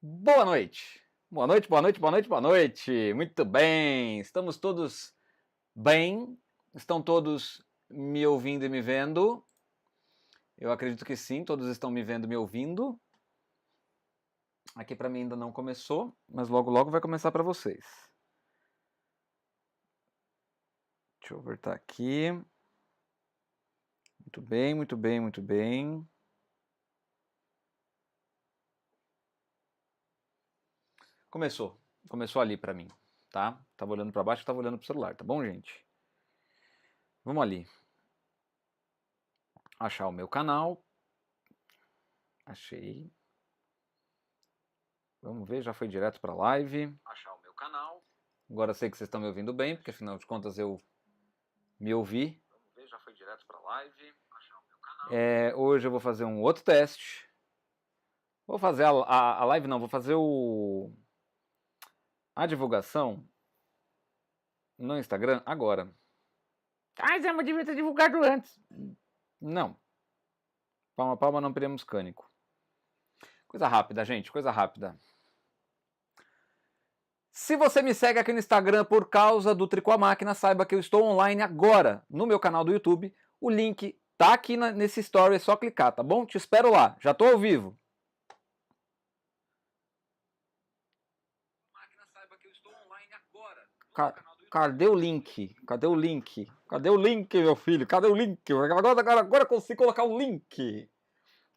Boa noite. Boa noite, boa noite, boa noite, boa noite. Muito bem. Estamos todos bem? Estão todos me ouvindo e me vendo? Eu acredito que sim, todos estão me vendo e me ouvindo. Aqui para mim ainda não começou, mas logo logo vai começar para vocês. Deixa eu voltar aqui. Muito bem, muito bem, muito bem. Começou. Começou ali para mim, tá? Tava olhando para baixo, tava olhando pro celular, tá bom, gente? Vamos ali. Achar o meu canal. Achei. Vamos ver, já foi direto para live. Achar o meu canal. Agora sei que vocês estão me ouvindo bem, porque afinal de contas eu me ouvi. Vamos ver, já foi direto para live. Achar o meu canal. Hoje eu vou fazer um outro teste. Vou fazer a live, não, vou fazer a divulgação no Instagram agora. Ah, Zé, mas devia ter divulgado antes. Não. Palma a palma, não peremos cânico. Coisa rápida, gente, coisa rápida. Se você me segue aqui no Instagram por causa do Tricô à Máquina, saiba que eu estou online agora no meu canal do YouTube. O link tá aqui nesse story, é só clicar, tá bom? Te espero lá, já tô ao vivo. Cadê o link? Cadê o link? Cadê o link, meu filho? Cadê o link? Agora eu consigo colocar o link.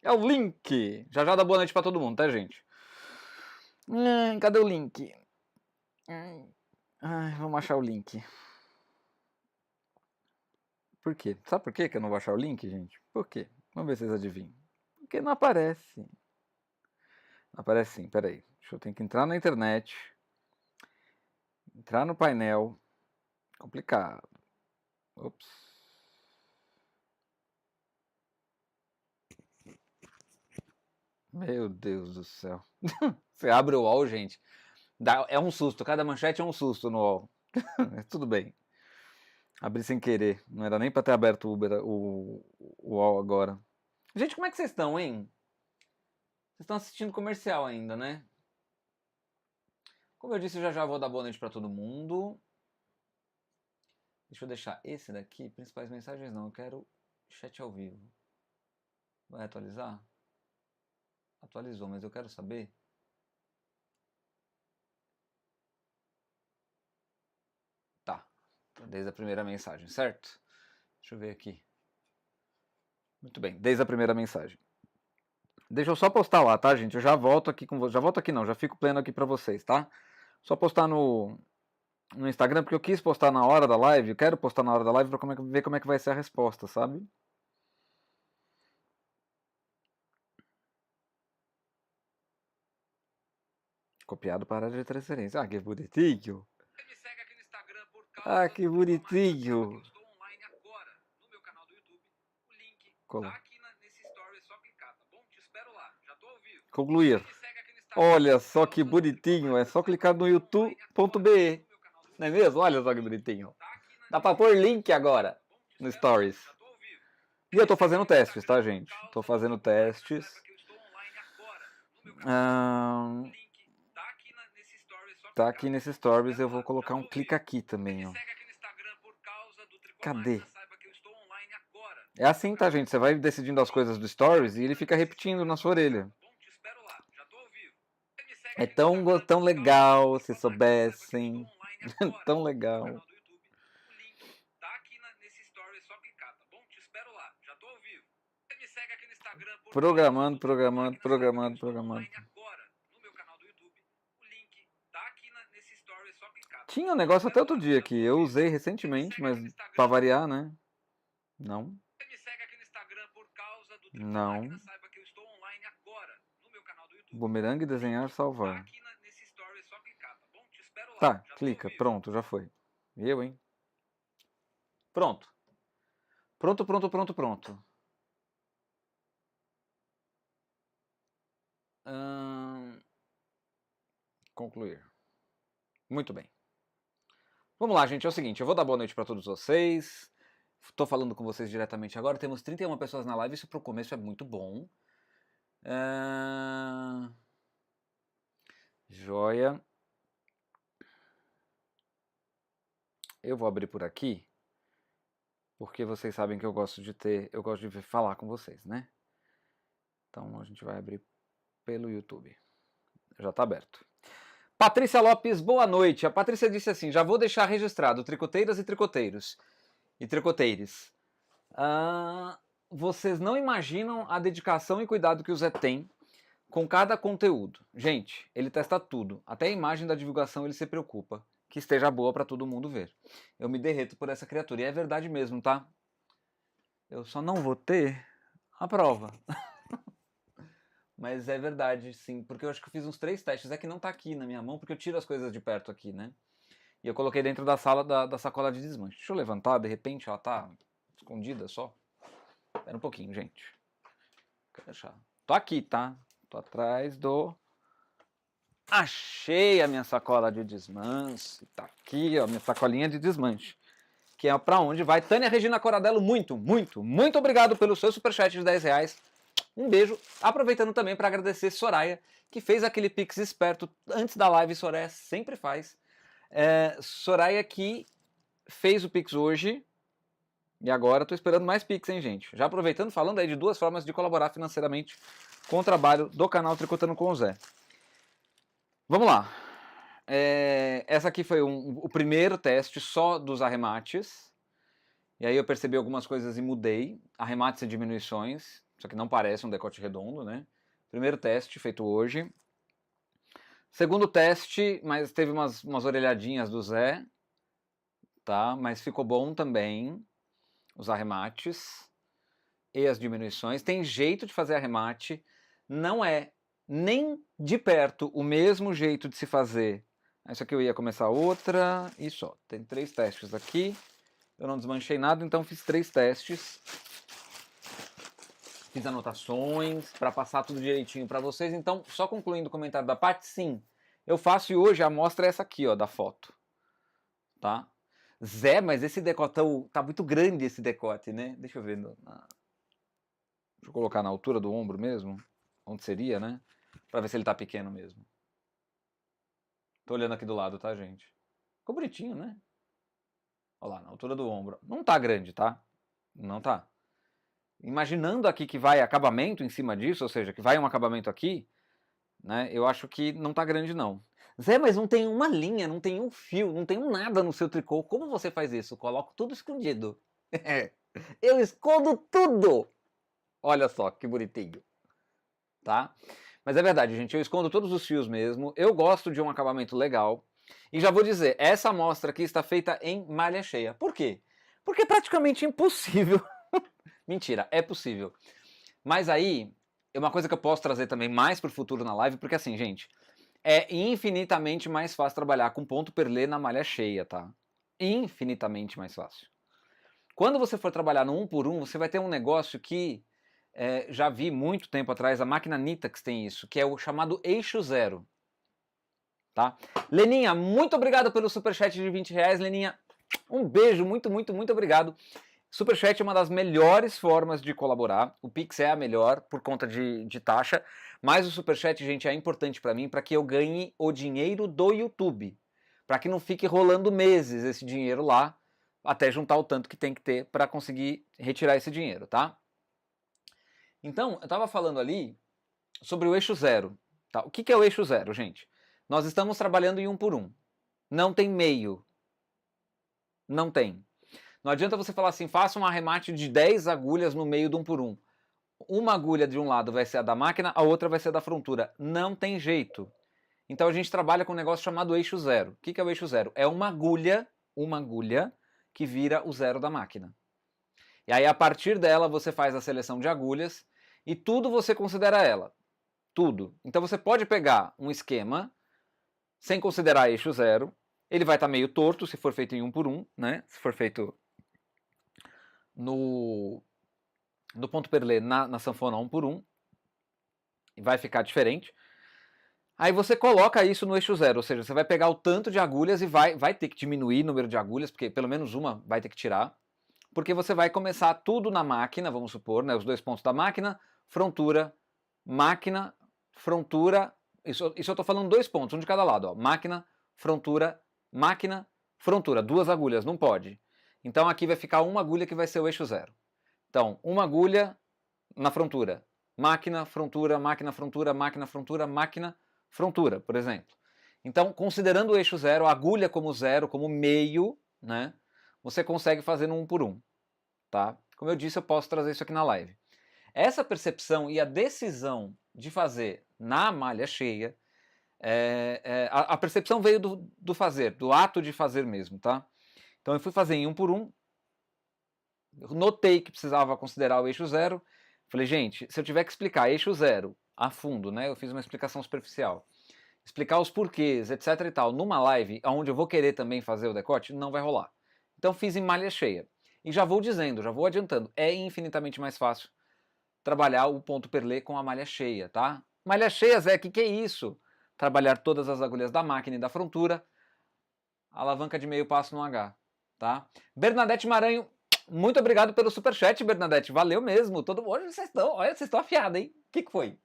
É o link. Já já dá boa noite pra todo mundo, tá, gente? Cadê o link? Vamos achar o link. Por quê? Sabe por quê que eu não vou achar o link, gente? Por quê? Vamos ver se vocês adivinham. Porque não aparece. Não aparece sim, peraí. Deixa eu ter que entrar na internet. Entrar no painel. Complicado. Ops. Meu Deus do céu. Você abre o UOL, gente. É um susto. Cada manchete é um susto no UOL. Tudo bem. Abri sem querer. Não era nem pra ter aberto o UOL agora. Gente, como é que vocês estão, hein? Vocês estão assistindo comercial ainda, né? Como eu disse, eu já vou dar boa noite pra todo mundo. Deixa eu deixar esse daqui. Principais mensagens não. Eu quero chat ao vivo. Vai atualizar? Atualizou, mas eu quero saber. Tá. Desde a primeira mensagem, certo? Deixa eu ver aqui. Muito bem, desde a primeira mensagem. Deixa eu só postar lá, tá, gente? Eu já volto aqui com vocês. Já volto aqui não, já fico pleno aqui pra vocês, tá? Só postar no Instagram, porque eu quis postar na hora da live. Eu quero postar na hora da live pra ver como é que vai ser a resposta, sabe? Copiado para de transferência. Ah, que bonitinho. Ah, que bonitinho. Cola. Concluir. Olha só que bonitinho. É só clicar no youtube.be. Não é mesmo? Olha só que bonitinho. Dá pra pôr link agora no Stories. E eu tô fazendo testes, tá, gente? Tô fazendo testes. Tá aqui nesse Stories, eu vou colocar um clica aqui também, ó. Cadê? É assim, tá, gente? Você vai decidindo as coisas do Stories e ele fica repetindo na sua orelha. É tão legal, se soubessem. Tão legal. Programando, programando, programando, programando. Tinha um negócio até outro dia aqui. Eu usei recentemente, mas pra variar, né? Não. Não. Bumerangue, desenhar, salvar. Tá, clica. Pronto, já foi. Eu, hein? Pronto. Pronto, pronto, pronto, pronto. Concluir. Muito bem. Vamos lá, gente. É o seguinte, eu vou dar boa noite para todos vocês. Tô falando com vocês diretamente agora. Temos 31 pessoas na live. Isso pro começo é muito bom. eu vou abrir por aqui, porque vocês sabem que eu gosto de falar com vocês, né? Então a gente vai abrir pelo YouTube. Já está aberto. Patrícia Lopes, boa noite. A Patrícia disse assim, já vou deixar registrado, tricoteiras e tricoteiros. E tricoteires. Vocês não imaginam a dedicação e cuidado que o Zé tem com cada conteúdo. Gente, ele testa tudo. Até a imagem da divulgação ele se preocupa que esteja boa para todo mundo ver. Eu me derreto por essa criatura. E é verdade mesmo, tá? Eu só não vou ter a prova. Mas é verdade, sim. Porque eu acho que eu fiz uns 3 testes. É que não tá aqui na minha mão, porque eu tiro as coisas de perto aqui, né? E eu coloquei dentro da sala da sacola de desmanche. Deixa eu levantar, de repente ela tá escondida só. Espera um pouquinho, gente. Quero deixar. Tô aqui, tá? Tô atrás do... Achei a minha sacola de desmanche. Tá aqui, ó, minha sacolinha de desmanche. Que é pra onde vai. Tânia Regina Coradello, muito obrigado pelo seu superchat de R$10. Um beijo. Aproveitando também para agradecer Soraya, que fez aquele pix esperto antes da live. Soraya sempre faz. Soraya que fez o pix hoje. E agora tô esperando mais pix, hein, gente? Já aproveitando, falando aí de 2 formas de colaborar financeiramente com o trabalho do canal Tricotando com o Zé. Vamos lá. Essa aqui foi o primeiro teste só dos arremates. E aí eu percebi algumas coisas e mudei. Arremates e diminuições. Isso aqui não parece um decote redondo, né? Primeiro teste feito hoje. Segundo teste, mas teve umas orelhadinhas do Zé. Tá? Mas ficou bom também. Os arremates e as diminuições. Tem jeito de fazer arremate. Não é nem de perto o mesmo jeito de se fazer. Isso aqui eu ia começar outra. E só. Tem 3 testes aqui. Eu não desmanchei nada, então fiz 3 testes. Fiz anotações para passar tudo direitinho para vocês. Então, só concluindo o comentário da Paty, sim. Eu faço e hoje a amostra é essa aqui, ó, da foto. Tá? Zé, mas esse decotão tá muito grande, esse decote, né? Deixa eu ver. Deixa eu colocar na altura do ombro mesmo. Onde seria, né? Pra ver se ele tá pequeno mesmo. Tô olhando aqui do lado, tá, gente? Ficou bonitinho, né? Olha lá, na altura do ombro. Não tá grande, tá? Não tá. Imaginando aqui que vai acabamento em cima disso, ou seja, que vai um acabamento aqui, né? Eu acho que não tá grande, não. Zé, mas não tem uma linha, não tem um fio, não tem um nada no seu tricô. Como você faz isso? Coloco tudo escondido. Eu escondo tudo! Olha só, que bonitinho. Tá? Mas é verdade, gente, eu escondo todos os fios mesmo. Eu gosto de um acabamento legal. E já vou dizer, essa amostra aqui está feita em malha cheia. Por quê? Porque é praticamente impossível. Mentira, é possível. Mas aí, é uma coisa que eu posso trazer também mais pro futuro na live, porque assim, gente, é infinitamente mais fácil trabalhar com ponto perlê na malha cheia, tá? Infinitamente mais fácil. Quando você for trabalhar no 1 por 1, você vai ter um negócio que já vi muito tempo atrás, a máquina Nitax tem isso, que é o chamado eixo zero. Tá? Leninha, muito obrigado pelo superchat de R$20. Leninha, um beijo, muito obrigado. Superchat é uma das melhores formas de colaborar. O Pix é a melhor por conta de taxa. Mas o Superchat, gente, é importante para mim para que eu ganhe o dinheiro do YouTube. Para que não fique rolando meses esse dinheiro lá, até juntar o tanto que tem que ter para conseguir retirar esse dinheiro, tá? Então, eu estava falando ali sobre o eixo zero. Tá? O que é o eixo zero, gente? Nós estamos trabalhando em 1 por 1. Não tem meio. Não tem. Não adianta você falar assim, faça um arremate de 10 agulhas no meio do 1 por 1. Uma agulha de um lado vai ser a da máquina, a outra vai ser a da frontura. Não tem jeito. Então a gente trabalha com um negócio chamado eixo zero. O que é o eixo zero? É uma agulha que vira o zero da máquina. E aí a partir dela você faz a seleção de agulhas e tudo você considera ela. Tudo. Então você pode pegar um esquema sem considerar eixo zero. Ele vai estar meio torto se for feito em 1 por 1, né? Se for feito no ponto perlê na sanfona 1 por 1, vai ficar diferente. Aí você coloca isso no eixo zero, ou seja, você vai pegar o tanto de agulhas e vai ter que diminuir o número de agulhas, porque pelo menos uma vai ter que tirar, porque você vai começar tudo na máquina, vamos supor, né, os 2 pontos da máquina, frontura, máquina, frontura, isso eu estou falando 2 pontos, um de cada lado, ó, máquina, frontura, Frontura, 2 agulhas, não pode. Então aqui vai ficar uma agulha que vai ser o eixo 0. Então, uma agulha na frontura. Máquina, frontura, máquina, frontura, máquina, frontura, máquina, frontura, por exemplo. Então, considerando o eixo 0, a agulha como 0, como meio, né, você consegue fazer no 1 por 1. Tá? Como eu disse, eu posso trazer isso aqui na live. Essa percepção e a decisão de fazer na malha cheia, a percepção veio do fazer, do ato de fazer mesmo, tá? Então eu fui fazer em 1 por 1, notei que precisava considerar o eixo 0, falei, gente, se eu tiver que explicar eixo 0 a fundo, né, eu fiz uma explicação superficial, explicar os porquês, etc e tal, numa live onde eu vou querer também fazer o decote, não vai rolar. Então fiz em malha cheia. E já vou dizendo, já vou adiantando, é infinitamente mais fácil trabalhar o ponto perlé com a malha cheia, tá? Malha cheia, Zé, que é isso? Trabalhar todas as agulhas da máquina e da frontura, alavanca de meio passo no H, tá? Bernadette Maranhão, muito obrigado pelo superchat, Bernadette, valeu mesmo. Hoje vocês estão afiados, hein? O que foi?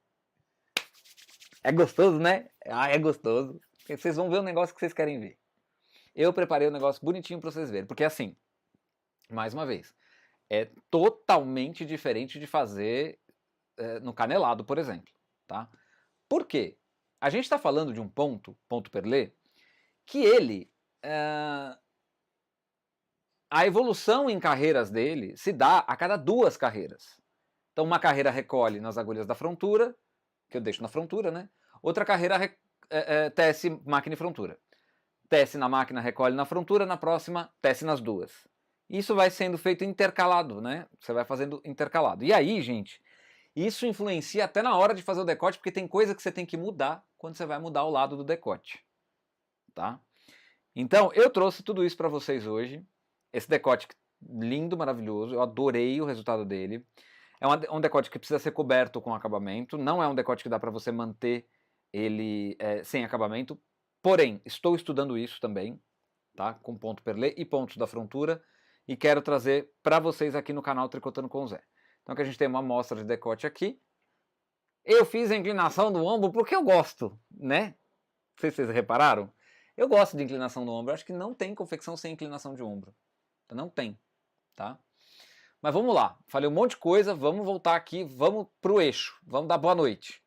É gostoso, né? Ah, é gostoso. Vocês vão ver um negócio que vocês querem ver. Eu preparei um negócio bonitinho pra vocês verem, porque assim, mais uma vez, é totalmente diferente de fazer no canelado, por exemplo, tá? Por quê? A gente está falando de um ponto perlé, que ele, a evolução em carreiras dele se dá a cada 2 carreiras. Então uma carreira recolhe nas agulhas da frontura, que eu deixo na frontura, né? Outra carreira tece máquina e frontura. Tece na máquina, recolhe na frontura, na próxima tece nas 2. Isso vai sendo feito intercalado, né? Você vai fazendo intercalado. E aí, gente, isso influencia até na hora de fazer o decote, porque tem coisa que você tem que mudar quando você vai mudar o lado do decote, tá? Então, eu trouxe tudo isso para vocês hoje. Esse decote lindo, maravilhoso, eu adorei o resultado dele. É um decote que precisa ser coberto com acabamento, não é um decote que dá para você manter ele sem acabamento, porém, estou estudando isso também, tá? Com ponto perlé e pontos da frontura, e quero trazer para vocês aqui no canal Tricotando com o Zé. Então aqui a gente tem uma amostra de decote aqui. Eu fiz a inclinação do ombro porque eu gosto, né? Não sei se vocês repararam. Eu gosto de inclinação do ombro, eu acho que não tem confecção sem inclinação de ombro. Não tem, tá? Mas vamos lá, falei um monte de coisa, vamos voltar aqui, vamos pro eixo, vamos dar boa noite.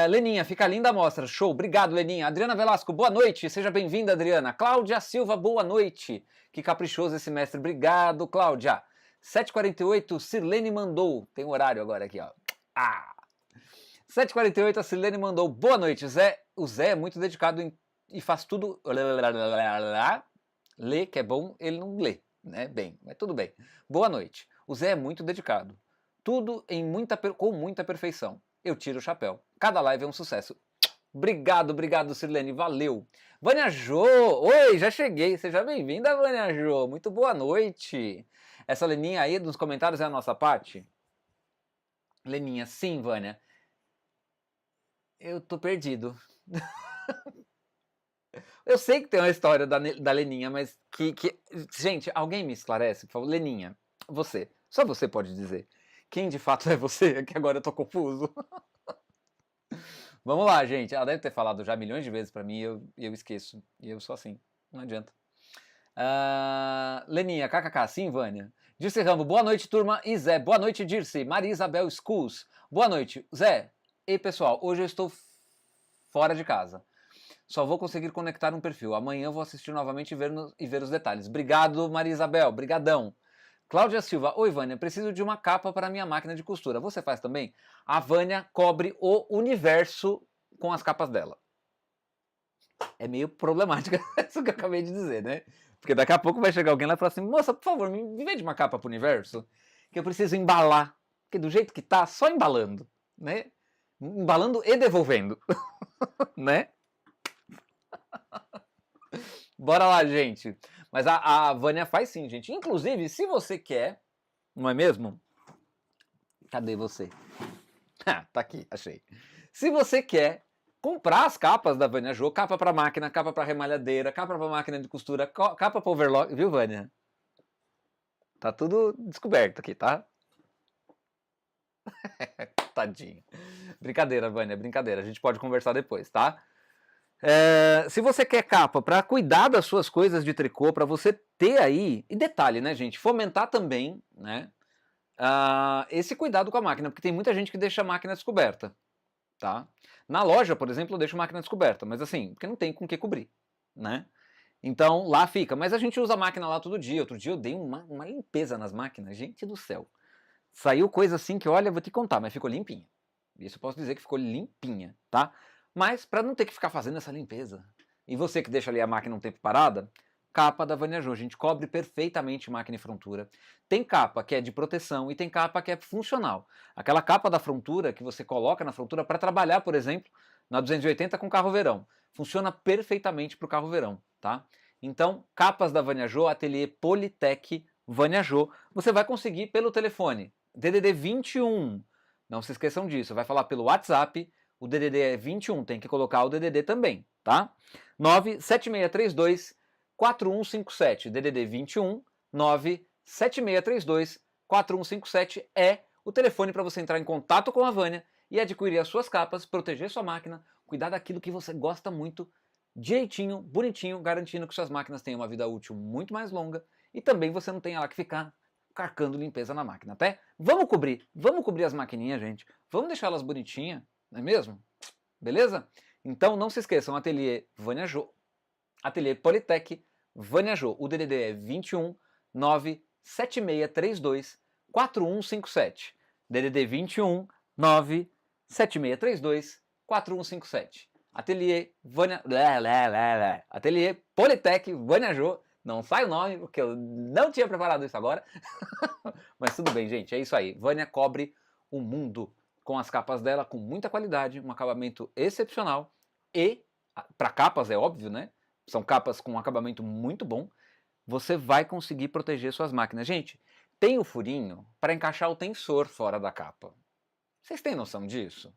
Leninha, fica linda a mostra, show, obrigado Leninha. Adriana Velasco, boa noite, seja bem-vinda Adriana. Cláudia Silva, boa noite, que caprichoso esse mestre, obrigado Cláudia. 7h48, Sirlene mandou, tem horário agora aqui, ó. 7h48, a Sirlene mandou, boa noite Zé, o Zé é muito dedicado e faz tudo, lê, que é bom, ele não lê, né, bem, mas tudo bem. Boa noite, o Zé é muito dedicado, tudo com muita perfeição. Eu tiro o chapéu. Cada live é um sucesso. Obrigado, Sirlene. Valeu. Vânia Jô. Oi, já cheguei. Seja bem-vinda, Vânia Jô. Muito boa noite. Essa Leninha aí nos comentários é a nossa parte? Leninha, sim, Vânia. Eu tô perdido. Eu sei que tem uma história da Leninha, mas gente, alguém me esclarece, por favor? Leninha, você. Só você pode dizer. Quem de fato é você? Que agora eu tô confuso. Vamos lá, gente. Ela deve ter falado já milhões de vezes pra mim e eu esqueço. E eu sou assim. Não adianta. Leninha, kkk. Sim, Vânia. Dirce Rambo, boa noite, turma. E Zé, boa noite, Dirce. Maria Isabel Schools, boa noite. Zé, e pessoal, hoje eu estou fora de casa. Só vou conseguir conectar um perfil. Amanhã eu vou assistir novamente e ver os detalhes. Obrigado, Maria Isabel. Brigadão. Cláudia Silva, oi Vânia, preciso de uma capa para minha máquina de costura. Você faz também? A Vânia cobre o universo com as capas dela. É meio problemática isso que eu acabei de dizer, né? Porque daqui a pouco vai chegar alguém lá e falar assim, moça, por favor, me vende uma capa pro universo, que eu preciso embalar. Porque do jeito que tá, só embalando, né? Embalando e devolvendo, né? Bora lá, gente. Mas a Vânia faz sim, gente. Inclusive, se você quer, não é mesmo? Cadê você? Tá aqui, achei. Se você quer comprar as capas da Vânia Jô, capa para máquina, capa para remalhadeira, capa para máquina de costura, capa para overlock, viu, Vânia? Tá tudo descoberto aqui, tá? Tadinho. Brincadeira, Vânia, brincadeira. A gente pode conversar depois, tá? Se você quer capa para cuidar das suas coisas de tricô, para você ter aí, e detalhe, né, gente, fomentar também, né, esse cuidado com a máquina, porque tem muita gente que deixa a máquina descoberta, tá? Na loja, por exemplo, eu deixo a máquina descoberta, mas assim, porque não tem com o que cobrir, né? Então lá fica, mas a gente usa a máquina lá todo dia. Outro dia eu dei uma limpeza nas máquinas, gente do céu. Saiu coisa assim que, olha, vou te contar, mas ficou limpinha. Isso eu posso dizer que ficou limpinha, tá? Mas para não ter que ficar fazendo essa limpeza, e você que deixa ali a máquina um tempo parada, capa da Vania Jo, a gente cobre perfeitamente máquina e frontura. Tem capa que é de proteção e tem capa que é funcional. Aquela capa da frontura que você coloca na frontura para trabalhar, por exemplo, na 280 com carro verão. Funciona perfeitamente para o carro verão, tá? Então, capas da Vania Jo, ateliê Politec Vania Jo, você vai conseguir pelo telefone DDD 21. Não se esqueçam disso, vai falar pelo WhatsApp, o DDD é 21, tem que colocar o DDD também, tá? 97632 4157, DDD 21 97632 4157 é o telefone para você entrar em contato com a Vania e adquirir as suas capas, proteger sua máquina, cuidar daquilo que você gosta muito, direitinho, bonitinho, garantindo que suas máquinas tenham uma vida útil muito mais longa e também você não tenha lá que ficar carcando limpeza na máquina, até? Vamos cobrir as maquininhas, gente. Vamos deixá-las bonitinhas, não é mesmo? Beleza? Então não se esqueçam, ateliê Vania Jo, ateliê Politec Vania Jo. O DDD é 21 97632 4157. DDD 21 97632 4157. Ateliê Vania... Ateliê Politec Vania Jo. Não sai o nome, porque eu não tinha preparado isso agora. Mas tudo bem, gente, é isso aí. Vania cobre o mundo com as capas dela, com muita qualidade, um acabamento excepcional. E, para capas, é óbvio, né? São capas com um acabamento muito bom. Você vai conseguir proteger suas máquinas. Gente, tem o furinho para encaixar o tensor fora da capa. Vocês têm noção disso?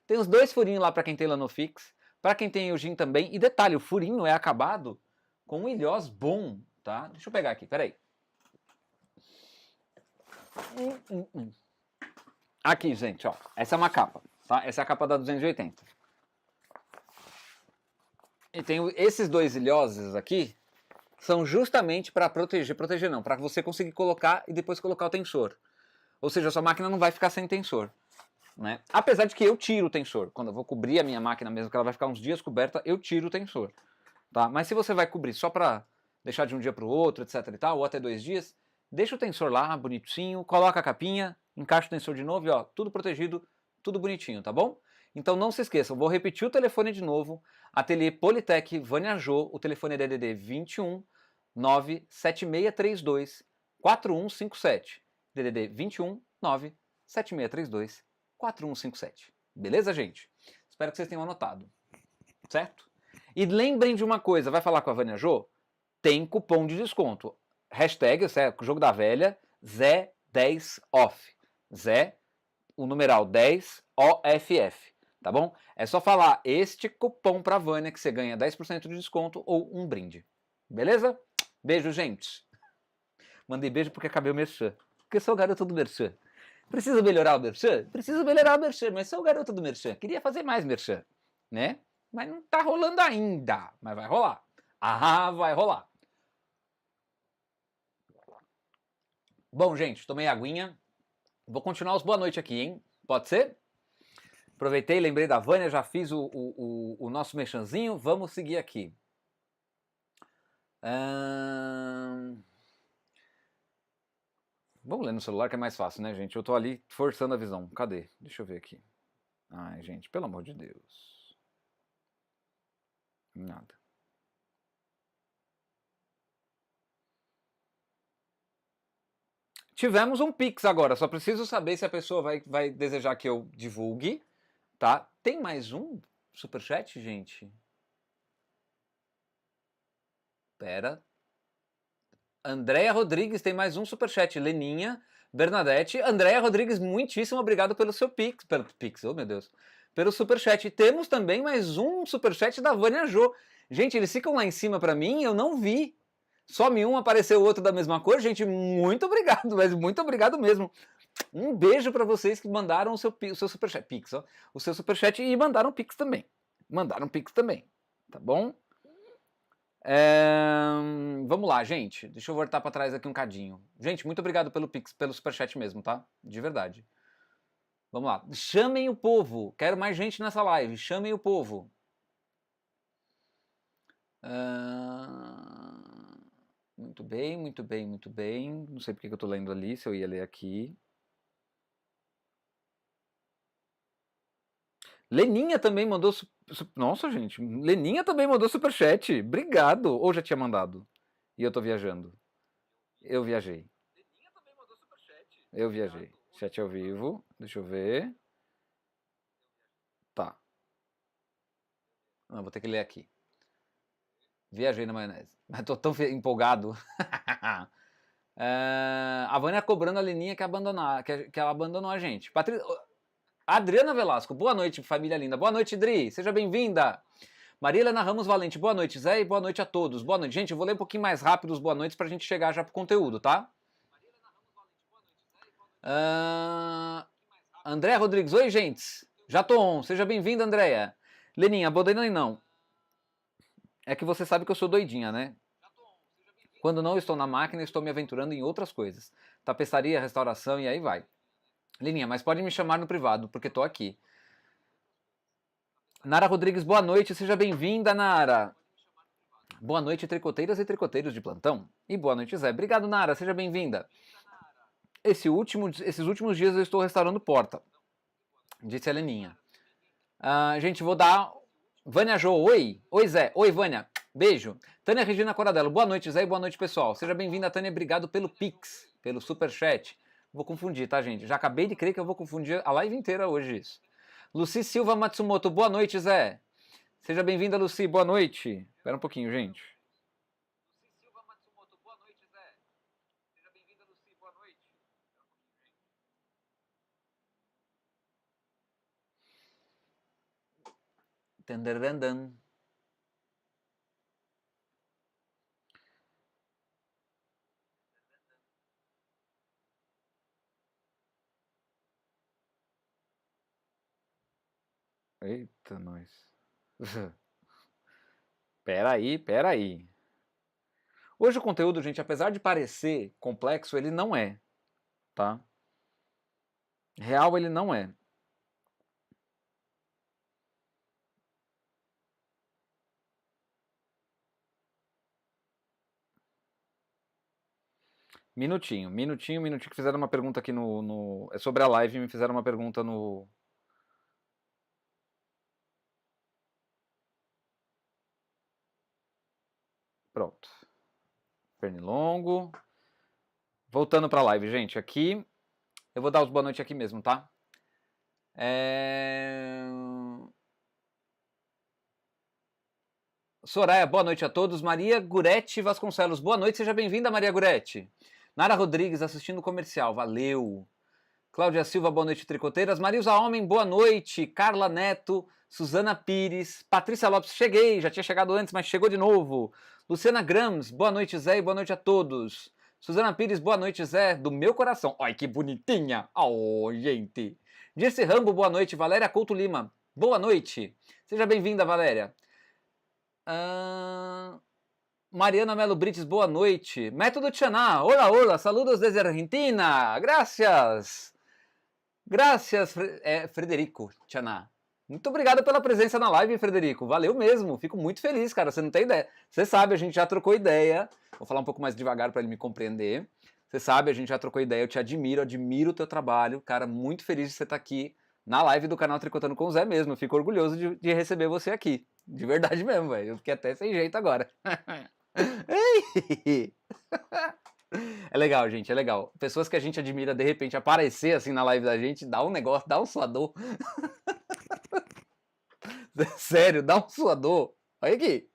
Tem os dois furinhos lá para quem tem Lanofix, para quem tem Eugene também. E detalhe, o furinho é acabado com um ilhós bom, tá? Deixa eu pegar aqui, peraí. Aqui, gente, ó. Essa é uma capa, tá? Essa é a capa da 280. E tem esses dois ilhoses aqui, são justamente para proteger não, para você conseguir colocar e depois colocar o tensor. Ou seja, a sua máquina não vai ficar sem tensor, né? Apesar de que eu tiro o tensor. Quando eu vou cobrir a minha máquina mesmo, que ela vai ficar uns dias coberta, eu tiro o tensor. Tá? Mas se você vai cobrir só para deixar de um dia para o outro, etc e tal, ou até 2 dias, deixa o tensor lá, bonitinho, coloca a capinha, encaixa o tensor de novo e ó, tudo protegido, tudo bonitinho, tá bom? Então não se esqueçam, vou repetir o telefone de novo, ateliê Politec Vania Jo, o telefone é DDD 21 97632 4157, DDD 21 97632 4157. Beleza, gente? Espero que vocês tenham anotado, certo? E lembrem de uma coisa, vai falar com a Vania Jo? Tem cupom de desconto. Hashtag, jogo da velha, Zé10OFF. Zé, o numeral 10 OFF, tá bom? É só falar este cupom pra Vania que você ganha 10% de desconto ou um brinde. Beleza? Beijo, gente. Mandei beijo porque acabei o merchan. Porque eu sou o garoto do merchan. Precisa melhorar o merchan? Preciso melhorar o merchan, mas sou o garoto do merchan. Queria fazer mais merchan, né? Mas não tá rolando ainda. Mas vai rolar. Ah, vai rolar. Bom, gente, tomei aguinha. Vou continuar os boa noite aqui, hein? Pode ser? Aproveitei, lembrei da Vania, já fiz o nosso merchanzinho. Vamos seguir aqui. Vamos ler no celular que é mais fácil, né, gente? Eu tô ali forçando a visão. Cadê? Deixa eu ver aqui. Ai, gente, pelo amor de Deus. Nada. Tivemos um Pix agora, só preciso saber se a pessoa vai desejar que eu divulgue, tá? Tem mais um superchat, gente? Pera. Andréia Rodrigues tem mais um superchat. Leninha, Bernadette. Andréia Rodrigues, muitíssimo obrigado pelo seu Pix. Pelo Pix, oh meu Deus. Pelo superchat. Temos também mais um superchat da Vania Jo. Gente, eles ficam lá em cima pra mim, eu não vi. Some um, apareceu outro da mesma cor. Gente, muito obrigado, mas muito obrigado mesmo. Um beijo para vocês que mandaram o seu superchat, Pix, ó, o seu superchat e mandaram Pix também. Mandaram Pix também, Tá bom? Vamos lá, gente. Deixa eu voltar pra trás aqui um cadinho. Gente, muito obrigado pelo Pix, pelo superchat mesmo, tá? De verdade. Vamos lá. Chamem o povo. Quero mais gente nessa live. Chamem o povo. Muito bem, muito bem, muito bem. Não sei porque que eu tô lendo ali, se eu ia ler aqui. Leninha também mandou... Nossa, gente. Leninha também mandou superchat. Obrigado. Ou já tinha mandado? E eu tô viajando. Eu viajei. Eu viajei. Chat ao vivo. Deixa eu ver. Tá. Não, vou ter que ler aqui. Viajei na maionese. Mas tô tão empolgado. A Vânia cobrando a Leninha que ela abandonou a gente. Adriana Velasco, boa noite, família linda. Boa noite, Dri. Seja bem-vinda. Maria Helena Ramos Valente, boa noite, Zé, e boa noite a todos. Boa noite. Gente, eu vou ler um pouquinho mais rápido os boa noites pra gente chegar já pro conteúdo, tá? André Rodrigues, oi, gente. Já tô on. Seja bem-vinda, Andréia. Leninha, abandonei não. É que você sabe que eu sou doidinha, né? Quando não estou na máquina, estou me aventurando em outras coisas. Tapeçaria, restauração e aí vai. Leninha, mas pode me chamar no privado, porque tô aqui. Nara Rodrigues, boa noite. Seja bem-vinda, Nara. Boa noite, tricoteiras e tricoteiros de plantão. E boa noite, Zé. Obrigado, Nara. Seja bem-vinda. Esses últimos dias eu estou restaurando porta. Disse a Leninha. Gente, vou dar... Vânia Jô, oi. Oi, Zé. Oi, Vânia. Beijo. Tânia Regina Coradello, boa noite, Zé, e boa noite, pessoal. Seja bem-vinda, Tânia. Obrigado pelo Pix, pelo Superchat. Vou confundir, tá, gente? Já acabei de crer que eu vou confundir a live inteira hoje isso. Luci Silva Matsumoto, boa noite, Zé. Seja bem-vinda, Luci, boa noite. Espera um pouquinho, gente. Luci Silva Matsumoto, boa noite, Zé. Seja bem-vinda, Luci, boa noite. Tandarandan. Eita, nós. Peraí. Hoje o conteúdo, gente, apesar de parecer complexo, ele não é, tá? Real ele não é. Minutinho, que fizeram uma pergunta aqui no... É sobre a live, me fizeram uma pergunta no... Pronto. Pernilongo. Voltando pra live, gente, aqui... Eu vou dar os boa noite aqui mesmo, tá? Soraya, boa noite a todos. Maria Guretti Vasconcelos, boa noite, seja bem-vinda, Maria Guretti. Nara Rodrigues, assistindo o comercial, valeu. Cláudia Silva, boa noite, tricoteiras. Marilza Homem, boa noite. Carla Neto, Suzana Pires, Patrícia Lopes, cheguei, já tinha chegado antes, mas chegou de novo. Luciana Grams, boa noite, Zé, e boa noite a todos. Suzana Pires, boa noite, Zé, do meu coração. Ai, que bonitinha. Oh, gente. Dirce Rambo, boa noite. Valéria Couto Lima, boa noite. Seja bem-vinda, Valéria. Mariana Melo Brites, boa noite. Método Tchaná, hola, saludos desde Argentina. Gracias. Gracias, Frederico Tchaná. Muito obrigado pela presença na live, Frederico. Valeu mesmo. Fico muito feliz, cara. Você não tem ideia. Você sabe, a gente já trocou ideia. Vou falar um pouco mais devagar para ele me compreender. Você sabe, a gente já trocou ideia. Eu te admiro o teu trabalho. Cara, muito feliz de você estar aqui na live do canal Tricotando com o Zé mesmo. Eu fico orgulhoso de receber você aqui. De verdade mesmo, velho. Eu fiquei até sem jeito agora. É legal, gente, é legal. Pessoas que a gente admira, de repente, aparecer assim na live da gente, dá um negócio, dá um suador. Sério, dá um suador. Olha aqui.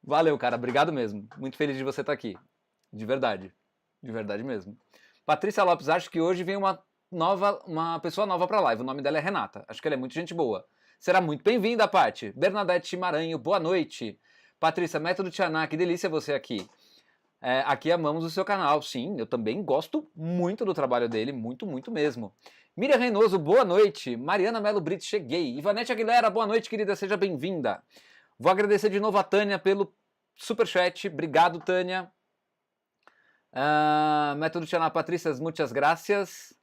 Valeu, cara, obrigado mesmo. Muito feliz de você estar aqui. De verdade mesmo. Patrícia Lopes, acho que hoje vem uma pessoa nova pra live. O nome dela é Renata. Acho que ela é muito gente boa. Será muito bem-vinda, Paty. Bernadette Maranho, boa noite. Patrícia, Método Tchaná, que delícia você aqui. Aqui amamos o seu canal. Sim, eu também gosto muito do trabalho dele, muito, muito mesmo. Miriam Reinoso, boa noite. Mariana Melo Brito, cheguei. Ivanete Aguilera, boa noite, querida, seja bem-vinda. Vou agradecer de novo a Tânia pelo superchat. Obrigado, Tânia. Método Tchaná Patrícia, muitas graças.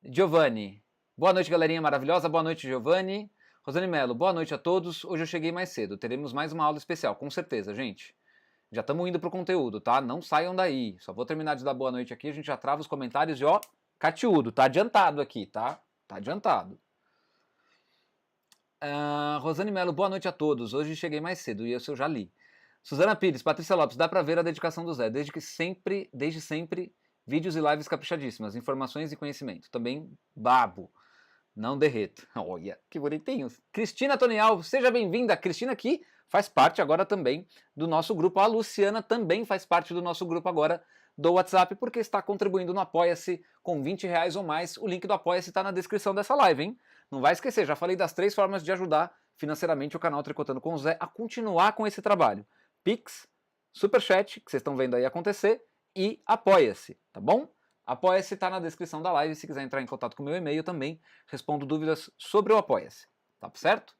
Giovanni, boa noite, galerinha maravilhosa. Boa noite, Giovanni. Rosane Melo, boa noite a todos. Hoje eu cheguei mais cedo. Teremos mais uma aula especial, com certeza, gente. Já estamos indo pro conteúdo, tá? Não saiam daí. Só vou terminar de dar boa noite aqui. A gente já trava os comentários e ó, catiúdo. Tá adiantado aqui, tá? Tá adiantado. Rosane Melo, boa noite a todos. Hoje cheguei mais cedo e esse eu já li. Suzana Pires, Patrícia Lopes, dá pra ver a dedicação do Zé. Desde sempre, vídeos e lives caprichadíssimas, informações e conhecimento. Também babo. Não derreto. Olha, que bonitinhos. Cristina Tonial, seja bem-vinda. Cristina que faz parte agora também do nosso grupo. A Luciana também faz parte do nosso grupo agora do WhatsApp, porque está contribuindo no Apoia-se com R$20 ou mais. O link do Apoia-se está na descrição dessa live, hein? Não vai esquecer, já falei das 3 formas de ajudar financeiramente o canal Tricotando com o Zé a continuar com esse trabalho. Pix, Superchat, que vocês estão vendo aí acontecer, e Apoia-se, tá bom? Apoia-se está na descrição da live, se quiser entrar em contato com o meu e-mail também, respondo dúvidas sobre o Apoia-se, tá certo?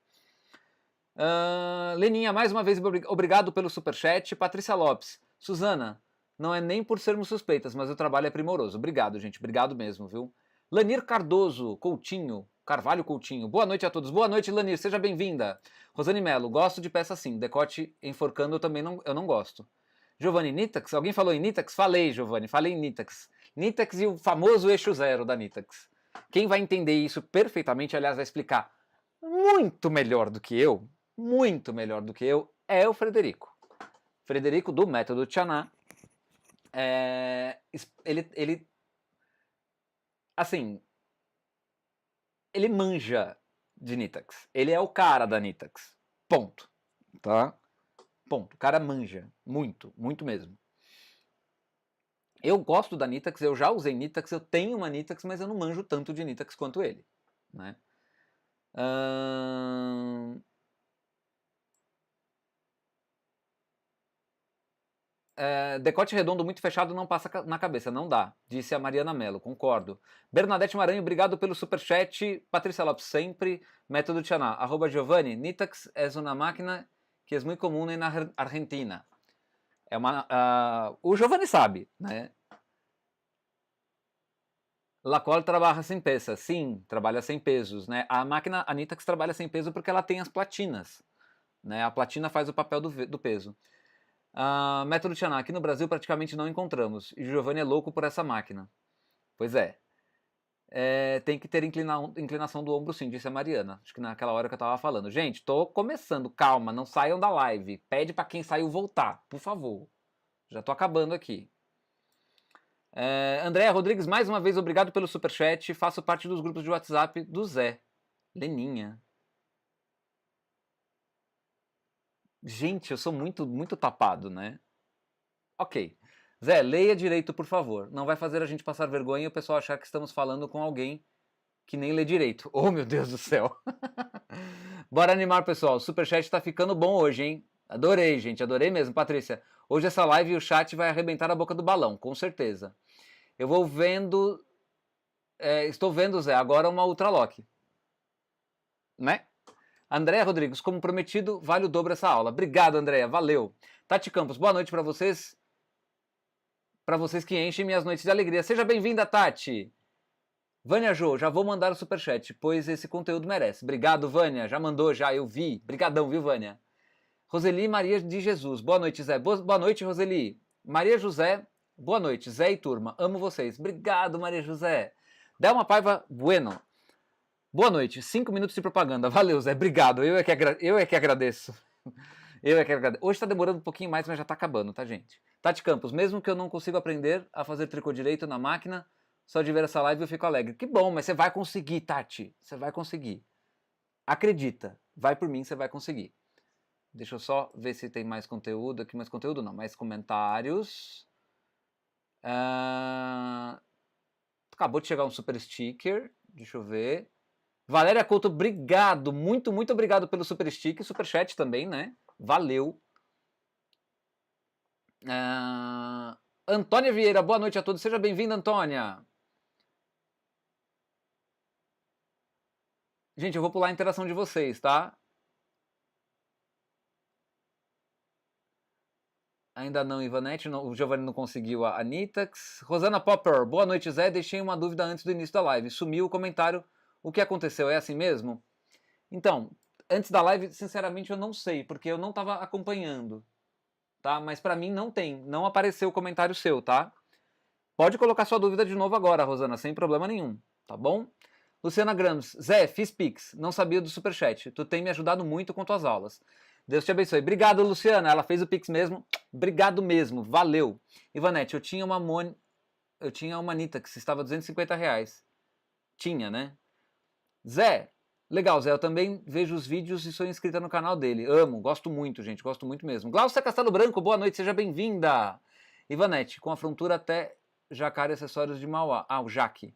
Leninha, mais uma vez, obrigado pelo superchat. Patrícia Lopes, Suzana, não é nem por sermos suspeitas, mas o trabalho é primoroso. Obrigado, gente, obrigado mesmo, viu? Lanir Cardoso, Carvalho Coutinho, boa noite a todos. Boa noite, Lanir, seja bem-vinda. Rosane Melo, gosto de peça assim, decote enforcando eu não gosto. Giovanni, Nitax, alguém falou em Nitax? Falei, Giovanni, falei em Nitax. Nitax e o famoso eixo zero da Nitax. Quem vai entender isso perfeitamente, aliás, vai explicar muito melhor do que eu, é o Frederico. Frederico, do Método Tchaná. Ele assim, ele manja de Nitax. Ele é o cara da Nitax. Ponto. Tá? Ponto. O cara manja. Muito, muito mesmo. Eu gosto da Nitax, eu já usei Nitax, eu tenho uma Nitax, mas eu não manjo tanto de Nitax quanto ele. Né? Decote redondo muito fechado não passa na cabeça, não dá, disse a Mariana Mello, concordo. Bernadette Maranhão, obrigado pelo superchat. Patrícia Lopes, sempre. Método Tchaná, @Giovanni, Nitax é uma máquina que é muito comum na Argentina. O Giovanni sabe, né? La Qual trabalha sem peça, sim, trabalha sem pesos, né? A máquina, a Nitax trabalha sem peso porque ela tem as platinas, né? A platina faz o papel do peso. Método Tchaná, aqui no Brasil praticamente não encontramos, e o Giovanni é louco por essa máquina. Pois é. Tem que ter inclinação do ombro sim, disse a Mariana. Acho que naquela hora que eu tava falando. Gente, tô começando, calma, não saiam da live. Pede pra quem saiu voltar, por favor. Já tô acabando aqui. Andréa Rodrigues, mais uma vez, obrigado pelo superchat. Faço parte dos grupos de WhatsApp do Zé. Leninha. Gente, eu sou muito, muito tapado, né? Ok. Zé, leia direito, por favor. Não vai fazer a gente passar vergonha e o pessoal achar que estamos falando com alguém que nem lê direito. Oh, meu Deus do céu. Bora animar, pessoal. O superchat tá ficando bom hoje, hein? Adorei, gente. Adorei mesmo. Patrícia, hoje essa live e o chat vai arrebentar a boca do balão, com certeza. Eu vou vendo... estou vendo, Zé, agora uma Ultralock. Né? Andréa Rodrigues, como prometido, vale o dobro essa aula. Obrigado, Andréa. Valeu. Tati Campos, boa noite para vocês. Para vocês que enchem minhas noites de alegria. Seja bem-vinda, Tati. Vânia Jô, já vou mandar o superchat, pois esse conteúdo merece. Obrigado, Vânia. Já mandou, já, eu vi. Brigadão, viu, Vânia? Roseli Maria de Jesus. Boa noite, Zé. Boa noite, Roseli. Maria José, boa noite. Zé e turma, amo vocês. Obrigado, Maria José. Delma Paiva Bueno. Boa noite. 5 minutos de propaganda. Valeu, Zé. Obrigado. Eu é que agradeço. Hoje está demorando um pouquinho mais, mas já está acabando, tá, gente? Tati Campos, mesmo que eu não consiga aprender a fazer tricô direito na máquina, só de ver essa live eu fico alegre. Que bom, mas você vai conseguir, Tati. Você vai conseguir. Acredita. Vai por mim, você vai conseguir. Deixa eu só ver se tem mais conteúdo aqui. Mais conteúdo não, mais comentários. Acabou de chegar um super sticker. Deixa eu ver. Valéria Couto, obrigado. Muito, muito obrigado pelo super sticker. Super chat também, né? Valeu. Antônia Vieira, boa noite a todos. Seja bem-vinda, Antônia. Gente, eu vou pular a interação de vocês, tá? Ainda não, Ivanete, o Giovanni não conseguiu a Nitax. Rosana Popper, boa noite, Zé. Deixei uma dúvida antes do início da live. Sumiu o comentário. O que aconteceu? É assim mesmo? Então, antes da live, sinceramente, eu não sei, porque eu não estava acompanhando, tá? Mas para mim não tem, não apareceu o comentário seu, tá? Pode colocar sua dúvida de novo agora, Rosana, sem problema nenhum, tá bom? Luciana Grams, Zé, fiz Pix, não sabia do Superchat. Tu tem me ajudado muito com tuas aulas. Deus te abençoe. Obrigado, Luciana. Ela fez o Pix mesmo. Obrigado mesmo. Valeu. Ivanete, eu tinha uma Nitax, estava R$250. Tinha, né? Zé, legal, Zé. Eu também vejo os vídeos e sou inscrita no canal dele. Amo, gosto muito, gente. Gosto muito mesmo. Glaucia Castelo Branco, boa noite, seja bem-vinda. Ivanete, com a frontura até Jacare Acessórios de Mauá. Ah, o Jaque.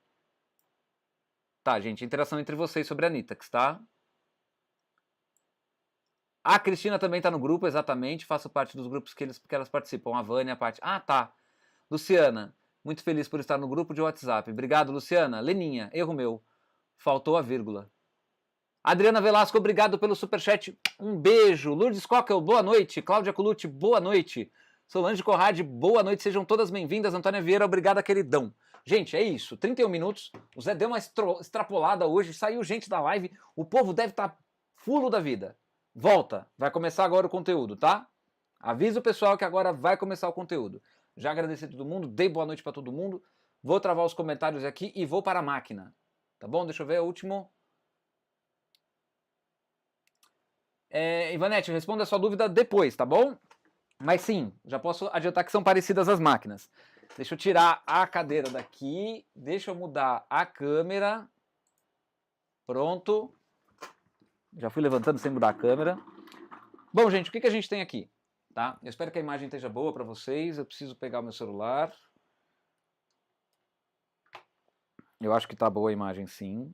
Tá, gente, interação entre vocês sobre a Nitax, tá? A Cristina também tá no grupo, exatamente. Faço parte dos grupos que elas participam. A Vânia, a parte... Ah, tá. Luciana, muito feliz por estar no grupo de WhatsApp. Obrigado, Luciana. Leninha, erro meu. Faltou a vírgula. Adriana Velasco, obrigado pelo superchat. Um beijo. Lourdes Cocker, boa noite. Cláudia Colucci, boa noite. Solange Corrade, boa noite. Sejam todas bem-vindas. Antônia Vieira, obrigada, queridão. Gente, é isso. 31 minutos. O Zé deu uma extrapolada hoje. Saiu gente da live. O povo deve estar fulo da vida. Volta. Vai começar agora o conteúdo, tá? Avisa o pessoal que agora vai começar o conteúdo. Já agradeci a todo mundo. Dei boa noite para todo mundo. Vou travar os comentários aqui e vou para a máquina. Tá bom? Deixa eu ver o último... Ivanete, responda a sua dúvida depois, tá bom? Mas sim, já posso adiantar que são parecidas as máquinas. Deixa eu tirar a cadeira daqui. Deixa eu mudar a câmera. Pronto. Já fui levantando sem mudar a câmera. Bom, gente, o que a gente tem aqui? Tá? Eu espero que a imagem esteja boa para vocês. Eu preciso pegar o meu celular. Eu acho que tá boa a imagem, sim.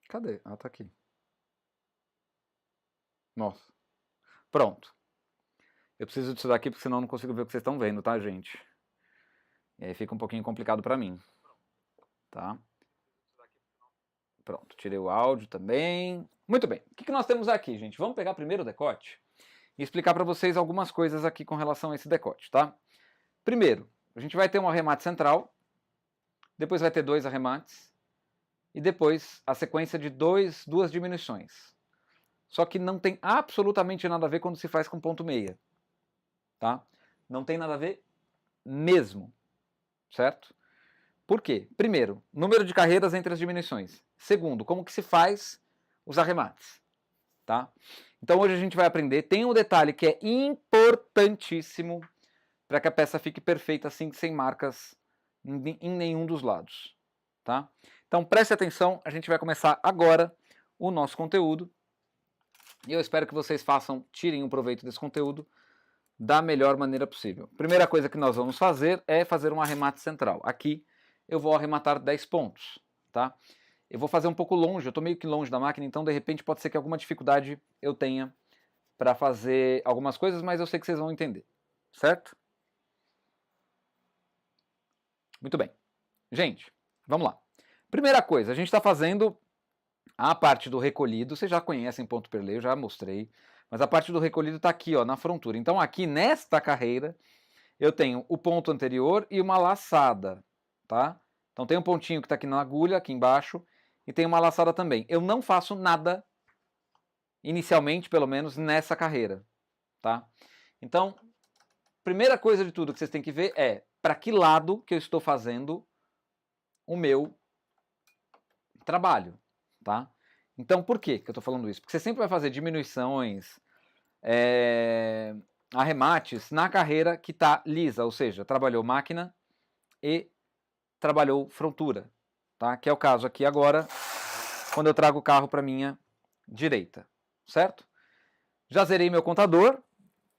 Cadê? Ah, tá aqui. Nossa. Pronto. Eu preciso disso daqui porque senão eu não consigo ver o que vocês estão vendo, tá, gente? E aí fica um pouquinho complicado para mim. Tá? Pronto, tirei o áudio também. Muito bem. O que nós temos aqui, gente? Vamos pegar primeiro o decote e explicar para vocês algumas coisas aqui com relação a esse decote, tá? Primeiro, a gente vai ter um arremate central, depois vai ter 2 arremates, e depois a sequência de duas diminuições. Só que não tem absolutamente nada a ver quando se faz com ponto meia, tá? Não tem nada a ver mesmo, certo? Por quê? Primeiro, número de carreiras entre as diminuições. Segundo, como que se faz os arremates, tá? Então hoje a gente vai aprender, tem um detalhe que é importantíssimo para que a peça fique perfeita assim, sem marcas em nenhum dos lados, tá? Então preste atenção, a gente vai começar agora o nosso conteúdo e eu espero que vocês tirem o proveito desse conteúdo da melhor maneira possível. Primeira coisa que nós vamos fazer é fazer um arremate central. Aqui eu vou arrematar 10 pontos, tá? Eu vou fazer um pouco longe, eu estou meio que longe da máquina, então de repente pode ser que alguma dificuldade eu tenha para fazer algumas coisas, mas eu sei que vocês vão entender, certo? Muito bem. Gente, vamos lá. Primeira coisa, a gente está fazendo a parte do recolhido, vocês já conhecem ponto perlé, eu já mostrei, mas a parte do recolhido está aqui, ó, na frontura. Então aqui nesta carreira eu tenho o ponto anterior e uma laçada, tá? Então tem um pontinho que está aqui na agulha, aqui embaixo, e tem uma laçada também. Eu não faço nada, inicialmente pelo menos, nessa carreira, tá? Então, primeira coisa de tudo que vocês têm que ver é para que lado que eu estou fazendo o meu trabalho, tá? Então, por que eu estou falando isso? Porque você sempre vai fazer diminuições, arremates na carreira que está lisa, ou seja, trabalhou máquina e trabalhou frontura, tá? Que é o caso aqui agora, quando eu trago o carro para minha direita, certo? Já zerei meu contador,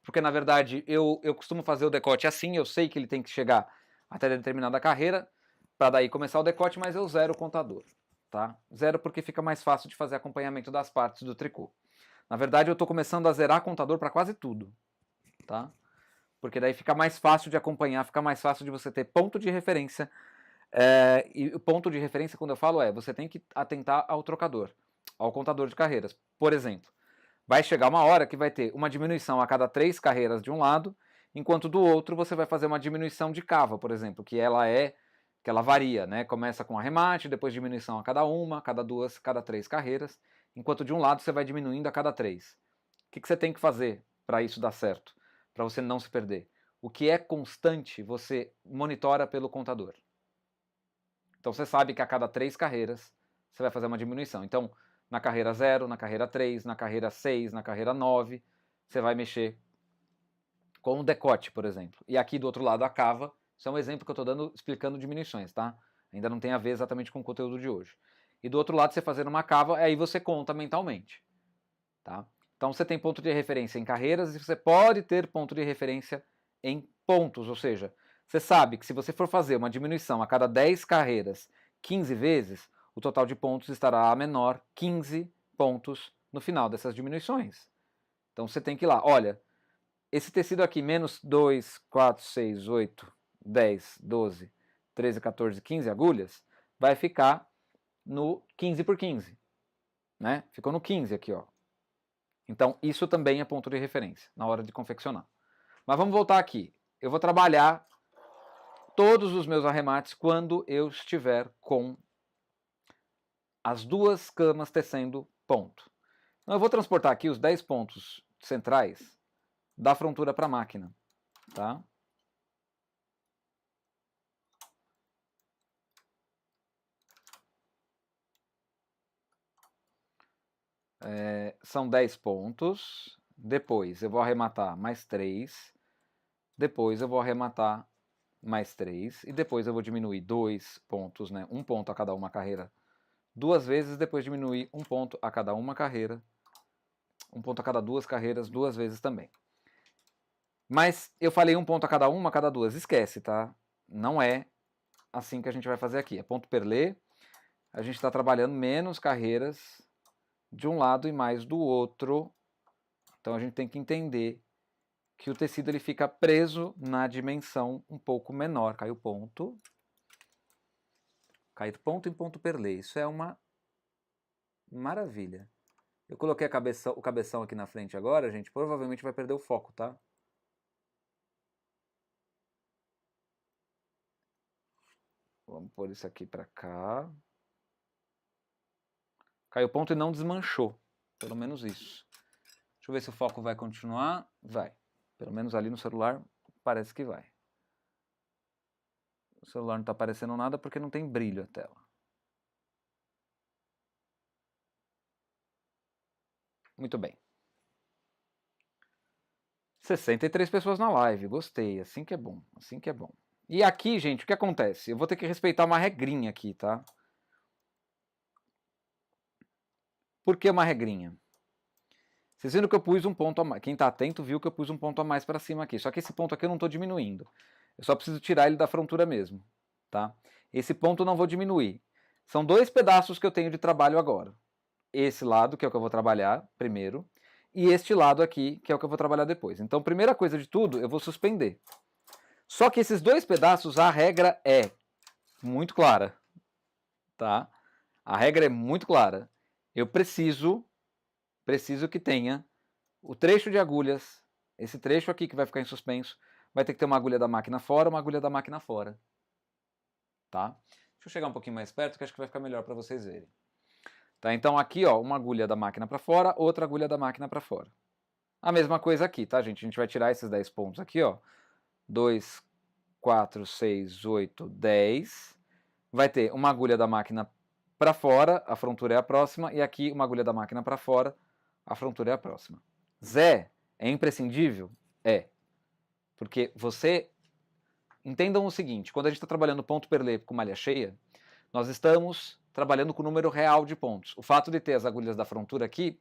porque na verdade eu costumo fazer o decote assim, eu sei que ele tem que chegar até determinada carreira, para daí começar o decote, mas eu zero o contador, tá? Zero porque fica mais fácil de fazer acompanhamento das partes do tricô. Na verdade eu estou começando a zerar contador para quase tudo, tá? Porque daí fica mais fácil de acompanhar, fica mais fácil de você ter ponto de referência. E o ponto de referência, quando eu falo, você tem que atentar ao trocador, ao contador de carreiras. Por exemplo, vai chegar uma hora que vai ter uma diminuição a cada 3 carreiras de um lado, enquanto do outro você vai fazer uma diminuição de cava, por exemplo, que ela varia, né? Começa com arremate, depois diminuição a cada 1, cada 2, cada 3 carreiras, enquanto de um lado você vai diminuindo a cada 3. O que você tem que fazer para isso dar certo? Para você não se perder? O que é constante, você monitora pelo contador. Então você sabe que a cada 3 carreiras você vai fazer uma diminuição. Então, na carreira 0, na carreira 3, na carreira 6, na carreira 9, você vai mexer com o decote, por exemplo. E aqui do outro lado a cava, isso é um exemplo que eu estou dando explicando diminuições, tá? Ainda não tem a ver exatamente com o conteúdo de hoje. E do outro lado você fazendo uma cava, aí você conta mentalmente, tá? Então você tem ponto de referência em carreiras e você pode ter ponto de referência em pontos, ou seja, você sabe que se você for fazer uma diminuição a cada 10 carreiras 15 vezes, o total de pontos estará a menor 15 pontos no final dessas diminuições. Então você tem que ir lá, olha, esse tecido aqui, menos 2, 4, 6, 8, 10, 12, 13, 14, 15 agulhas, vai ficar no 15 por 15, né? Ficou no 15 aqui, ó. Então, isso também é ponto de referência na hora de confeccionar. Mas vamos voltar aqui. Eu vou trabalhar todos os meus arremates quando eu estiver com as 2 camas tecendo ponto. Então, eu vou transportar aqui os 10 pontos centrais da frontura para a máquina, tá? São 10 pontos, depois eu vou arrematar mais 3, depois eu vou arrematar mais 3, e depois eu vou diminuir 2 pontos, né? 1 ponto a cada uma carreira 2 vezes, depois diminuir 1 ponto a cada uma carreira, 1 ponto a cada 2 carreiras 2 vezes também. Mas eu falei 1 ponto a cada uma, a cada 2, esquece, tá? Não é assim que a gente vai fazer aqui, é ponto perlê, a gente está trabalhando menos carreiras de um lado e mais do outro, então a gente tem que entender que o tecido ele fica preso na dimensão um pouco menor. Caiu ponto. Cair ponto em ponto perlê. Isso é uma maravilha. Eu coloquei o cabeção aqui na frente agora, gente. Provavelmente vai perder o foco, tá? Vamos pôr isso aqui pra cá. Caiu ponto e não desmanchou. Pelo menos isso. Deixa eu ver se o foco vai continuar. Vai. Pelo menos ali no celular parece que vai. O celular não está aparecendo nada porque não tem brilho a tela. Muito bem. 63 pessoas na live, gostei, assim que é bom, assim que é bom. E aqui, gente, o que acontece? Eu vou ter que respeitar uma regrinha aqui, tá? Por que uma regrinha? Vocês viram que eu pus um ponto a mais. Quem está atento viu que eu pus um ponto a mais para cima aqui. Só que esse ponto aqui eu não estou diminuindo. Eu só preciso tirar ele da frontura mesmo, tá? Esse ponto eu não vou diminuir. São 2 pedaços que eu tenho de trabalho agora. Esse lado, que é o que eu vou trabalhar primeiro, e este lado aqui, que é o que eu vou trabalhar depois. Então, primeira coisa de tudo, eu vou suspender. Só que esses 2 pedaços, a regra é muito clara, tá? A regra é muito clara. Eu preciso que tenha o trecho de agulhas, esse trecho aqui que vai ficar em suspenso, vai ter que ter uma agulha da máquina fora, uma agulha da máquina fora, tá? Deixa eu chegar um pouquinho mais perto, que acho que vai ficar melhor para vocês verem. Tá, então aqui, ó, uma agulha da máquina para fora, outra agulha da máquina para fora. A mesma coisa aqui, tá, gente? A gente vai tirar esses 10 pontos aqui, ó. 2, 4, 6, 8, 10. Vai ter uma agulha da máquina para fora, a frontura é a próxima, e aqui uma agulha da máquina para fora, a frontura é a próxima. Zé, é imprescindível? É. Porque você... Entendam o seguinte, quando a gente está trabalhando ponto perlê com malha cheia, nós estamos trabalhando com o número real de pontos. O fato de ter as agulhas da frontura aqui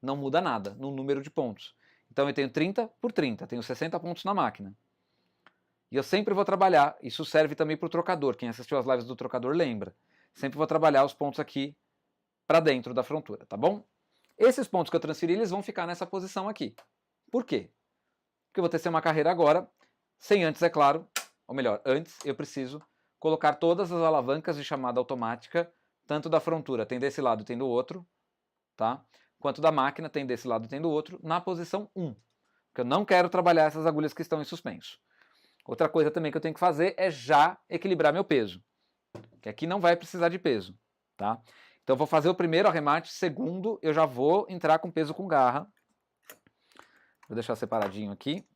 não muda nada no número de pontos. Então eu tenho 30 por 30, tenho 60 pontos na máquina. E eu sempre vou trabalhar, isso serve também para o trocador, quem assistiu as lives do trocador lembra. Sempre vou trabalhar os pontos aqui para dentro da frontura, tá bom? Esses pontos que eu transferi, eles vão ficar nessa posição aqui. Por quê? Porque eu vou tecer uma carreira agora, sem antes, é claro, ou melhor, antes eu preciso colocar todas as alavancas de chamada automática, tanto da frontura tem desse lado tem do outro, tá? Quanto da máquina tem desse lado tem do outro, na posição 1. Porque eu não quero trabalhar essas agulhas que estão em suspenso. Outra coisa também que eu tenho que fazer é já equilibrar meu peso, que aqui não vai precisar de peso, tá? Então eu vou fazer o primeiro arremate, segundo eu já vou entrar com peso com garra. Vou deixar separadinho aqui,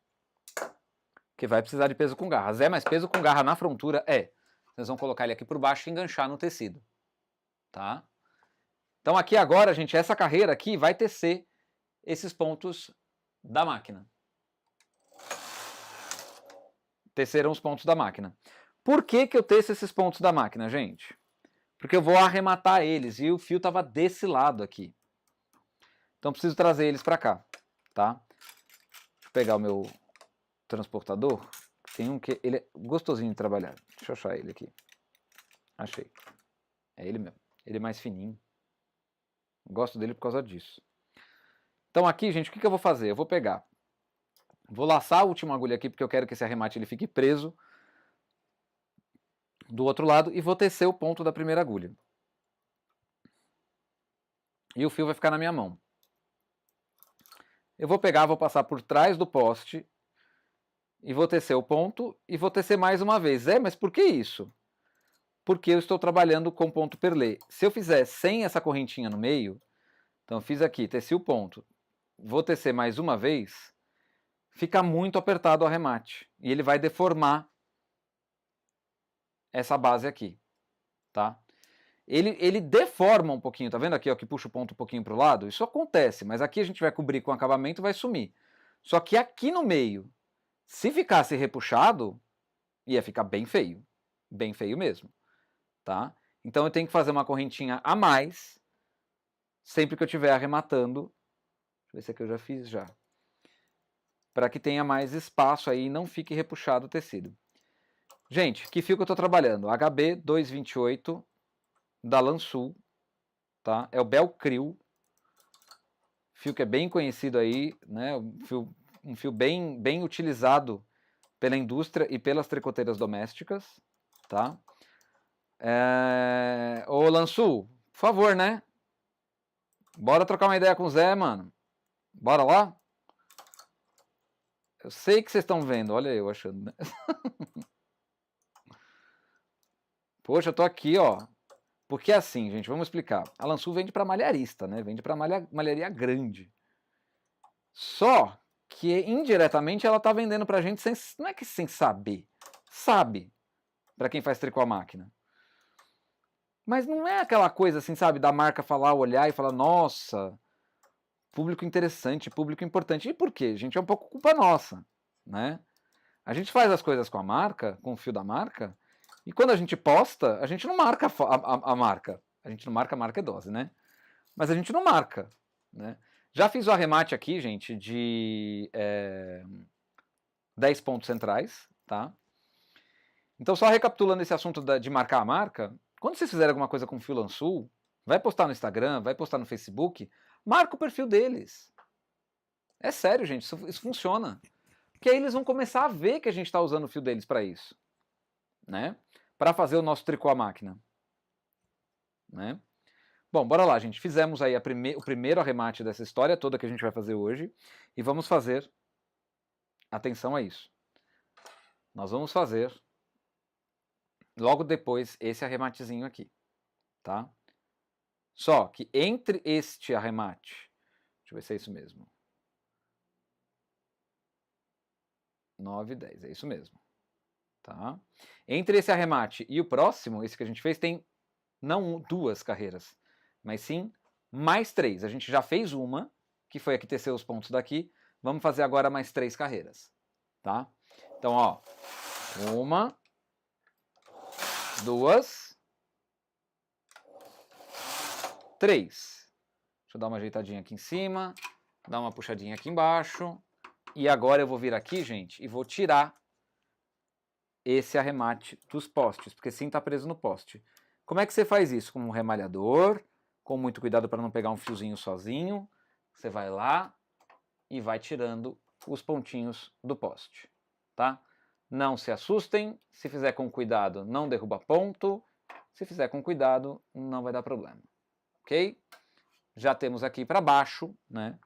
que vai precisar de peso com garra. Zé, mas peso com garra na frontura é. Vocês vão colocar ele aqui por baixo e enganchar no tecido, tá? Então aqui agora, gente, essa carreira aqui vai tecer esses pontos da máquina. Teceram os pontos da máquina. Por que que eu teço esses pontos da máquina, gente? Porque eu vou arrematar eles e o fio estava desse lado aqui. Então preciso trazer eles para cá, tá? Deixa eu pegar o meu transportador. Tem um que ele é gostosinho de trabalhar. Deixa eu achar ele aqui. Achei. É ele mesmo. Ele é mais fininho. Gosto dele por causa disso. Então aqui, gente, o que eu vou fazer? Eu vou pegar. Vou laçar a última agulha aqui, porque eu quero que esse arremate ele fique preso do outro lado e vou tecer o ponto da primeira agulha. E o fio vai ficar na minha mão. Eu vou pegar, vou passar por trás do poste e vou tecer o ponto e vou tecer mais uma vez. Mas por que isso? Porque eu estou trabalhando com ponto perlê. Se eu fizer sem essa correntinha no meio, então eu fiz aqui, teci o ponto, vou tecer mais uma vez, fica muito apertado o arremate. E ele vai deformar essa base aqui, tá? Ele deforma um pouquinho, tá vendo aqui, ó, que puxa o ponto um pouquinho para o lado? Isso acontece, mas aqui a gente vai cobrir com acabamento e vai sumir. Só que aqui no meio, se ficasse repuxado, ia ficar bem feio mesmo, tá? Então eu tenho que fazer uma correntinha a mais, sempre que eu estiver arrematando. Deixa eu ver se aqui eu já fiz já. Para que tenha mais espaço aí e não fique repuxado o tecido. Gente, que fio que eu estou trabalhando? HB 228 da Lansul, tá? É o Belcril, fio que é bem conhecido aí, né? Um fio bem utilizado pela indústria e pelas tricoteiras domésticas, tá? Ô Lansul, por favor, né? Bora trocar uma ideia com o Zé, mano. Bora lá? Eu sei que vocês estão vendo, olha eu achando, né? Poxa, eu tô aqui, ó. Porque assim, gente, vamos explicar. A Lansul vende para malharista, né? Vende para malharia grande. Só que indiretamente ela tá vendendo pra gente sem, não é que sem saber. Sabe, para quem faz tricô à máquina. Mas não é aquela coisa assim, sabe, da marca falar, olhar e falar, nossa, público interessante, público importante. E por quê? Gente, é um pouco culpa nossa, né? A gente faz as coisas com a marca, com o fio da marca, e quando a gente posta, a gente não marca a marca. A gente não marca a marca é dose, né? Mas a gente não marca, né? Já fiz o arremate aqui, gente, de 10 pontos centrais, tá? Então, só recapitulando esse assunto de marcar a marca, quando vocês fizerem alguma coisa com fio Lansul, vai postar no Instagram, vai postar no Facebook, marca o perfil deles. É sério, gente, isso funciona. Porque aí eles vão começar a ver que a gente está usando o fio deles para isso, né? Para fazer o nosso tricô à máquina, né? Bom, bora lá, gente. Fizemos aí o primeiro arremate dessa história toda que a gente vai fazer hoje e vamos fazer, atenção a isso, nós vamos fazer logo depois esse arrematezinho aqui, tá? Só que entre este arremate, deixa eu ver se é isso mesmo, 9, 10, é isso mesmo, tá? Entre esse arremate e o próximo, esse que a gente fez, tem não 2 carreiras, mas sim mais 3. A gente já fez uma, que foi a que teceu os pontos daqui, vamos fazer agora mais 3 carreiras, tá? Então, ó, 1, 2, 3. Deixa eu dar uma ajeitadinha aqui em cima, dar uma puxadinha aqui embaixo. E agora eu vou vir aqui, gente, e vou tirar esse arremate dos postes, porque sim está preso no poste. Como é que você faz isso? Com um remalhador, com muito cuidado para não pegar um fiozinho sozinho. Você vai lá e vai tirando os pontinhos do poste, tá? Não se assustem, se fizer com cuidado não derruba ponto, se fizer com cuidado não vai dar problema, ok? Já temos aqui para baixo, né,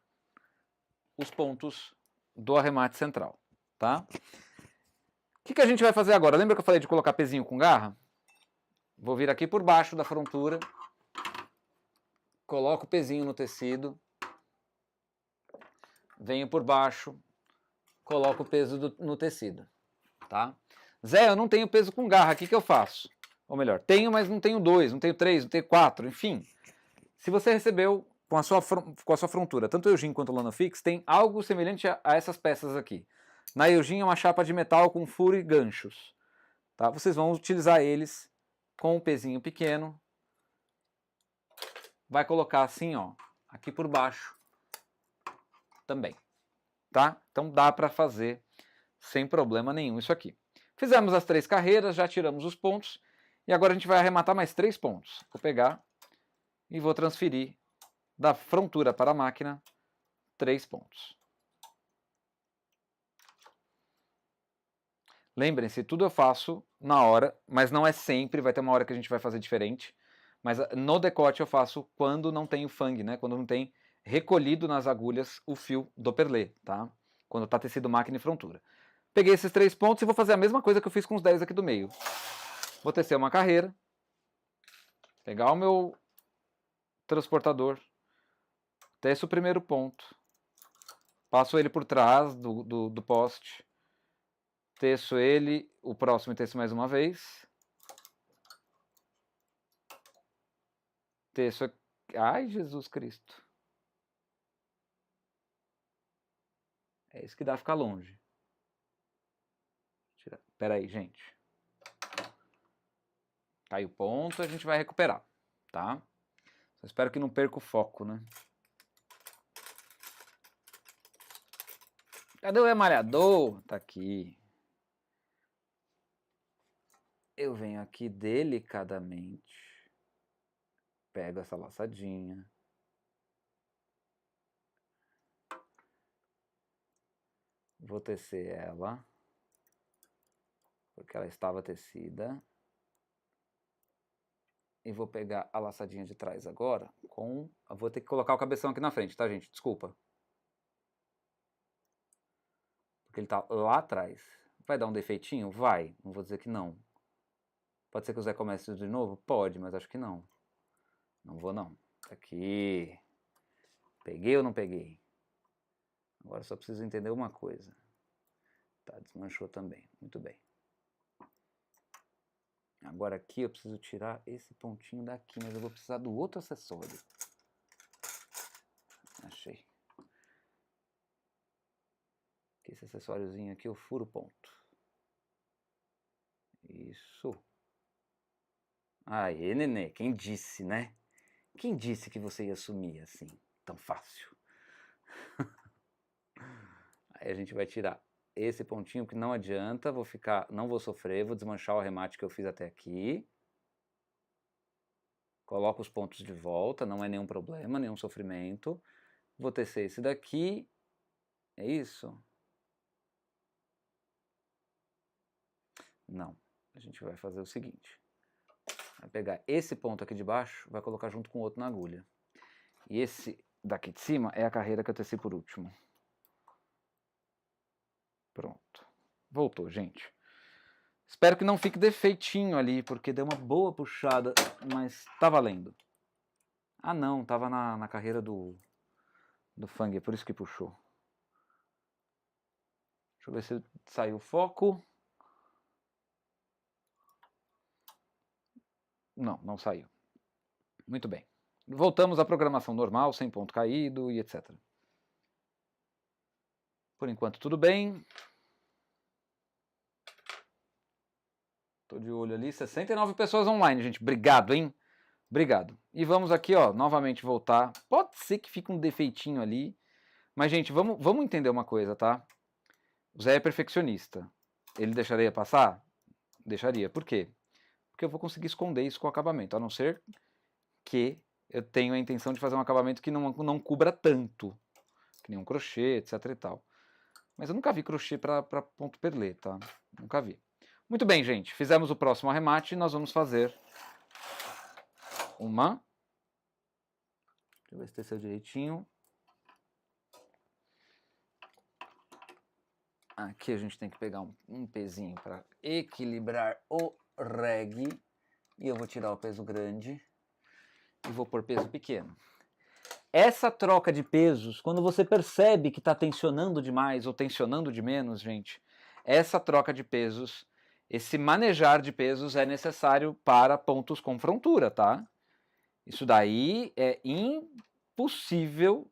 os pontos do arremate central, tá? O que a gente vai fazer agora? Lembra que eu falei de colocar pezinho com garra? Vou vir aqui por baixo da frontura, coloco o pezinho no tecido, venho por baixo, coloco o peso no tecido, tá? Zé, eu não tenho peso com garra, o que eu faço? Ou melhor, tenho, mas não tenho 2, não tenho 3, não tenho 4, enfim. Se você recebeu com a sua frontura, tanto o Eugene quanto o Lanofix, tem algo semelhante a essas peças aqui. Na Eugene é uma chapa de metal com furo e ganchos. Tá? Vocês vão utilizar eles com um pezinho pequeno. Vai colocar assim, ó, aqui por baixo também. Tá? Então dá para fazer sem problema nenhum isso aqui. Fizemos as 3 carreiras, já tiramos os pontos. E agora a gente vai arrematar mais 3 pontos. Vou pegar e vou transferir da frontura para a máquina 3 pontos. Lembrem-se, tudo eu faço na hora, mas não é sempre, vai ter uma hora que a gente vai fazer diferente. Mas no decote eu faço quando não tem o fang, né? Quando não tem recolhido nas agulhas o fio do perlê, tá? Quando está tecido máquina e frontura. Peguei esses 3 pontos e vou fazer a mesma coisa que eu fiz com os 10 aqui do meio. Vou tecer uma carreira, pegar o meu transportador, teço o primeiro ponto, passo ele por trás do poste, teço ele, o próximo teço mais uma vez, teço aqui, ai Jesus Cristo, é isso que dá ficar longe. Espera aí, gente. Caiu o ponto, a gente vai recuperar, tá? Só espero que não perca o foco, né? Cadê o emalhador? Tá aqui. Eu venho aqui delicadamente, pego essa laçadinha, vou tecer ela, porque ela estava tecida, e vou pegar a laçadinha de trás agora com... Eu vou ter que colocar o cabeção aqui na frente, tá, gente? Desculpa. Porque ele tá lá atrás. Vai dar um defeitinho? Vai. Não vou dizer que não. Pode ser que o Zé comece de novo? Pode, mas acho que não. Não vou, não. Aqui. Peguei ou não peguei? Agora só preciso entender uma coisa. Tá, desmanchou também. Muito bem. Agora aqui eu preciso tirar esse pontinho daqui, mas eu vou precisar do outro acessório. Achei. Esse acessóriozinho aqui eu furo o ponto. Isso. Aê, nenê, quem disse, né? Quem disse que você ia sumir assim, tão fácil? Aí a gente vai tirar esse pontinho que não adianta, não vou sofrer, vou desmanchar o arremate que eu fiz até aqui. Coloco os pontos de volta, não é nenhum problema, nenhum sofrimento. Vou tecer esse daqui, é isso? Não, a gente vai fazer o seguinte. Vai pegar esse ponto aqui de baixo, vai colocar junto com o outro na agulha. E esse daqui de cima é a carreira que eu teci por último. Pronto. Voltou, gente. Espero que não fique defeitinho ali, porque deu uma boa puxada, mas tá valendo. Ah não, tava na carreira do fang, é por isso que puxou. Deixa eu ver se saiu o foco. Não, não saiu. Muito bem. Voltamos à programação normal, sem ponto caído e etc. Por enquanto tudo bem. Tô de olho ali, 69 pessoas online, gente. Obrigado, hein? Obrigado. E vamos aqui, ó, novamente voltar. Pode ser que fique um defeitinho ali, Mas, gente, vamos entender uma coisa, tá? O Zé é perfeccionista. Ele deixaria passar? Deixaria. Por quê? Porque eu vou conseguir esconder isso com o acabamento, a não ser que eu tenho a intenção de fazer um acabamento que não cubra tanto, que nem um crochê, etc e tal. Mas eu nunca vi crochê para ponto perlê, tá? Nunca vi. Muito bem, gente. Fizemos o próximo arremate e nós vamos fazer uma... Deixa eu ver se desceu direitinho. Aqui a gente tem que pegar um pezinho para equilibrar o reg. E eu vou tirar o peso grande e vou pôr peso pequeno. Essa troca de pesos, quando você percebe que está tensionando demais ou tensionando de menos, gente, essa troca de pesos, esse manejar de pesos é necessário para pontos com frontura, tá? Isso daí é impossível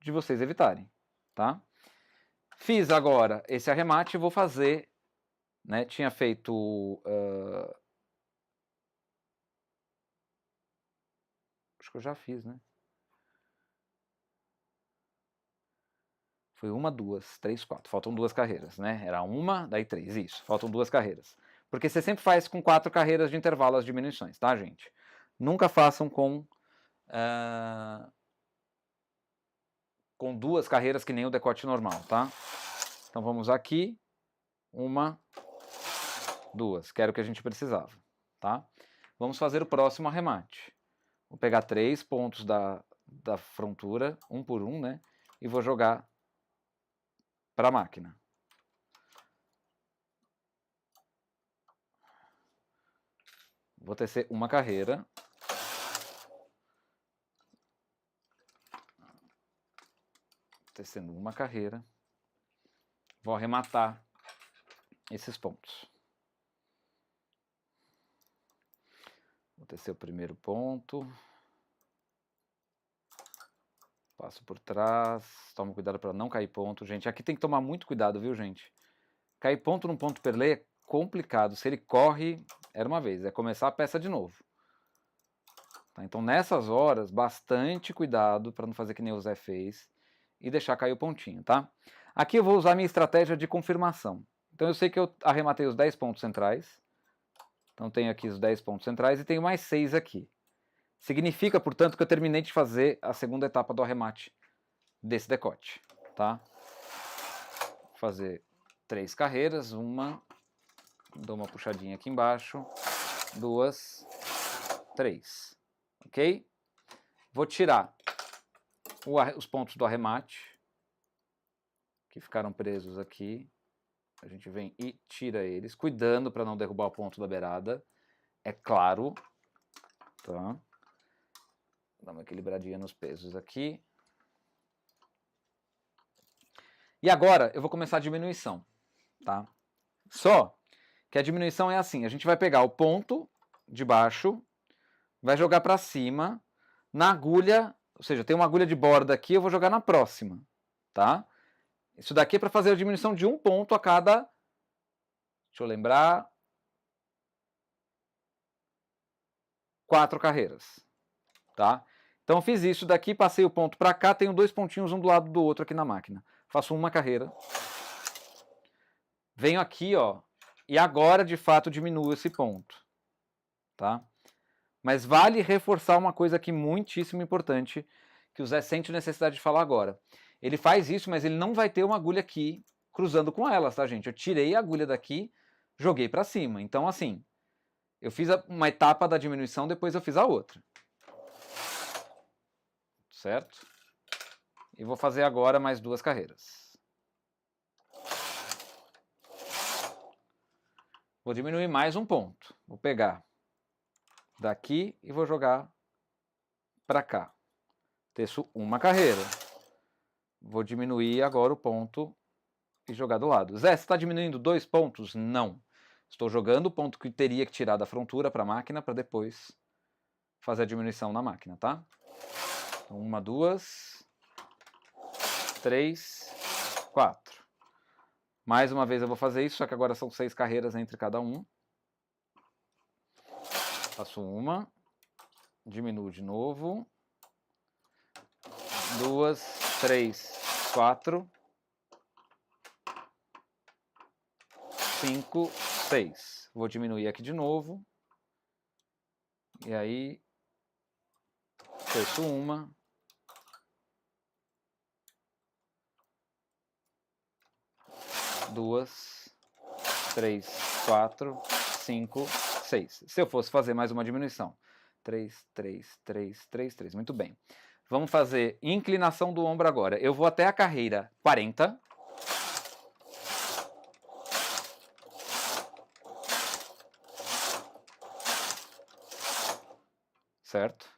de vocês evitarem, tá? Fiz agora esse arremate e vou fazer, né? Tinha feito... acho que eu já fiz, né? Foi 1, 2, 3, 4. Faltam 2 carreiras, né? Era 1, daí 3. Isso, faltam 2 carreiras. Porque você sempre faz com 4 carreiras de intervalo as diminuições, tá, gente? Nunca façam com 2 carreiras que nem o decote normal, tá? Então vamos aqui. 1, 2. Que era o que a gente precisava, tá? Vamos fazer o próximo arremate. Vou pegar 3 pontos da frontura, um por um, né? E vou jogar para a máquina. Vou tecer uma carreira. Tecendo uma carreira. Vou arrematar esses pontos. Vou tecer o primeiro ponto. Passo por trás. Toma cuidado para não cair ponto. Gente, aqui tem que tomar muito cuidado, viu, gente? Cair ponto num ponto perlê é complicado. Se ele corre, era uma vez. É começar a peça de novo. Tá? Então, nessas horas, bastante cuidado para não fazer que nem o Zé fez e deixar cair o pontinho, tá? Aqui eu vou usar a minha estratégia de confirmação. Então, eu sei que eu arrematei os 10 pontos centrais. Então, tenho aqui os 10 pontos centrais e tenho mais 6 aqui. Significa, portanto, que eu terminei de fazer a segunda etapa do arremate desse decote, tá? Vou fazer 3 carreiras, uma, dou uma puxadinha aqui embaixo, 2, 3, ok? Vou tirar os pontos do arremate, que ficaram presos aqui. A gente vem e tira eles, cuidando para não derrubar o ponto da beirada, é claro, tá? Dá uma equilibradinha nos pesos aqui. E agora eu vou começar a diminuição, tá? Só que a diminuição é assim, a gente vai pegar o ponto de baixo, vai jogar para cima, na agulha, ou seja, tem uma agulha de borda aqui, eu vou jogar na próxima, tá? Isso daqui é para fazer a diminuição de um ponto a cada, deixa eu lembrar, 4 carreiras, tá? Então eu fiz isso daqui, passei o ponto para cá, tenho 2 pontinhos um do lado do outro aqui na máquina. Faço uma carreira. Venho aqui, ó, e agora de fato diminuo esse ponto, tá? Mas vale reforçar uma coisa aqui muitíssimo importante, que o Zé sente necessidade de falar agora. Ele faz isso, mas ele não vai ter uma agulha aqui cruzando com elas, tá, gente? Eu tirei a agulha daqui, joguei para cima. Então, assim, eu fiz uma etapa da diminuição, depois eu fiz a outra. Certo? E vou fazer agora mais 2 carreiras. Vou diminuir mais um ponto. Vou pegar daqui e vou jogar para cá. Teço uma carreira. Vou diminuir agora o ponto e jogar do lado. Zé, você está diminuindo 2 pontos? Não. Estou jogando o ponto que teria que tirar da frontura para a máquina para depois fazer a diminuição na máquina, tá? Então, 1, 2, 3, 4. Mais uma vez eu vou fazer isso, só que agora são 6 carreiras entre cada um. Faço uma, diminuo de novo, 2, 3, 4, 5, 6. Vou diminuir aqui de novo. E aí, fecho uma. Duas, 3, 4, 5, 6. Se eu fosse fazer mais uma diminuição. 3, 3, 3, 3, 3. Muito bem. Vamos fazer inclinação do ombro agora. Eu vou até a carreira 40. Certo?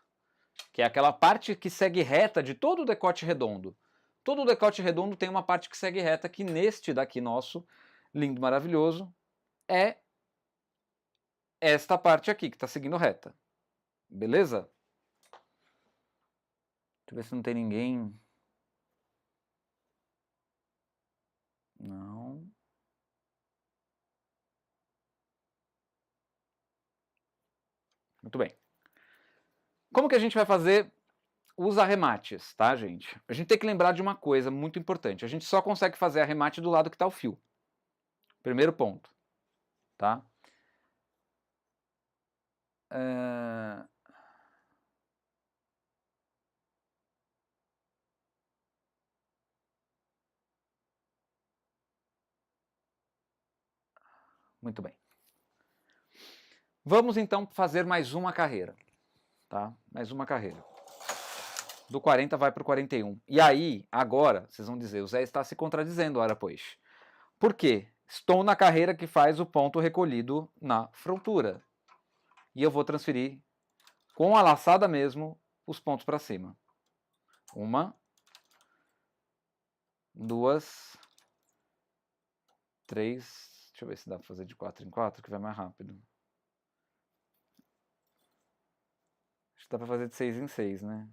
Que é aquela parte que segue reta de todo o decote redondo. Todo o decote redondo tem uma parte que segue reta, que neste daqui nosso, lindo, maravilhoso, é esta parte aqui, que está seguindo reta. Beleza? Deixa eu ver se não tem ninguém. Não. Muito bem. Como que a gente vai fazer os arremates, tá, gente? A gente tem que lembrar de uma coisa muito importante. A gente só consegue fazer arremate do lado que está o fio. Primeiro ponto, tá? Muito bem. Vamos então fazer mais uma carreira, tá? Mais uma carreira. Do 40 vai para o 41. E aí, agora, vocês vão dizer, o Zé está se contradizendo, ora pois. Por quê? Estou na carreira que faz o ponto recolhido na frontura. E eu vou transferir com a laçada mesmo os pontos para cima. Uma, duas, três. Deixa eu ver se dá para fazer de 4 em 4, que vai mais rápido. Acho que dá para fazer de 6 em 6, né?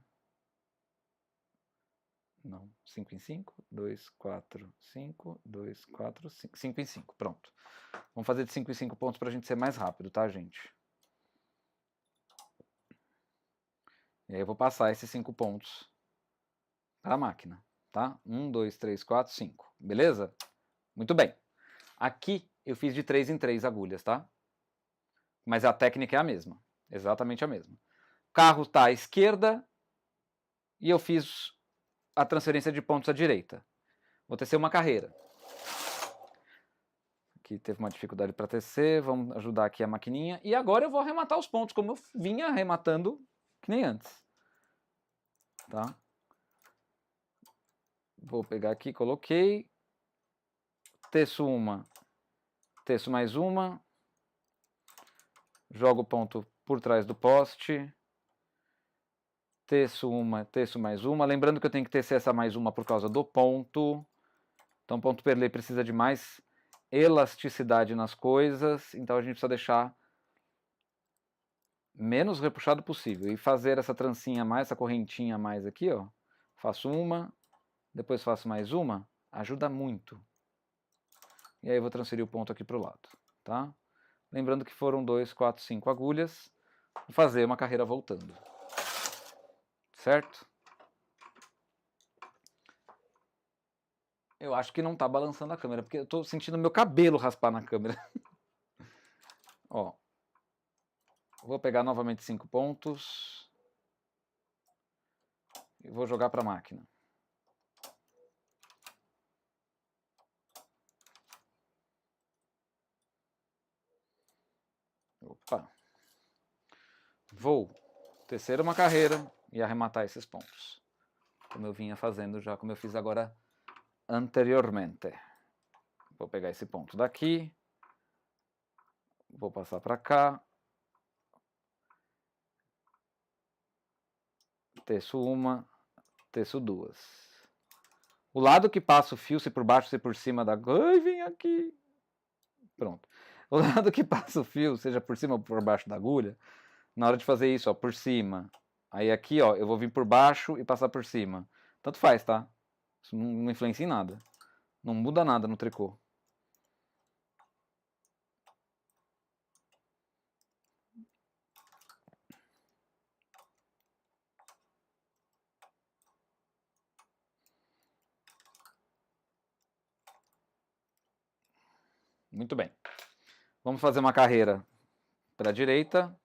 Não, 5 em 5, 2, 4, 5, 2, 4, 5, 5 em 5, pronto. Vamos fazer de 5 em 5 pontos para a gente ser mais rápido, tá, gente? E aí eu vou passar esses 5 pontos para a máquina, tá? 1, 2, 3, 4, 5, beleza? Muito bem. Aqui eu fiz de 3 em 3 agulhas, tá? Mas a técnica é a mesma, exatamente a mesma. O carro está à esquerda e eu fiz a transferência de pontos à direita. Vou tecer uma carreira. Aqui teve uma dificuldade para tecer, vamos ajudar aqui a maquininha. E agora eu vou arrematar os pontos, como eu vinha arrematando que nem antes. Tá? Vou pegar aqui, coloquei. Teço uma, teço mais uma. Jogo o ponto por trás do poste. Teço uma, teço mais uma. Lembrando que eu tenho que tecer essa mais uma por causa do ponto. Então o ponto perlê precisa de mais elasticidade nas coisas. Então a gente precisa deixar menos repuxado possível. E fazer essa trancinha mais, essa correntinha mais aqui, ó. Faço uma, depois faço mais uma. Ajuda muito. E aí eu vou transferir o ponto aqui para o lado, tá? Lembrando que foram 2, 4, 5 agulhas. Vou fazer uma carreira voltando. Certo? Eu acho que não tá balançando a câmera, porque eu tô sentindo meu cabelo raspar na câmera. Ó. Vou pegar novamente 5 pontos. E vou jogar para a máquina. Opa. Vou tecer uma carreira e arrematar esses pontos. Como eu vinha fazendo já, como eu fiz agora anteriormente. Vou pegar esse ponto daqui. Vou passar para cá. Teço uma, teço duas. O lado que passa o fio, se por baixo, se por cima da... Ai, vem aqui. Pronto. O lado que passa o fio, seja por cima ou por baixo da agulha, na hora de fazer isso, ó, por cima. Aí aqui, ó, eu vou vir por baixo e passar por cima. Tanto faz, tá? Isso não influencia em nada. Não muda nada no tricô. Muito bem. Vamos fazer uma carreira para a direita.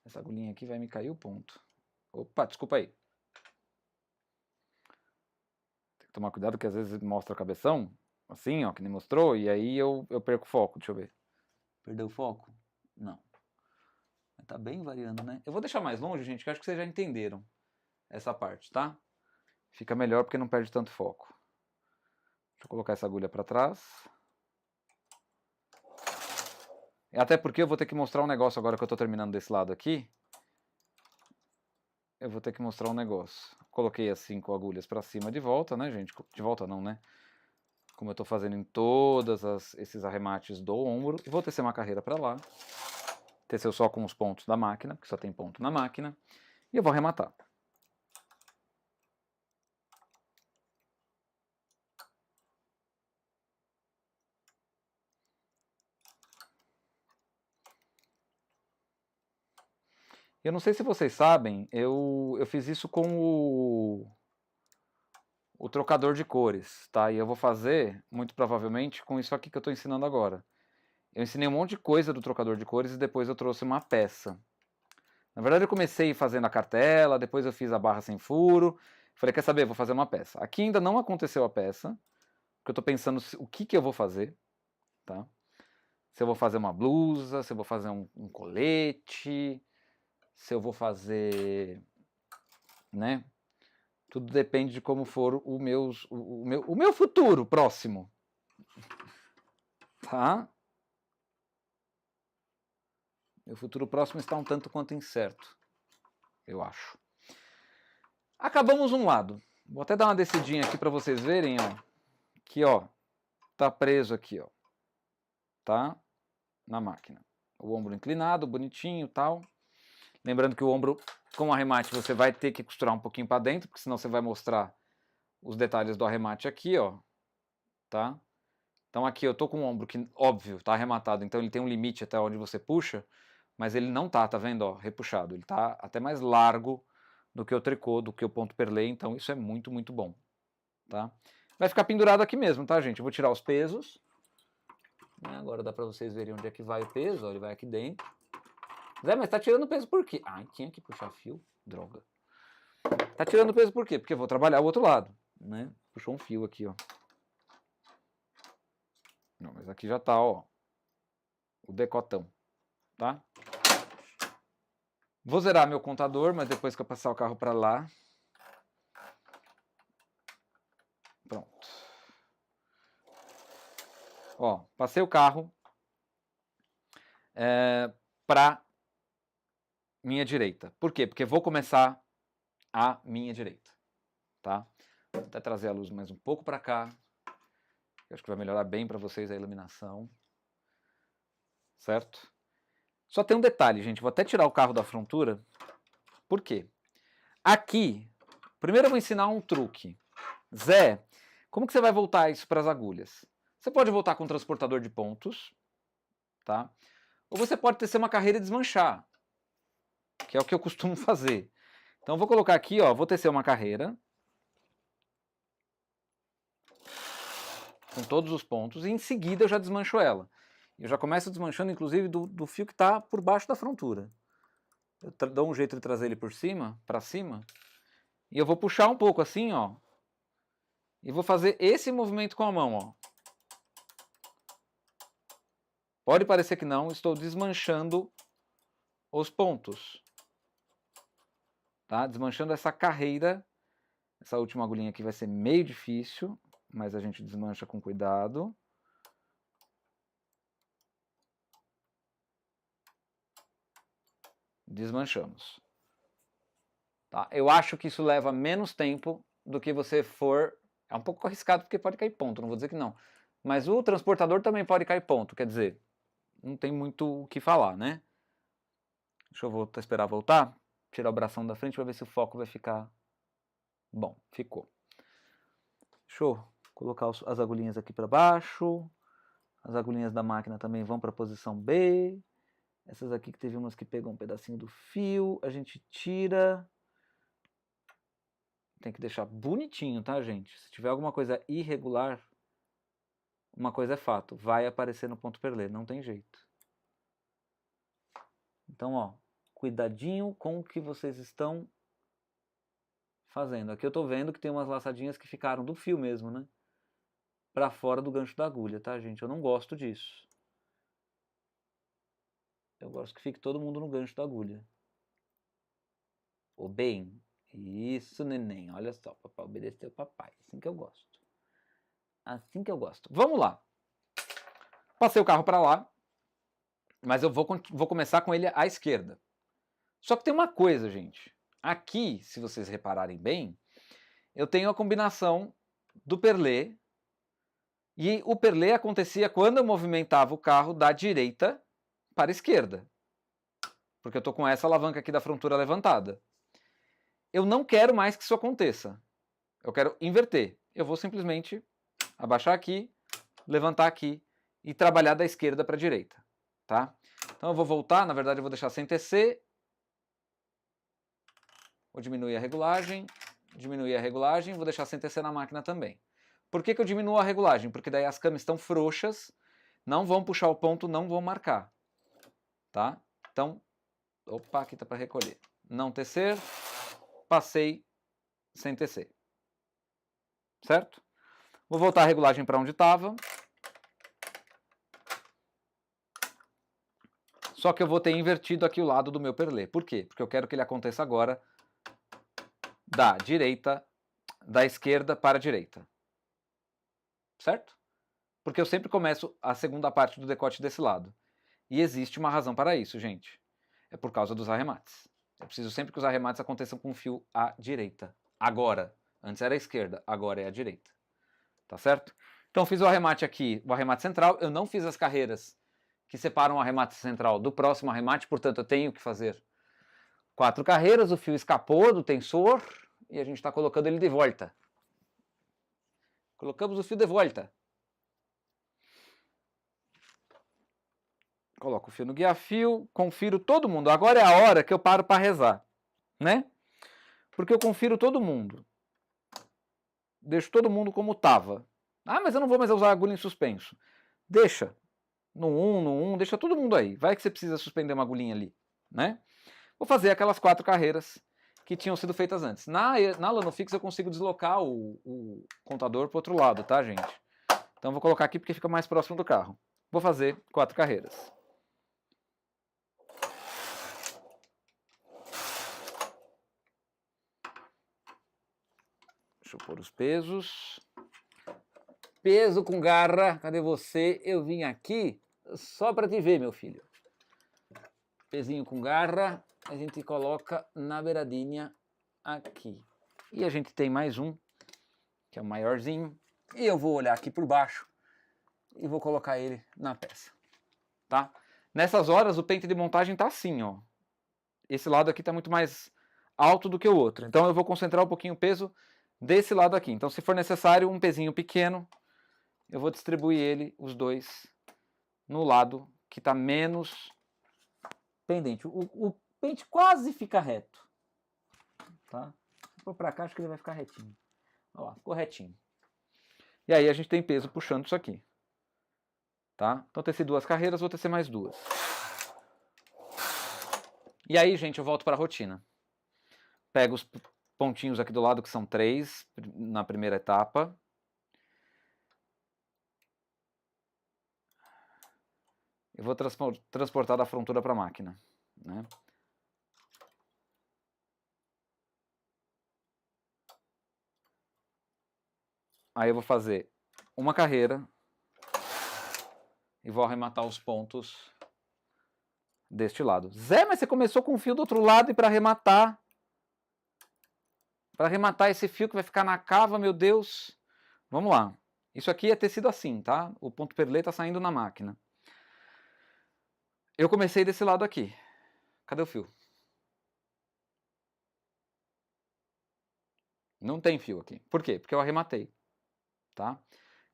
Essa agulhinha aqui vai me cair o ponto. Opa, desculpa aí. Tem que tomar cuidado que às vezes mostra a cabeção, assim, ó, que nem mostrou, e aí eu perco o foco. Deixa eu ver. Perdeu o foco? Não. Tá bem variando, né? Eu vou deixar mais longe, gente, que eu acho que vocês já entenderam essa parte, tá? Fica melhor porque não perde tanto foco. Deixa eu colocar essa agulha para trás. Até porque eu vou ter que mostrar um negócio agora que eu estou terminando desse lado aqui. Eu vou ter que mostrar um negócio. Coloquei as 5 agulhas para cima de volta, né, gente? De volta não, né? Como eu estou fazendo em todos esses arremates do ombro. E vou tecer uma carreira para lá. Teceu só com os pontos da máquina, porque só tem ponto na máquina. E eu vou arrematar. Eu não sei se vocês sabem, eu fiz isso com o trocador de cores, tá? E eu vou fazer, muito provavelmente, com isso aqui que eu estou ensinando agora. Eu ensinei um monte de coisa do trocador de cores e depois eu trouxe uma peça. Na verdade eu comecei fazendo a cartela, depois eu fiz a barra sem furo. Falei, quer saber, vou fazer uma peça. Aqui ainda não aconteceu a peça, porque eu estou pensando o que eu vou fazer, tá? Se eu vou fazer uma blusa, se eu vou fazer um colete, se eu vou fazer, né? Tudo depende de como for o meu futuro próximo. Tá? Meu futuro próximo está um tanto quanto incerto, eu acho. Acabamos um lado. Vou até dar uma descidinha aqui para vocês verem, ó. Que, ó, tá preso aqui, ó. Tá? Na máquina. O ombro inclinado, bonitinho, tal. Lembrando que o ombro com arremate você vai ter que costurar um pouquinho para dentro, porque senão você vai mostrar os detalhes do arremate aqui, ó. Tá? Então aqui eu tô com o ombro que, óbvio, tá arrematado, então ele tem um limite até onde você puxa, mas ele não tá vendo, ó, repuxado. Ele tá até mais largo do que o tricô, do que o ponto perlê, então isso é muito, muito bom, tá? Vai ficar pendurado aqui mesmo, tá, gente? Eu vou tirar os pesos. Agora dá pra vocês verem onde é que vai o peso, ó, ele vai aqui dentro. Zé, mas tá tirando peso por quê? Ah, tinha que puxar fio, droga. Tá tirando peso por quê? Porque eu vou trabalhar o outro lado, né? Puxou um fio aqui, ó. Não, mas aqui já tá, ó, o decotão, tá? Vou zerar meu contador, mas depois que eu passar o carro para lá. Pronto. Ó, passei o carro para minha direita. Por quê? Porque vou começar a minha direita, tá? Vou até trazer a luz mais um pouco para cá. Eu acho que vai melhorar bem para vocês a iluminação. Certo? Só tem um detalhe, gente. Vou até tirar o carro da frontura. Por quê? Aqui, primeiro eu vou ensinar um truque. Zé, como que você vai voltar isso para as agulhas? Você pode voltar com um transportador de pontos, tá? Ou você pode tecer uma carreira e desmanchar, que é o que eu costumo fazer. Então eu vou colocar aqui, ó, vou tecer uma carreira com todos os pontos e em seguida eu já desmancho ela. Eu já começo desmanchando, inclusive, do fio que está por baixo da frontura. Eu dou um jeito de trazer ele por cima, para cima, e eu vou puxar um pouco assim, ó, e vou fazer esse movimento com a mão, ó. Pode parecer que não, estou desmanchando os pontos. Tá? Desmanchando essa carreira. Essa última agulhinha aqui vai ser meio difícil, mas a gente desmancha com cuidado. Desmanchamos. Tá? Eu acho que isso leva menos tempo do que você for... É um pouco arriscado porque pode cair ponto, não vou dizer que não. Mas o transportador também pode cair ponto, quer dizer, não tem muito o que falar, né? Deixa eu esperar voltar, tirar o bração da frente para ver se o foco vai ficar... Bom, ficou. Deixa eu colocar as agulhinhas aqui para baixo. As agulhinhas da máquina também vão para a posição B. Essas aqui que teve umas que pegam um pedacinho do fio, a gente tira. Tem que deixar bonitinho, tá, gente? Se tiver alguma coisa irregular, uma coisa é fato, vai aparecer no ponto perlê, não tem jeito. Então, ó, cuidadinho com o que vocês estão fazendo. Aqui eu tô vendo que tem umas laçadinhas que ficaram do fio mesmo, né? Pra fora do gancho da agulha, tá, gente? Eu não gosto disso. Eu gosto que fique todo mundo no gancho da agulha. Ô, bem, isso, neném. Olha só, papai obedeceu o papai. Assim que eu gosto. Assim que eu gosto. Vamos lá. Passei o carro para lá, mas eu vou começar com ele à esquerda. Só que tem uma coisa, gente. Aqui, se vocês repararem bem, eu tenho a combinação do perlê. E o perlê acontecia quando eu movimentava o carro da direita para a esquerda. Porque eu estou com essa alavanca aqui da frontura levantada. Eu não quero mais que isso aconteça. Eu quero inverter. Eu vou simplesmente abaixar aqui, levantar aqui e trabalhar da esquerda para a direita. Tá? Então eu vou voltar, na verdade eu vou deixar sem tecer. Vou diminuir a regulagem, vou deixar sem tecer na máquina também. Por que eu diminuo a regulagem? Porque daí as camas estão frouxas, não vão puxar o ponto, não vão marcar. Tá? Então, opa, aqui tá para recolher. Não tecer, passei sem tecer. Certo? Vou voltar a regulagem para onde estava. Só que eu vou ter invertido aqui o lado do meu perlê. Por quê? Porque eu quero que ele aconteça agora da esquerda para a direita. Certo? Porque eu sempre começo a segunda parte do decote desse lado. E existe uma razão para isso, gente. É por causa dos arremates. Eu preciso sempre que os arremates aconteçam com o fio à direita. Agora. Antes era a esquerda, agora é a direita. Tá certo? Então fiz o arremate aqui, o arremate central. Eu não fiz as carreiras que separam o arremate central do próximo arremate, portanto eu tenho que fazer 4 carreiras. O fio escapou do tensor e a gente está colocando ele de volta. Colocamos o fio de volta. Coloco o fio no guia-fio, confiro todo mundo. Agora é a hora que eu paro para rezar, né? Porque eu confiro todo mundo. Deixo todo mundo como estava. Ah, mas eu não vou mais usar a agulha em suspenso. Deixa. No 1, deixa todo mundo aí. Vai que você precisa suspender uma agulhinha ali, né? Vou fazer aquelas 4 carreiras que tinham sido feitas antes. Na Lanofix eu consigo deslocar o contador para o outro lado, tá, gente? Então vou colocar aqui porque fica mais próximo do carro. Vou fazer 4 carreiras. Deixa eu pôr os pesos. Peso com garra, cadê você? Eu vim aqui só para te ver, meu filho. Pezinho com garra, a gente coloca na beiradinha aqui. E a gente tem mais um, que é o maiorzinho. E eu vou olhar aqui por baixo e vou colocar ele na peça. Tá? Nessas horas o pente de montagem tá assim, ó. Esse lado aqui tá muito mais alto do que o outro. Então eu vou concentrar um pouquinho o peso desse lado aqui. Então se for necessário um pezinho pequeno, eu vou distribuir ele, os dois, no lado que está menos pendente. O pente quase fica reto. Tá? Se for para cá, acho que ele vai ficar retinho. Olha lá, ficou retinho. E aí a gente tem peso puxando isso aqui. Tá? Então teci 2 carreiras, vou tecer mais 2. E aí, gente, eu volto para a rotina. Pego os pontinhos aqui do lado, que são 3, na primeira etapa. Eu vou transportar da frontura para a máquina, né? Aí eu vou fazer uma carreira e vou arrematar os pontos deste lado. Zé, mas você começou com o fio do outro lado e para arrematar esse fio que vai ficar na cava, meu Deus. Vamos lá. Isso aqui é tecido assim, tá? O ponto perlê tá saindo na máquina. Eu comecei desse lado aqui. Cadê o fio? Não tem fio aqui. Por quê? Porque eu arrematei, tá?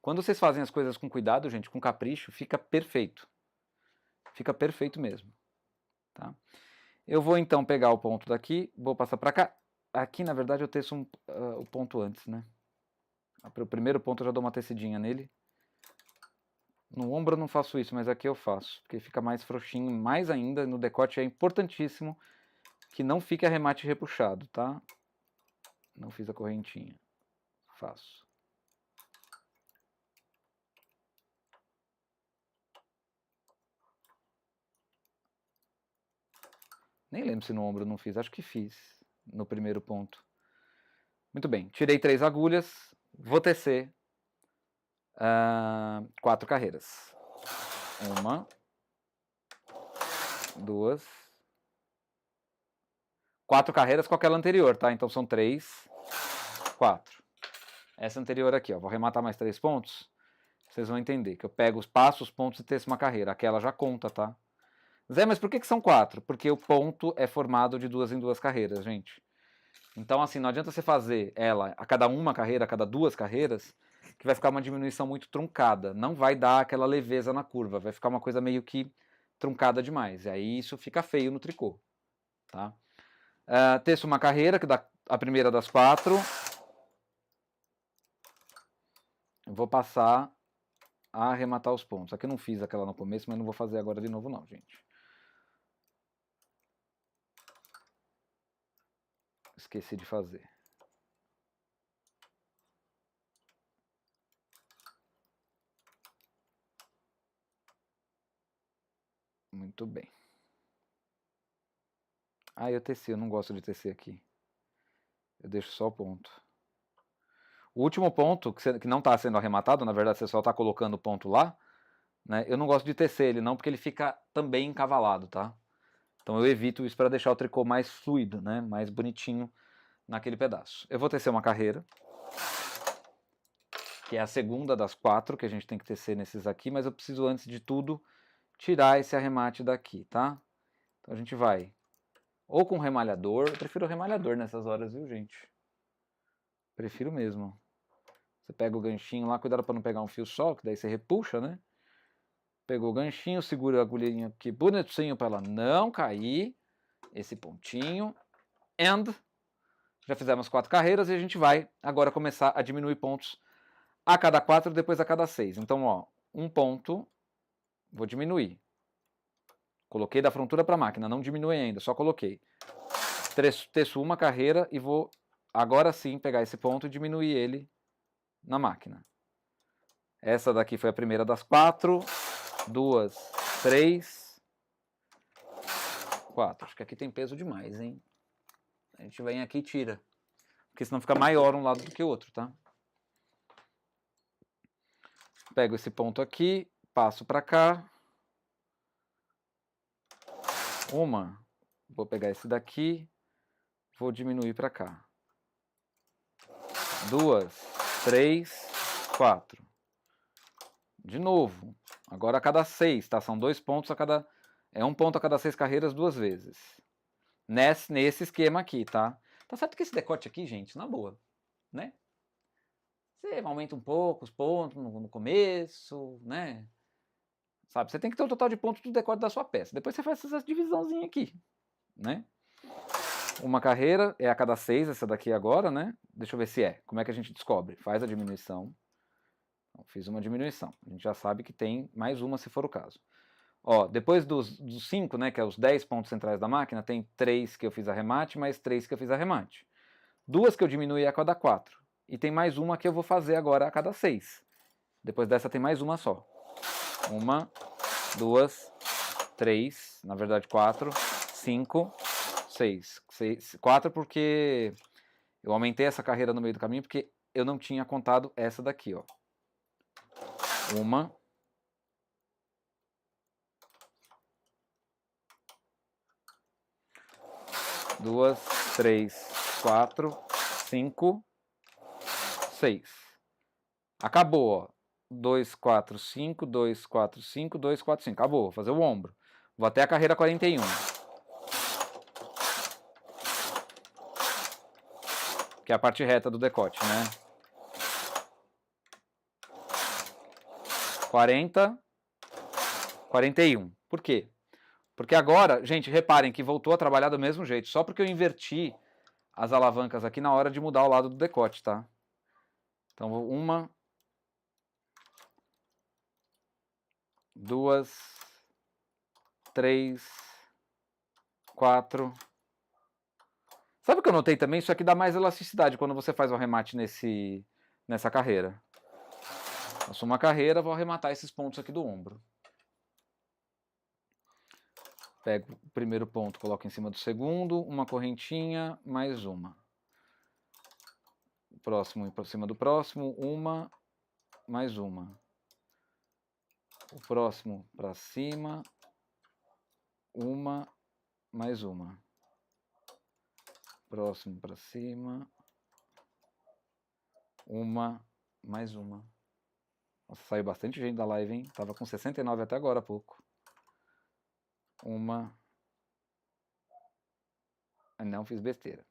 Quando vocês fazem as coisas com cuidado, gente, com capricho, fica perfeito. Fica perfeito mesmo, tá? Eu vou então pegar o ponto daqui, vou passar para cá. Aqui, na verdade, eu teço o ponto antes, né? O primeiro ponto eu já dou uma tecidinha nele. No ombro eu não faço isso, mas aqui eu faço, porque fica mais frouxinho, mais ainda. No decote é importantíssimo que não fique arremate repuxado, tá? Não fiz a correntinha. Faço. Nem lembro se no ombro eu não fiz, acho que fiz no primeiro ponto. Muito bem, tirei 3 agulhas, vou tecer 4 carreiras. 1, 2, 4 carreiras com aquela anterior, tá? Então são 3, 4. Essa anterior aqui, ó, vou arrematar mais 3 pontos. Vocês vão entender que eu pego, passo os pontos e teço uma carreira. Aquela já conta, tá? Zé, mas por que são 4? Porque o ponto é formado de 2 em 2 carreiras, gente. Então, assim, não adianta você fazer ela a cada uma carreira, a cada 2 carreiras, que vai ficar uma diminuição muito truncada. Não vai dar aquela leveza na curva, vai ficar uma coisa meio que truncada demais. E aí isso fica feio no tricô, tá? Teço uma carreira, que dá a primeira das 4. Vou passar a arrematar os pontos. Aqui eu não fiz aquela no começo, mas não vou fazer agora de novo não, gente. Esqueci de fazer. Muito bem. Eu teci, eu não gosto de tecer aqui. Eu deixo só o ponto. O último ponto, que não está sendo arrematado, na verdade você só está colocando o ponto lá, né? Eu não gosto de tecer ele não, porque ele fica também encavalado, tá? Então eu evito isso para deixar o tricô mais fluido, né? Mais bonitinho naquele pedaço. Eu vou tecer uma carreira, que é a segunda das 4 que a gente tem que tecer nesses aqui, mas eu preciso, antes de tudo, tirar esse arremate daqui, tá? Então a gente vai ou com remalhador, eu prefiro remalhador nessas horas, viu, gente? Prefiro mesmo. Você pega o ganchinho lá, cuidado para não pegar um fio só, que daí você repuxa, né? Pegou o ganchinho, segura a agulhinha aqui bonitinho para ela não cair. Esse pontinho. And já fizemos 4 carreiras e a gente vai agora começar a diminuir pontos a cada 4, depois a cada 6. Então, ó, um ponto, vou diminuir. Coloquei da frontura para a máquina, não diminui ainda, só coloquei. Teço uma carreira e vou agora sim pegar esse ponto e diminuir ele na máquina. Essa daqui foi a primeira das 4. 2, 3, 4. Acho que aqui tem peso demais, hein? A gente vem aqui e tira. Porque senão fica maior um lado do que o outro, tá? Pego esse ponto aqui, passo para cá. Vou pegar esse daqui, vou diminuir para cá. 2, 3, 4. De novo. Agora a cada 6, tá? São 2 pontos a cada... É um ponto a cada 6 carreiras 2 vezes. Nesse esquema aqui, tá? Tá certo que esse decote aqui, gente, na boa, né? Você aumenta um pouco os pontos no começo, né? Sabe? Você tem que ter o total de pontos do decote da sua peça. Depois você faz essa divisãozinha aqui, né? Uma carreira é a cada 6, essa daqui agora, né? Deixa eu ver se é. Como é que a gente descobre? Faz a diminuição. Então, fiz uma diminuição. A gente já sabe que tem mais uma se for o caso. Ó, depois dos 5, né, que é os 10 pontos centrais da máquina, tem 3 que eu fiz arremate, mais 3 que eu fiz arremate. 2 que eu diminui a cada 4. E tem mais uma que eu vou fazer agora a cada 6. Depois dessa tem mais uma só. 1, 2, 3, na verdade 4, 5, 6. 4 porque eu aumentei essa carreira no meio do caminho porque eu não tinha contado essa daqui, ó. 1, 2, 3, 4, 5, 6. Acabou, ó. 2, 4, 5, 2, 4, 5, 2, 4, 5. Acabou, vou fazer o ombro. Vou até a carreira 41. Que é a parte reta do decote, né? 40, 41. Por quê? Porque agora, gente, reparem que voltou a trabalhar do mesmo jeito. Só porque eu inverti as alavancas aqui na hora de mudar o lado do decote, tá? Então, 1, 2, 3, 4. Sabe o que eu notei também? Isso aqui dá mais elasticidade quando você faz o arremate nessa carreira. Faço uma carreira, vou arrematar esses pontos aqui do ombro. Pego o primeiro ponto, coloco em cima do segundo, uma correntinha, mais uma. O próximo por cima do próximo, uma, mais uma. O próximo para cima, uma, mais uma. Próximo para cima, uma, mais uma. Nossa, saiu bastante gente da live, hein? Tava com 69 até agora há pouco. Uma. Não fiz besteira.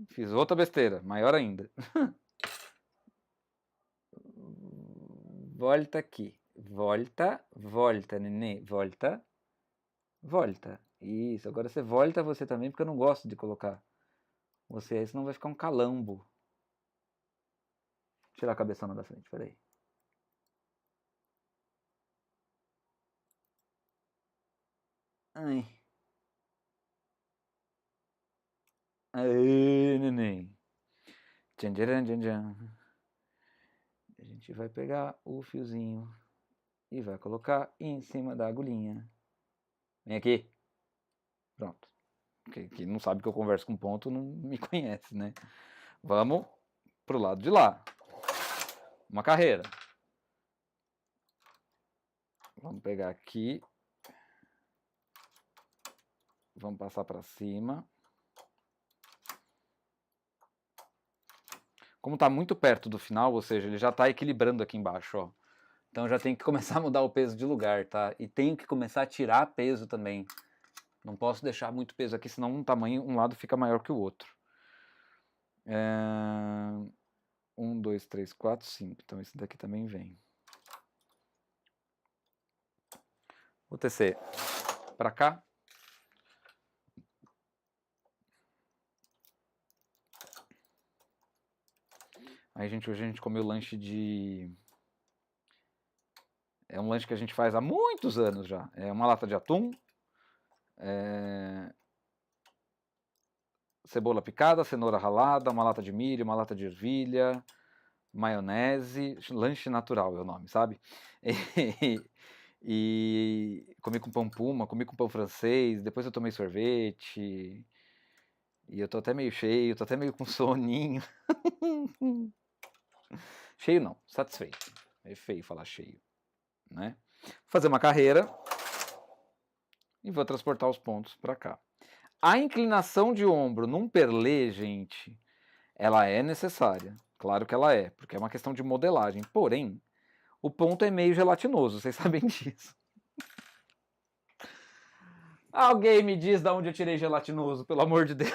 Fiz outra besteira, maior ainda. Volta aqui. Volta, volta, nenê. Volta, volta. Isso, agora você volta você também, porque eu não gosto de colocar você aí, senão vai ficar um calambo. Vou tirar a cabeçona da frente, peraí. Ai. Aê, neném. Tchan, tchan, tchan, tchan. A gente vai pegar o fiozinho e vai colocar em cima da agulhinha. Vem aqui. Pronto. Quem não sabe que eu converso com ponto não me conhece, né? Vamos pro lado de lá. Uma carreira. Vamos pegar aqui. Vamos passar para cima. Como está muito perto do final, ou seja, ele já está equilibrando aqui embaixo, ó. Então já tem que começar a mudar o peso de lugar, tá? E tenho que começar a tirar peso também. Não posso deixar muito peso aqui, senão um lado fica maior que o outro. 1, 2, 3, 4, 5. Então esse daqui também vem. Vou tecer para cá. Aí, gente, hoje a gente comeu lanche de... É um lanche que a gente faz há muitos anos já. É uma lata de atum, cebola picada, cenoura ralada, uma lata de milho, uma lata de ervilha, maionese, lanche natural é o nome, sabe? E comi com pão puma, comi com pão francês, depois eu tomei sorvete, e eu tô até meio cheio, tô até meio com soninho. Cheio não, satisfeito. É feio falar cheio, né? Vou fazer uma carreira e vou transportar os pontos para cá. A inclinação de ombro num perlê, gente, ela é necessária. Claro que ela é, porque é uma questão de modelagem. Porém, o ponto é meio gelatinoso, vocês sabem disso. Alguém me diz de onde eu tirei gelatinoso, pelo amor de Deus.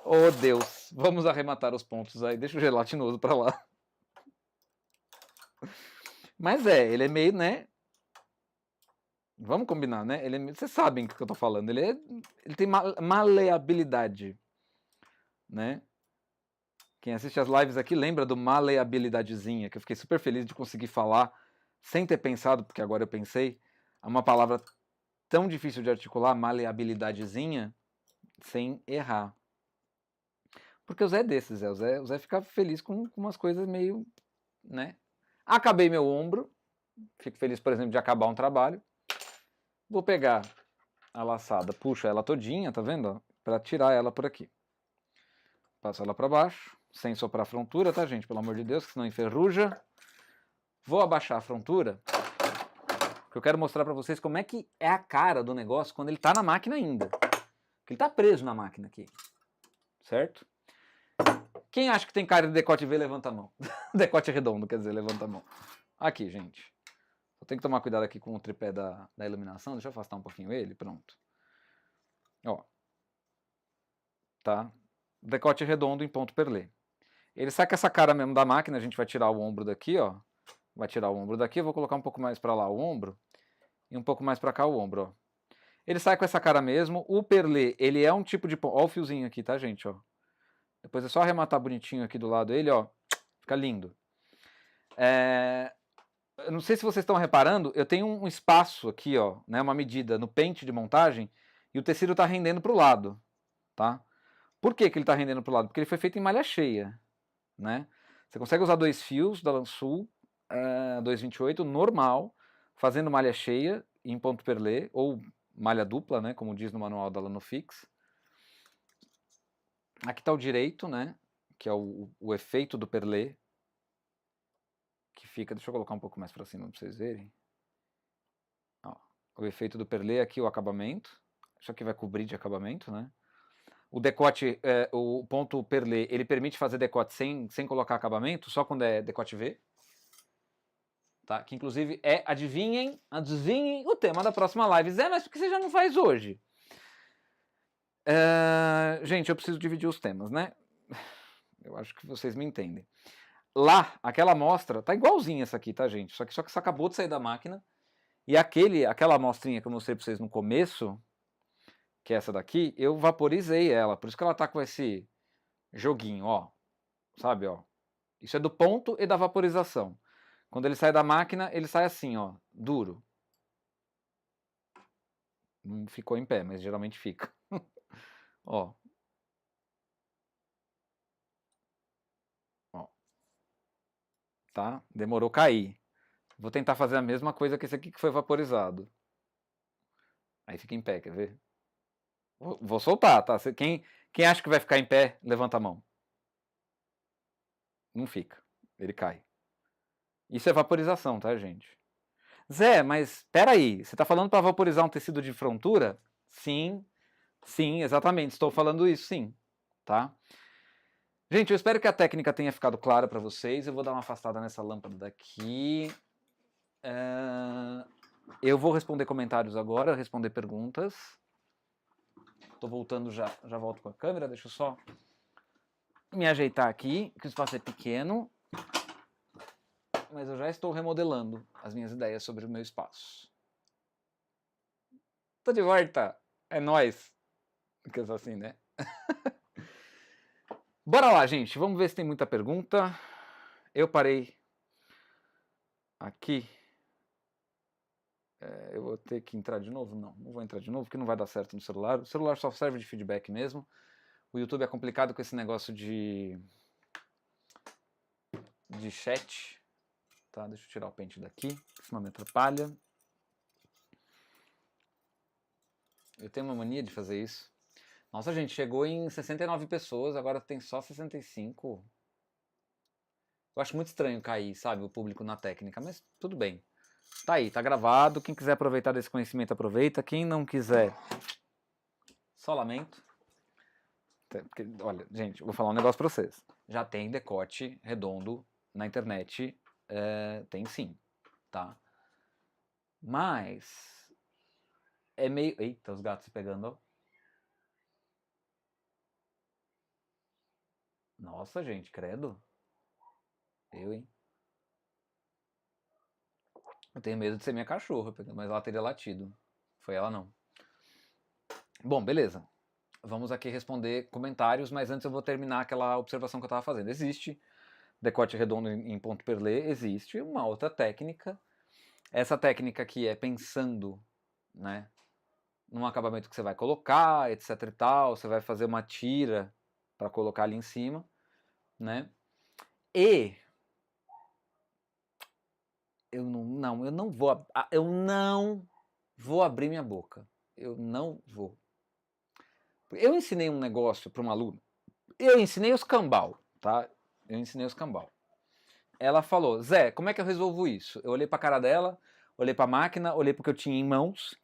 Oh, Deus. Vamos arrematar os pontos aí. Deixa o gelatinoso pra lá. Mas ele é meio, né? Vamos combinar, né? Vocês sabem do que eu tô falando. Ele tem maleabilidade, né? Quem assiste as lives aqui lembra do maleabilidadezinha, que eu fiquei super feliz de conseguir falar sem ter pensado, porque agora eu pensei. É uma palavra tão difícil de articular, maleabilidadezinha, sem errar. Porque o Zé é desses, o Zé fica feliz com umas coisas meio, né? Acabei meu ombro, fico feliz, por exemplo, de acabar um trabalho. Vou pegar a laçada, puxo ela todinha, tá vendo? Pra tirar ela por aqui. Passo ela pra baixo, sem soprar a frontura, tá, gente? Pelo amor de Deus, que senão enferruja. Vou abaixar a frontura, porque eu quero mostrar pra vocês como é que é a cara do negócio quando ele tá na máquina ainda. Porque ele tá preso na máquina aqui, certo? Quem acha que tem cara de decote V, levanta a mão. Decote redondo, quer dizer, levanta a mão. Aqui, gente. Só tem que tomar cuidado aqui com o tripé da iluminação. Deixa eu afastar um pouquinho ele, pronto. Ó. Tá? Decote redondo em ponto perlê. Ele sai com essa cara mesmo da máquina, a gente vai tirar o ombro daqui, ó. Vai tirar o ombro daqui, eu vou colocar um pouco mais pra lá o ombro. E um pouco mais pra cá o ombro, ó. Ele sai com essa cara mesmo. O perlê, ele é um tipo de... Ó o fiozinho aqui, tá, gente, ó. Depois é só arrematar bonitinho aqui do lado ele, ó. Fica lindo. Eu não sei se vocês estão reparando, eu tenho um espaço aqui, ó, né, uma medida no pente de montagem, e o tecido está rendendo para o lado, tá? Por que que ele está rendendo para o lado? Porque ele foi feito em malha cheia, né? Você consegue usar 2 fios da Lansul 228 normal, fazendo malha cheia em ponto perlé, ou malha dupla, né, como diz no manual da Lanofix. Aqui está o direito, né, que é o efeito do perlé, que fica, deixa eu colocar um pouco mais para cima para vocês verem. Ó, o efeito do perlé aqui, o acabamento, isso aqui vai cobrir de acabamento, né. O decote, o ponto perlé, ele permite fazer decote sem colocar acabamento, só quando é decote V. Tá? Que inclusive é, adivinhem o tema da próxima live. Zé, mas por que você já não faz hoje? Gente, eu preciso dividir os temas, né? Eu acho que vocês me entendem. Lá, aquela amostra, tá igualzinha essa aqui, tá, gente? Só que isso acabou de sair da máquina. E aquela amostrinha que eu mostrei pra vocês no começo, que é essa daqui, eu vaporizei ela. Por isso que ela tá com esse joguinho, ó. Sabe, ó. Isso é do ponto e da vaporização. Quando ele sai da máquina, ele sai assim, ó, duro. Não ficou em pé, mas geralmente fica. Ó. Ó. Tá? Demorou cair. Vou tentar fazer a mesma coisa que esse aqui que foi vaporizado. Aí fica em pé, quer ver? Vou soltar, tá? Quem acha que vai ficar em pé, levanta a mão. Não fica. Ele cai. Isso é vaporização, tá, gente? Zé, mas peraí, você tá falando para vaporizar um tecido de frontura? Sim, sim, exatamente. Estou falando isso, sim. Tá? Gente, eu espero que a técnica tenha ficado clara para vocês. Eu vou dar uma afastada nessa lâmpada daqui. Eu vou responder comentários agora, responder perguntas. Tô voltando já volto com a câmera. Deixa eu só me ajeitar aqui, que o espaço é pequeno. Mas eu já estou remodelando as minhas ideias sobre o meu espaço. Tô de volta! É nóis! Porque eu sou assim, né? Bora lá, gente. Vamos ver se tem muita pergunta. Eu parei aqui. Eu vou ter que entrar de novo? Não vou entrar de novo, porque não vai dar certo no celular. O celular só serve de feedback mesmo. O YouTube é complicado com esse negócio de chat. Tá, deixa eu tirar o pente daqui, senão me atrapalha. Eu tenho uma mania de fazer isso. Nossa, gente, chegou em 69 pessoas, agora tem só 65. Eu acho muito estranho cair, sabe, o público na técnica, mas tudo bem. Tá aí, tá gravado. Quem quiser aproveitar desse conhecimento, aproveita. Quem não quiser, só lamento. Porque, olha, gente, eu vou falar um negócio pra vocês. Já tem decote redondo na internet, tem sim, tá? Mas é meio... Eita, os gatos se pegando, ó. Nossa, gente, credo. Eu, hein? Eu tenho medo de ser minha cachorra, mas ela teria latido. Foi ela não. Bom, beleza. Vamos aqui responder comentários, mas antes eu vou terminar aquela observação que eu estava fazendo. Existe decote redondo em ponto perlé, existe uma outra técnica. Essa técnica aqui é pensando, né, num acabamento que você vai colocar, etc e tal. Você vai fazer uma tira para colocar ali em cima, né? E eu não vou abrir minha boca. Eu não vou. Eu ensinei um negócio para uma aluna. Eu ensinei os cambal, tá? Eu ensinei os cambal. Ela falou, Zé, como é que eu resolvo isso? Eu olhei pra cara dela, olhei pra máquina, olhei pro que eu tinha em mãos.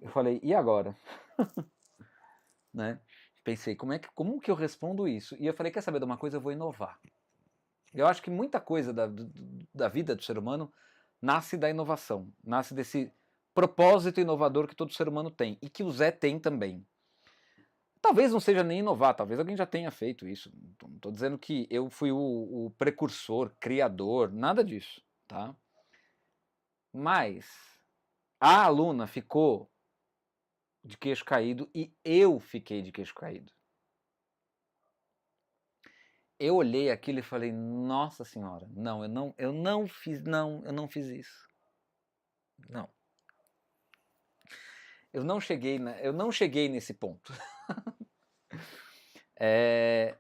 Eu falei, e agora? Né? Pensei, como que eu respondo isso? E eu falei, quer saber de uma coisa? Eu vou inovar. Eu acho que muita coisa da vida do ser humano nasce da inovação, nasce desse propósito inovador que todo ser humano tem e que o Zé tem também. Talvez não seja nem inovar, talvez alguém já tenha feito isso. Não estou dizendo que eu fui o precursor, criador, nada disso, tá? Mas a aluna ficou de queixo caído e eu fiquei de queixo caído. Eu olhei aquilo e falei, nossa senhora, não, eu não fiz isso. Não. Eu não cheguei nesse ponto. É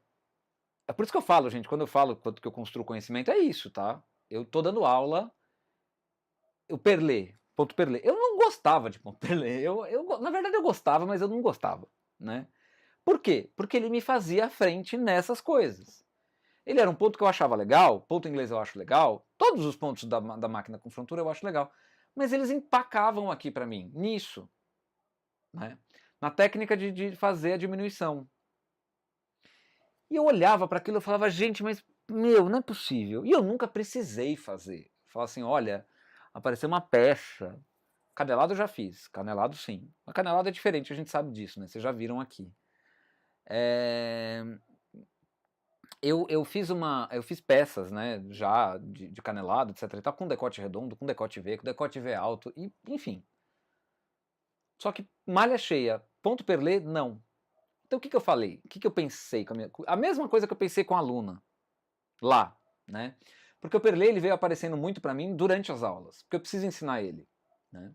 por isso que eu falo, gente, quando eu falo quanto que eu construo conhecimento, é isso, tá? Eu tô dando aula, o Perlé, ponto Perlé. Eu não gostava de ponto Perlé. Na verdade, eu gostava, mas eu não gostava, né? Por quê? Porque ele me fazia à frente nessas coisas. Ele era um ponto que eu achava legal, ponto inglês eu acho legal, todos os pontos da máquina com frontura eu acho legal, mas eles empacavam aqui para mim, nisso, né? Na técnica de fazer a diminuição. E eu olhava para aquilo e falava, gente, mas, meu, não é possível. E eu nunca precisei fazer. Falava assim, olha, apareceu uma peça. Canelado eu já fiz, canelado sim. Mas canelado é diferente, a gente sabe disso, né? Vocês já viram aqui. Eu fiz peças, né, já de canelado, etc. E tal, com decote redondo, com decote V alto, e, enfim. Só que malha cheia, ponto perlé, não. Então o que eu falei? O que eu pensei com a mesma coisa que eu pensei com a aluna lá, né? Porque o perlé ele veio aparecendo muito para mim durante as aulas, porque eu preciso ensinar ele, né?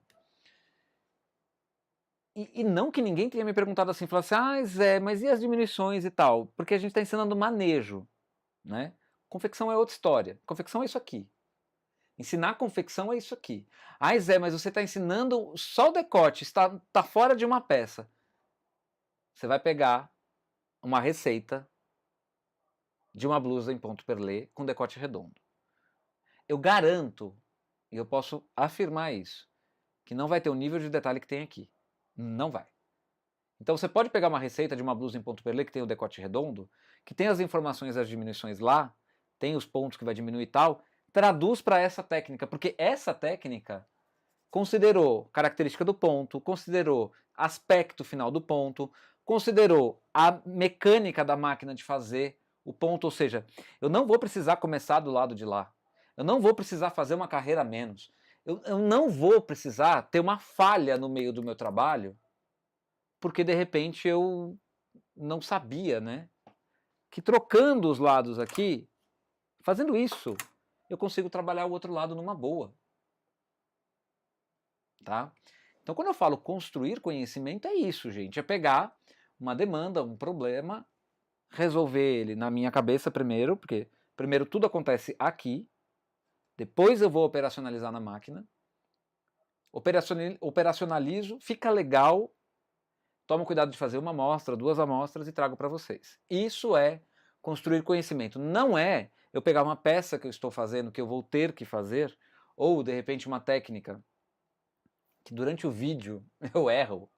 E não que ninguém tenha me perguntado assim, falou assim, ah, Zé, mas e as diminuições e tal? Porque a gente está ensinando manejo, né? Confecção é outra história. Confecção é isso aqui. Ensinar confecção é isso aqui. Ah, Zé, mas você está ensinando só o decote, está fora de uma peça. Você vai pegar uma receita de uma blusa em ponto perlé com decote redondo. Eu garanto, e eu posso afirmar isso, que não vai ter o nível de detalhe que tem aqui. Não vai. Então você pode pegar uma receita de uma blusa em ponto perlé que tem o decote redondo, que tem as informações das diminuições lá, tem os pontos que vai diminuir e tal, traduz para essa técnica, porque essa técnica considerou característica do ponto, considerou aspecto final do ponto, considerou a mecânica da máquina de fazer o ponto, ou seja, eu não vou precisar começar do lado de lá, eu não vou precisar fazer uma carreira a menos, eu não vou precisar ter uma falha no meio do meu trabalho, porque de repente eu não sabia, né? Que trocando os lados aqui, fazendo isso, eu consigo trabalhar o outro lado numa boa. Tá? Então, quando eu falo construir conhecimento, é isso, gente. É pegar uma demanda, um problema, resolver ele na minha cabeça primeiro, porque primeiro tudo acontece aqui, depois eu vou operacionalizar na máquina, operacionalizo, fica legal, tomo cuidado de fazer uma amostra, 2 amostras e trago para vocês. Isso é construir conhecimento. Não é eu pegar uma peça que eu estou fazendo, que eu vou ter que fazer, ou de repente uma técnica que durante o vídeo eu erro,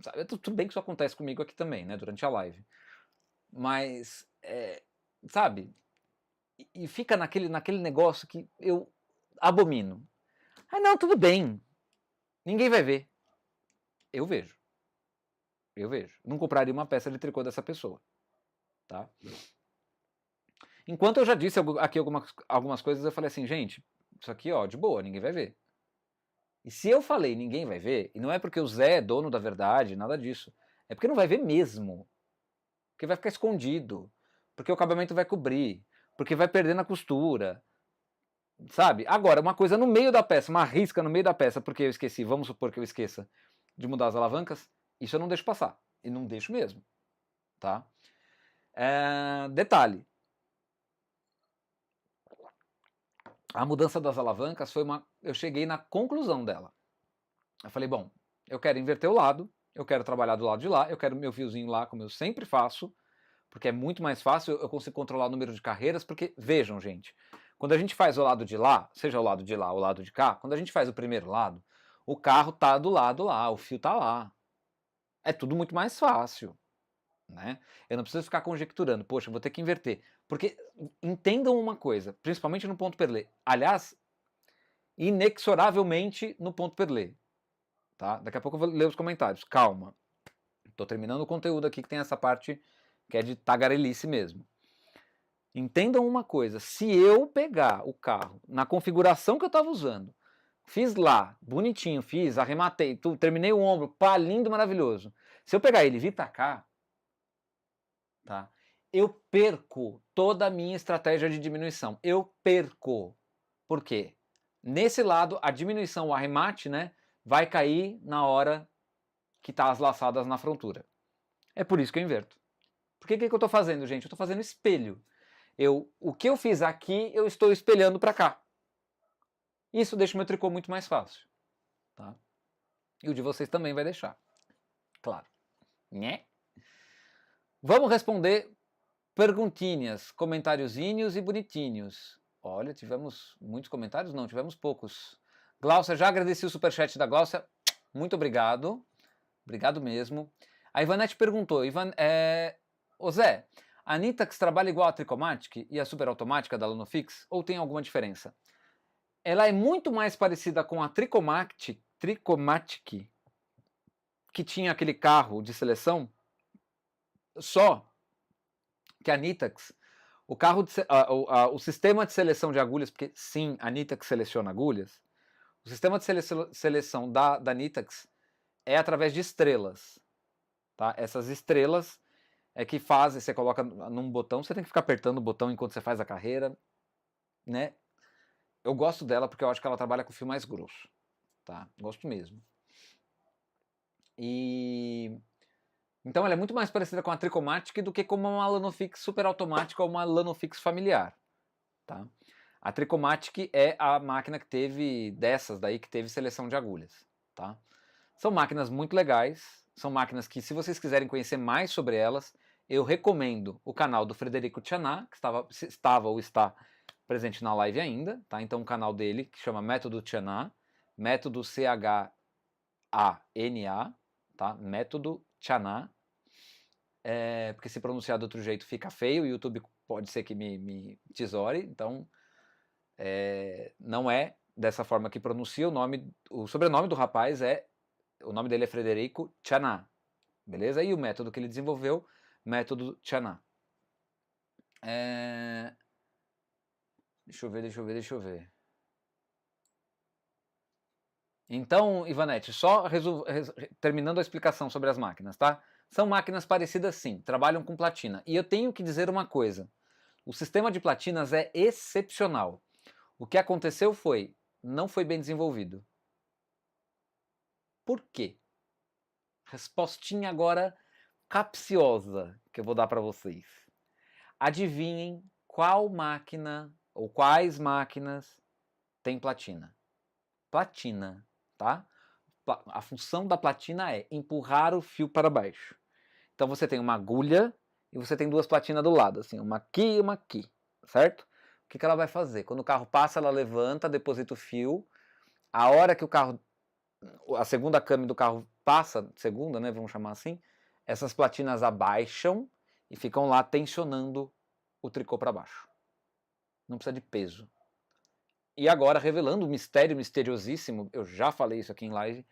sabe, tudo bem que isso acontece comigo aqui também, né, durante a live. Mas, sabe, e fica naquele negócio que eu abomino. Ah, não, tudo bem, ninguém vai ver. Eu vejo. Eu vejo. Não compraria uma peça de tricô dessa pessoa, tá? Enquanto eu já disse aqui algumas coisas, eu falei assim, gente, isso aqui, ó, de boa, ninguém vai ver. E se eu falei ninguém vai ver, e não é porque o Zé é dono da verdade, nada disso, é porque não vai ver mesmo. Porque vai ficar escondido, porque o acabamento vai cobrir, porque vai perder na costura, sabe? Agora, uma coisa no meio da peça, uma risca no meio da peça, porque eu esqueci, vamos supor que eu esqueça de mudar as alavancas, isso eu não deixo passar, e não deixo mesmo, tá? Detalhe, a mudança das alavancas foi eu cheguei na conclusão dela. Eu falei, bom, eu quero inverter o lado, eu quero trabalhar do lado de lá, eu quero meu fiozinho lá, como eu sempre faço, porque é muito mais fácil, eu consigo controlar o número de carreiras, porque, vejam, gente, quando a gente faz o lado de lá, seja o lado de lá ou o lado de cá, quando a gente faz o primeiro lado, o carro tá do lado lá, o fio tá lá. É tudo muito mais fácil, né? Eu não preciso ficar conjecturando, poxa, eu vou ter que inverter. Porque, entendam uma coisa, principalmente no ponto perlé, aliás, inexoravelmente no ponto perlé, tá? Daqui a pouco eu vou ler os comentários, calma. Tô terminando o conteúdo aqui que tem essa parte que é de tagarelice mesmo. Entendam uma coisa, se eu pegar o carro na configuração que eu estava usando, fiz lá, bonitinho, fiz, arrematei, terminei o ombro, pá, lindo, maravilhoso. Se eu pegar ele e vir pra cá, tá? eu perco toda a minha estratégia de diminuição. Eu perco. Por quê? Nesse lado, a diminuição, o arremate, né, vai cair na hora que tá as laçadas na frontura. É por isso que eu inverto. Por que eu estou fazendo, gente? Eu estou fazendo espelho. O que eu fiz aqui, eu estou espelhando para cá. Isso deixa o meu tricô muito mais fácil. Tá? E o de vocês também vai deixar. Claro. Né? Vamos responder perguntinhas, comentáriozinhos e bonitinhos. Olha, tivemos muitos comentários? Não, tivemos poucos. Glaucia, já agradeci o superchat da Glaucia. Muito obrigado. Obrigado mesmo. A Ivanete perguntou, ô Zé, a Nitax trabalha igual a Tricomatic e a super automática da Lanofix ou tem alguma diferença? Ela é muito mais parecida com a Tricomatic, que tinha aquele carro de seleção, só que a Nitax, o sistema de seleção de agulhas, porque sim, a Nitax seleciona agulhas, o sistema de seleção da Nitax é através de estrelas. Tá? Essas estrelas é que fazem, você coloca num botão, você tem que ficar apertando o botão enquanto você faz a carreira, né? Eu gosto dela porque eu acho que ela trabalha com fio mais grosso, tá? Gosto mesmo. E então ela é muito mais parecida com a Tricomatic do que com uma Lanofix super automática ou uma Lanofix familiar, tá? A Tricomatic é a máquina que teve dessas daí que teve seleção de agulhas, tá? São máquinas muito legais. São máquinas que, se vocês quiserem conhecer mais sobre elas, eu recomendo o canal do Frederico Tchaná, que estava ou está presente na live ainda, tá? Então o canal dele, que chama Método Tchaná, Método Chana, tá? Método Tchaná, porque se pronunciar de outro jeito fica feio, o YouTube pode ser que me tesoure, então não é dessa forma que pronuncia. O sobrenome do rapaz o nome dele é Frederico Tchaná, beleza? E o método que ele desenvolveu, método Tchaná. Deixa eu ver. Então, Ivanete, só terminando a explicação sobre as máquinas, tá? São máquinas parecidas sim, trabalham com platina. E eu tenho que dizer uma coisa, o sistema de platinas é excepcional. O que aconteceu não foi bem desenvolvido. Por quê? Respostinha agora capciosa que eu vou dar para vocês. Adivinhem qual máquina ou quais máquinas tem platina? Platina, tá? A função da platina é empurrar o fio para baixo. Então você tem uma agulha e você tem duas platinas do lado, assim, uma aqui e uma aqui, certo? O que ela vai fazer? Quando o carro passa, ela levanta, deposita o fio. A hora que a segunda câmera do carro passa, segunda, né, vamos chamar assim, essas platinas abaixam e ficam lá tensionando o tricô para baixo. Não precisa de peso. E agora, revelando um mistério misteriosíssimo, eu já falei isso aqui em live,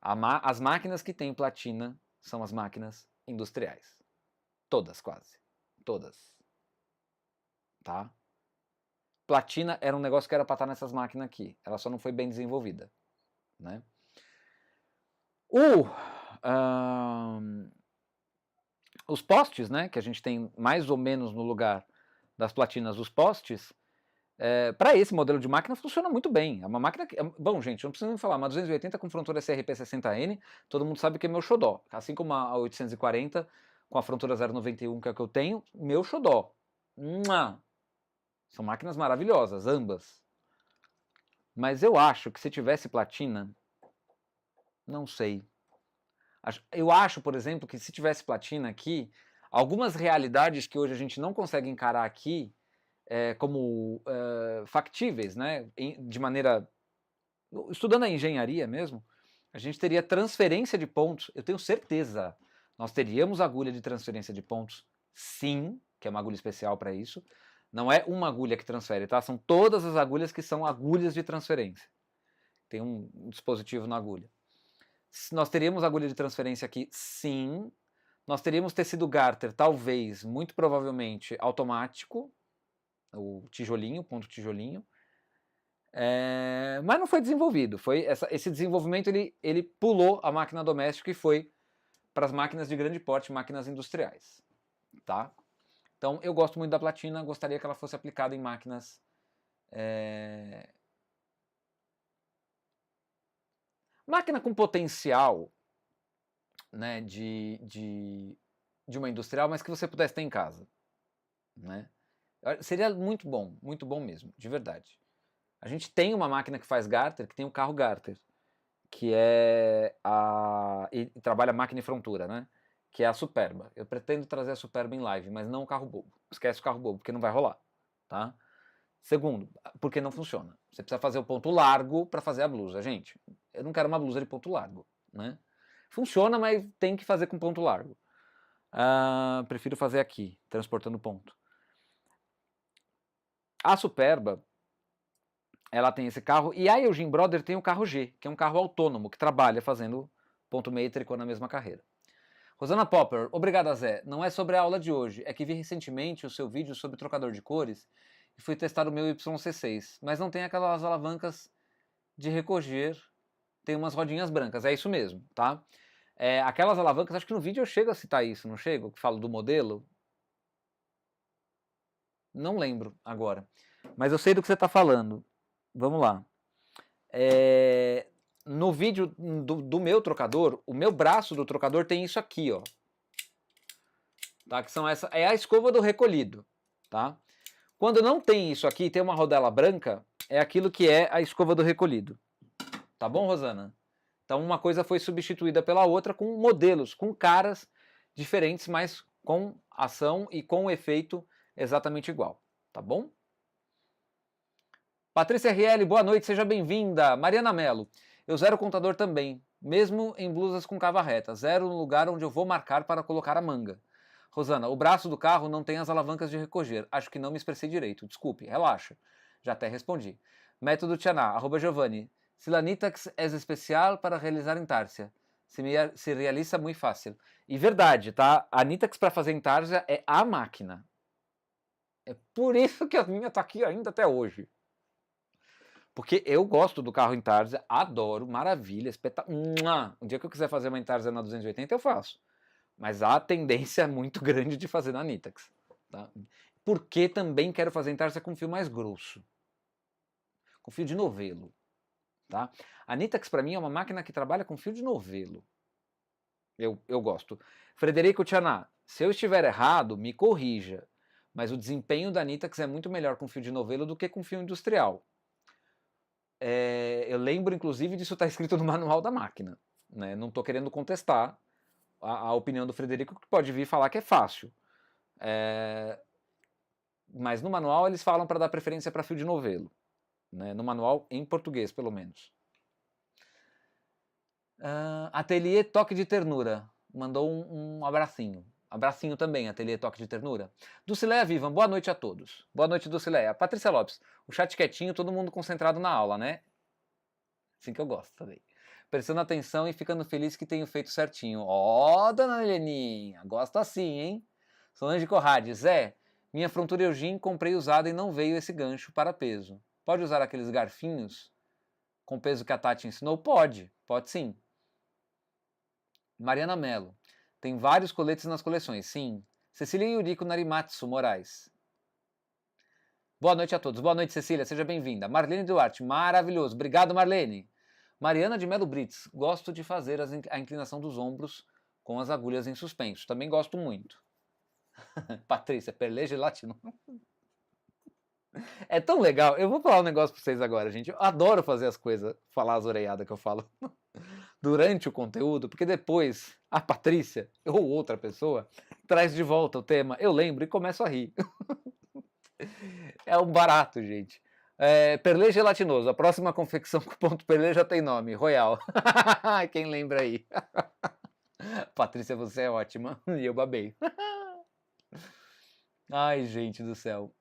as máquinas que têm platina são as máquinas industriais. Todas, quase. Todas. Tá? Platina era um negócio que era para estar nessas máquinas aqui. Ela só não foi bem desenvolvida. Né? Os postes, né, que a gente tem mais ou menos no lugar das platinas os postes, para esse modelo de máquina funciona muito bem. É uma máquina que, bom, gente, não precisa nem falar, uma 280 com frontura SRP60N, todo mundo sabe que é meu xodó. Assim como a 840 com a frontura 091, que é o que eu tenho, meu xodó. São máquinas maravilhosas, ambas. Mas eu acho que se tivesse platina, não sei. Eu acho, por exemplo, que se tivesse platina aqui, algumas realidades que hoje a gente não consegue encarar aqui como factíveis, né? De maneira... Estudando a engenharia mesmo, a gente teria transferência de pontos. Eu tenho certeza. Nós teríamos agulha de transferência de pontos, sim, que é uma agulha especial para isso. Não é uma agulha que transfere, tá? São todas as agulhas que são agulhas de transferência. Tem um dispositivo na agulha. Nós teríamos agulha de transferência aqui, sim. Nós teríamos tecido garter, talvez, muito provavelmente, automático. O tijolinho, ponto tijolinho. Mas não foi desenvolvido. Esse desenvolvimento ele pulou a máquina doméstica e foi para as máquinas de grande porte, máquinas industriais. Tá? Então, eu gosto muito da platina, gostaria que ela fosse aplicada em máquinas... Máquina com potencial, né, de uma industrial, mas que você pudesse ter em casa, né? Seria muito bom mesmo, de verdade. A gente tem uma máquina que faz Garter, que tem um carro Garter, que é e trabalha máquina e frontura, né? Que é a Superba. Eu pretendo trazer a Superba em live, mas não o carro bobo. Esquece o carro bobo, porque não vai rolar, tá? Segundo, porque não funciona. Você precisa fazer o ponto largo para fazer a blusa. Gente, eu não quero uma blusa de ponto largo, né? Funciona, mas tem que fazer com ponto largo. Prefiro fazer aqui, transportando ponto. A Superba, ela tem esse carro, e a Eugene Brother tem o carro G, que é um carro autônomo, que trabalha fazendo ponto meio e tricô na mesma carreira. Rosana Popper, obrigada, Zé. Não é sobre a aula de hoje, é que vi recentemente o seu vídeo sobre trocador de cores e fui testar o meu YC6, mas não tem aquelas alavancas de recolher, tem umas rodinhas brancas, é isso mesmo, tá? Aquelas alavancas, acho que no vídeo eu chego a citar isso, não chego? Que falo do modelo? Não lembro agora, mas eu sei do que você está falando. Vamos lá. No vídeo do meu trocador, o meu braço do trocador tem isso aqui, ó. Tá? Que são é a escova do recolhido, tá? Quando não tem isso aqui, tem uma rodela branca, é aquilo que é a escova do recolhido. Tá bom, Rosana? Então uma coisa foi substituída pela outra com modelos, com caras diferentes, mas com ação e com efeito exatamente igual. Tá bom? Patrícia RL, boa noite, seja bem-vinda. Mariana Mello, eu zero o contador também, mesmo em blusas com cava reta. Zero no lugar onde eu vou marcar para colocar a manga. Rosana, o braço do carro não tem as alavancas de recolher. Acho que não me expressei direito. Desculpe, relaxa. Já até respondi. Método Tianá, @ Giovanni. Se la Nitax é especial para realizar intarsia. Se realiza muito fácil. E verdade, tá? A Nitax para fazer intarsia é a máquina. É por isso que a minha tá aqui ainda até hoje. Porque eu gosto do carro intarsia, adoro, maravilha, espetáculo. Um dia que eu quiser fazer uma intarsia na 280, eu faço. Mas há tendência muito grande de fazer na Nitax. Tá? Porque também quero fazer intarsia com fio mais grosso. Com fio de novelo. Tá? A Nitax para mim é uma máquina que trabalha com fio de novelo. Eu gosto. Frederico Tchaná, se eu estiver errado, me corrija. Mas o desempenho da Nitax é muito melhor com fio de novelo do que com fio industrial. Eu lembro, inclusive, disso estar escrito no manual da máquina. Né? Não estou querendo contestar a opinião do Frederico, que pode vir falar que é fácil. Mas no manual eles falam para dar preferência para fio de novelo. Né? No manual, em português, pelo menos. Ateliê Toque de Ternura. Mandou um abracinho. Abracinho também, Ateliê Toque de Ternura. Dulcileia Vivam, boa noite a todos. Boa noite, Dulcileia. Patrícia Lopes, o chat quietinho, todo mundo concentrado na aula, né? Assim que eu gosto também. Prestando atenção e ficando feliz que tenho feito certinho. Ó, dona Heleninha, gosto assim, hein? Solange Corrade, Zé, minha frontura Eugene comprei usada e não veio esse gancho para peso. Pode usar aqueles garfinhos com peso que a Tati ensinou? Pode sim. Mariana Mello, tem vários coletes nas coleções, sim. Cecília Yuriko Narimatsu Moraes. Boa noite a todos. Boa noite, Cecília, seja bem-vinda. Marlene Duarte, maravilhoso. Obrigado, Marlene. Mariana de Melo Brits, gosto de fazer a inclinação dos ombros com as agulhas em suspenso. Também gosto muito. Patrícia, perleja latino. É tão legal. Eu vou falar um negócio pra vocês agora, gente. Eu adoro fazer as coisas, falar as oreiadas que eu falo durante o conteúdo, porque depois a Patrícia ou outra pessoa traz de volta o tema, eu lembro e começo a rir. É um barato, gente. Perlê gelatinoso. A próxima confecção com ponto perlê já tem nome. Royal. Quem lembra aí? Patrícia, você é ótima. E eu babei. Ai, gente do céu.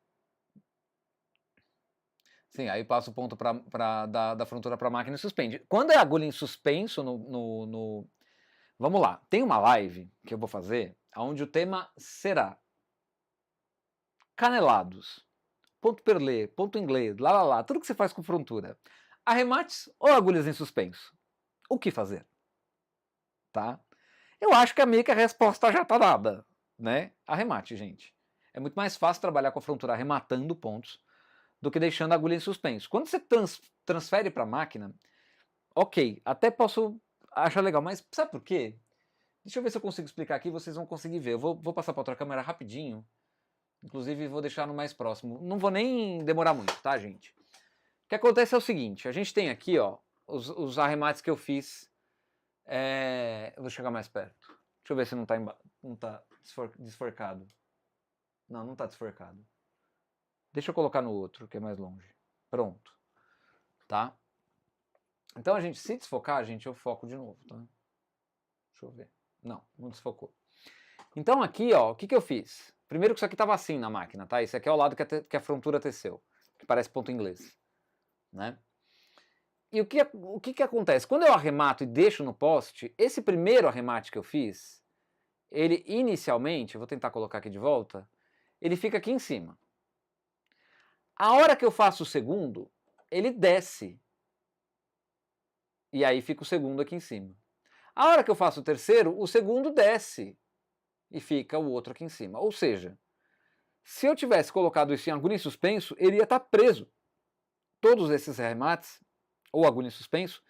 Sim, aí passa o ponto da frontura para a máquina e suspende. Quando é agulha em suspenso Vamos lá. Tem uma live que eu vou fazer onde o tema será canelados, ponto perlê, ponto inglês, lá, tudo que você faz com frontura. Arremates ou agulhas em suspenso? O que fazer? Tá? Eu acho que meio que a resposta já tá dada, né? Arremate, gente. É muito mais fácil trabalhar com a frontura arrematando pontos do que deixando a agulha em suspenso. Quando você transfere para a máquina, ok, até posso achar legal, mas sabe por quê? Deixa eu ver se eu consigo explicar aqui, vocês vão conseguir ver. Eu vou passar para outra câmera rapidinho, inclusive vou deixar no mais próximo. Não vou nem demorar muito, tá, gente? O que acontece é o seguinte, a gente tem aqui, ó, os arremates que eu fiz. Eu vou chegar mais perto. Deixa eu ver se não tá desforcado. Não, não tá desforcado. Deixa eu colocar no outro, que é mais longe. Pronto. Tá? Então, se desfocar, gente, eu foco de novo, tá? Deixa eu ver. Não desfocou. Então aqui, ó, o que eu fiz? Primeiro que isso aqui tava assim na máquina, tá? Esse aqui é o lado que a frontura teceu, que parece ponto inglês, né? E o que acontece? Quando eu arremato e deixo no poste, esse primeiro arremate que eu fiz, ele inicialmente, vou tentar colocar aqui de volta, ele fica aqui em cima. A hora que eu faço o segundo, ele desce. E aí fica o segundo aqui em cima. A hora que eu faço o terceiro, o segundo desce. E fica o outro aqui em cima. Ou seja, se eu tivesse colocado isso em agulha em suspenso, ele ia estar preso. Todos esses arremates, ou agulha em suspenso,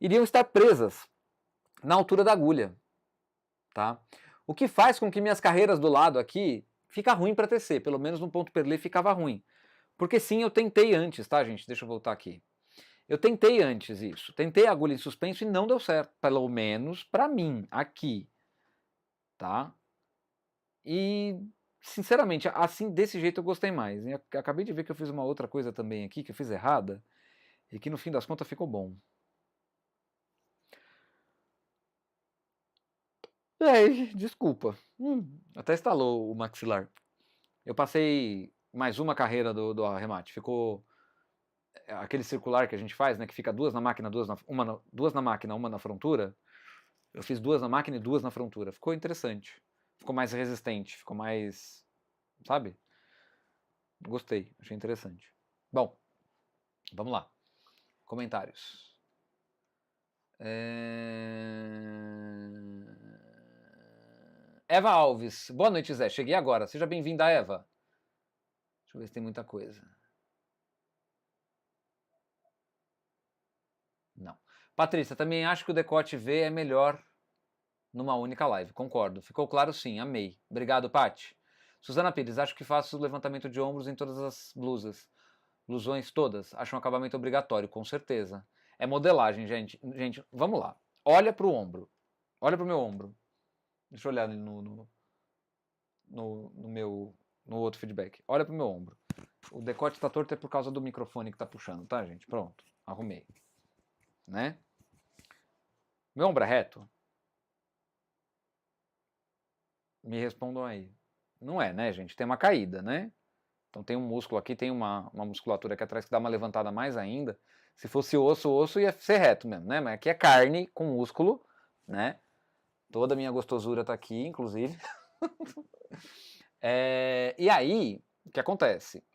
iriam estar presas na altura da agulha. Tá? O que faz com que minhas carreiras do lado aqui fica ruim para tecer. Pelo menos no ponto perlê ficava ruim. Porque sim, eu tentei antes, tá, gente? Deixa eu voltar aqui. Eu tentei antes isso. Tentei a agulha em suspenso e não deu certo. Pelo menos para mim, aqui. Tá? E, sinceramente, assim, desse jeito eu gostei mais. Eu acabei de ver que eu fiz uma outra coisa também aqui, que eu fiz errada. E que no fim das contas ficou bom. Desculpa. Até estalou o maxilar. Eu passei mais uma carreira do arremate. Ficou aquele circular que a gente faz, né? Que fica duas na máquina, duas na máquina, uma na frontura. Eu fiz duas na máquina e duas na frontura. Ficou interessante. Ficou mais resistente, ficou mais... Sabe? Gostei, achei interessante. Bom, vamos lá. Comentários. Eva Alves. Boa noite, Zé. Cheguei agora. Seja bem-vinda, Eva. Deixa eu ver se tem muita coisa. Não. Patrícia, também acho que o decote V é melhor numa única live. Concordo. Ficou claro sim. Amei. Obrigado, Paty. Suzana Pires. Acho que faço o levantamento de ombros em todas as blusões todas. Acho um acabamento obrigatório, com certeza. É modelagem, gente. Gente, vamos lá. Olha pro ombro. Olha pro meu ombro. Deixa eu olhar no outro feedback. Olha pro meu ombro. O decote tá torto é por causa do microfone que tá puxando, tá, gente? Pronto. Arrumei. Né? Meu ombro é reto? Me respondam aí. Não é, né, gente? Tem uma caída, né? Então tem um músculo aqui, tem uma musculatura aqui atrás que dá uma levantada mais ainda. Se fosse osso, o osso ia ser reto mesmo, né? Mas aqui é carne com músculo, né? Toda a minha gostosura tá aqui, inclusive. E aí, o que acontece?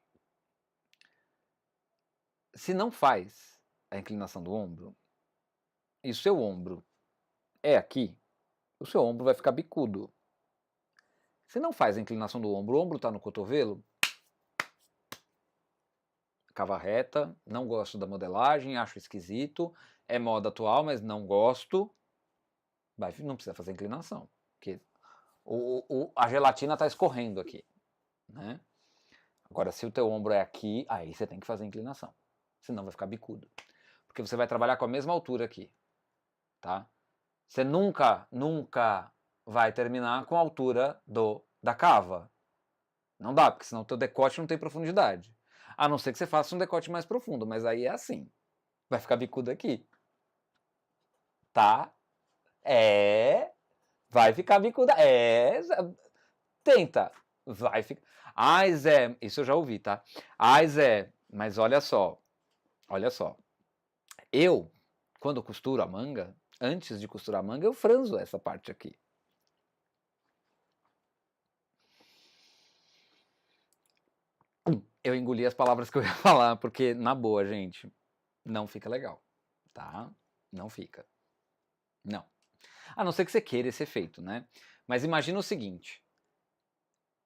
Se não faz a inclinação do ombro, e o seu ombro é aqui, o seu ombro vai ficar bicudo. Se não faz a inclinação do ombro, o ombro está no cotovelo, cava reta, não gosto da modelagem, acho esquisito, é moda atual, mas não gosto, não precisa fazer inclinação, porque a gelatina está escorrendo aqui, né? Agora, se o teu ombro é aqui, aí você tem que fazer inclinação, senão vai ficar bicudo, porque você vai trabalhar com a mesma altura aqui, tá? Você nunca vai terminar com a altura da cava. Não dá, porque senão o teu decote não tem profundidade. A não ser que você faça um decote mais profundo, mas aí é assim. Vai ficar bicudo aqui. Tá? Vai ficar bicudo. Tenta. Vai ficar. Ai, Zé, isso eu já ouvi, tá? Ai, Zé, mas olha só. Olha só. Eu, quando costuro a manga, antes de costurar a manga, eu franzo essa parte aqui. Eu engoli as palavras que eu ia falar, porque, na boa, gente, não fica legal, tá? Não fica. Não. A não ser que você queira esse efeito, né? Mas imagina o seguinte.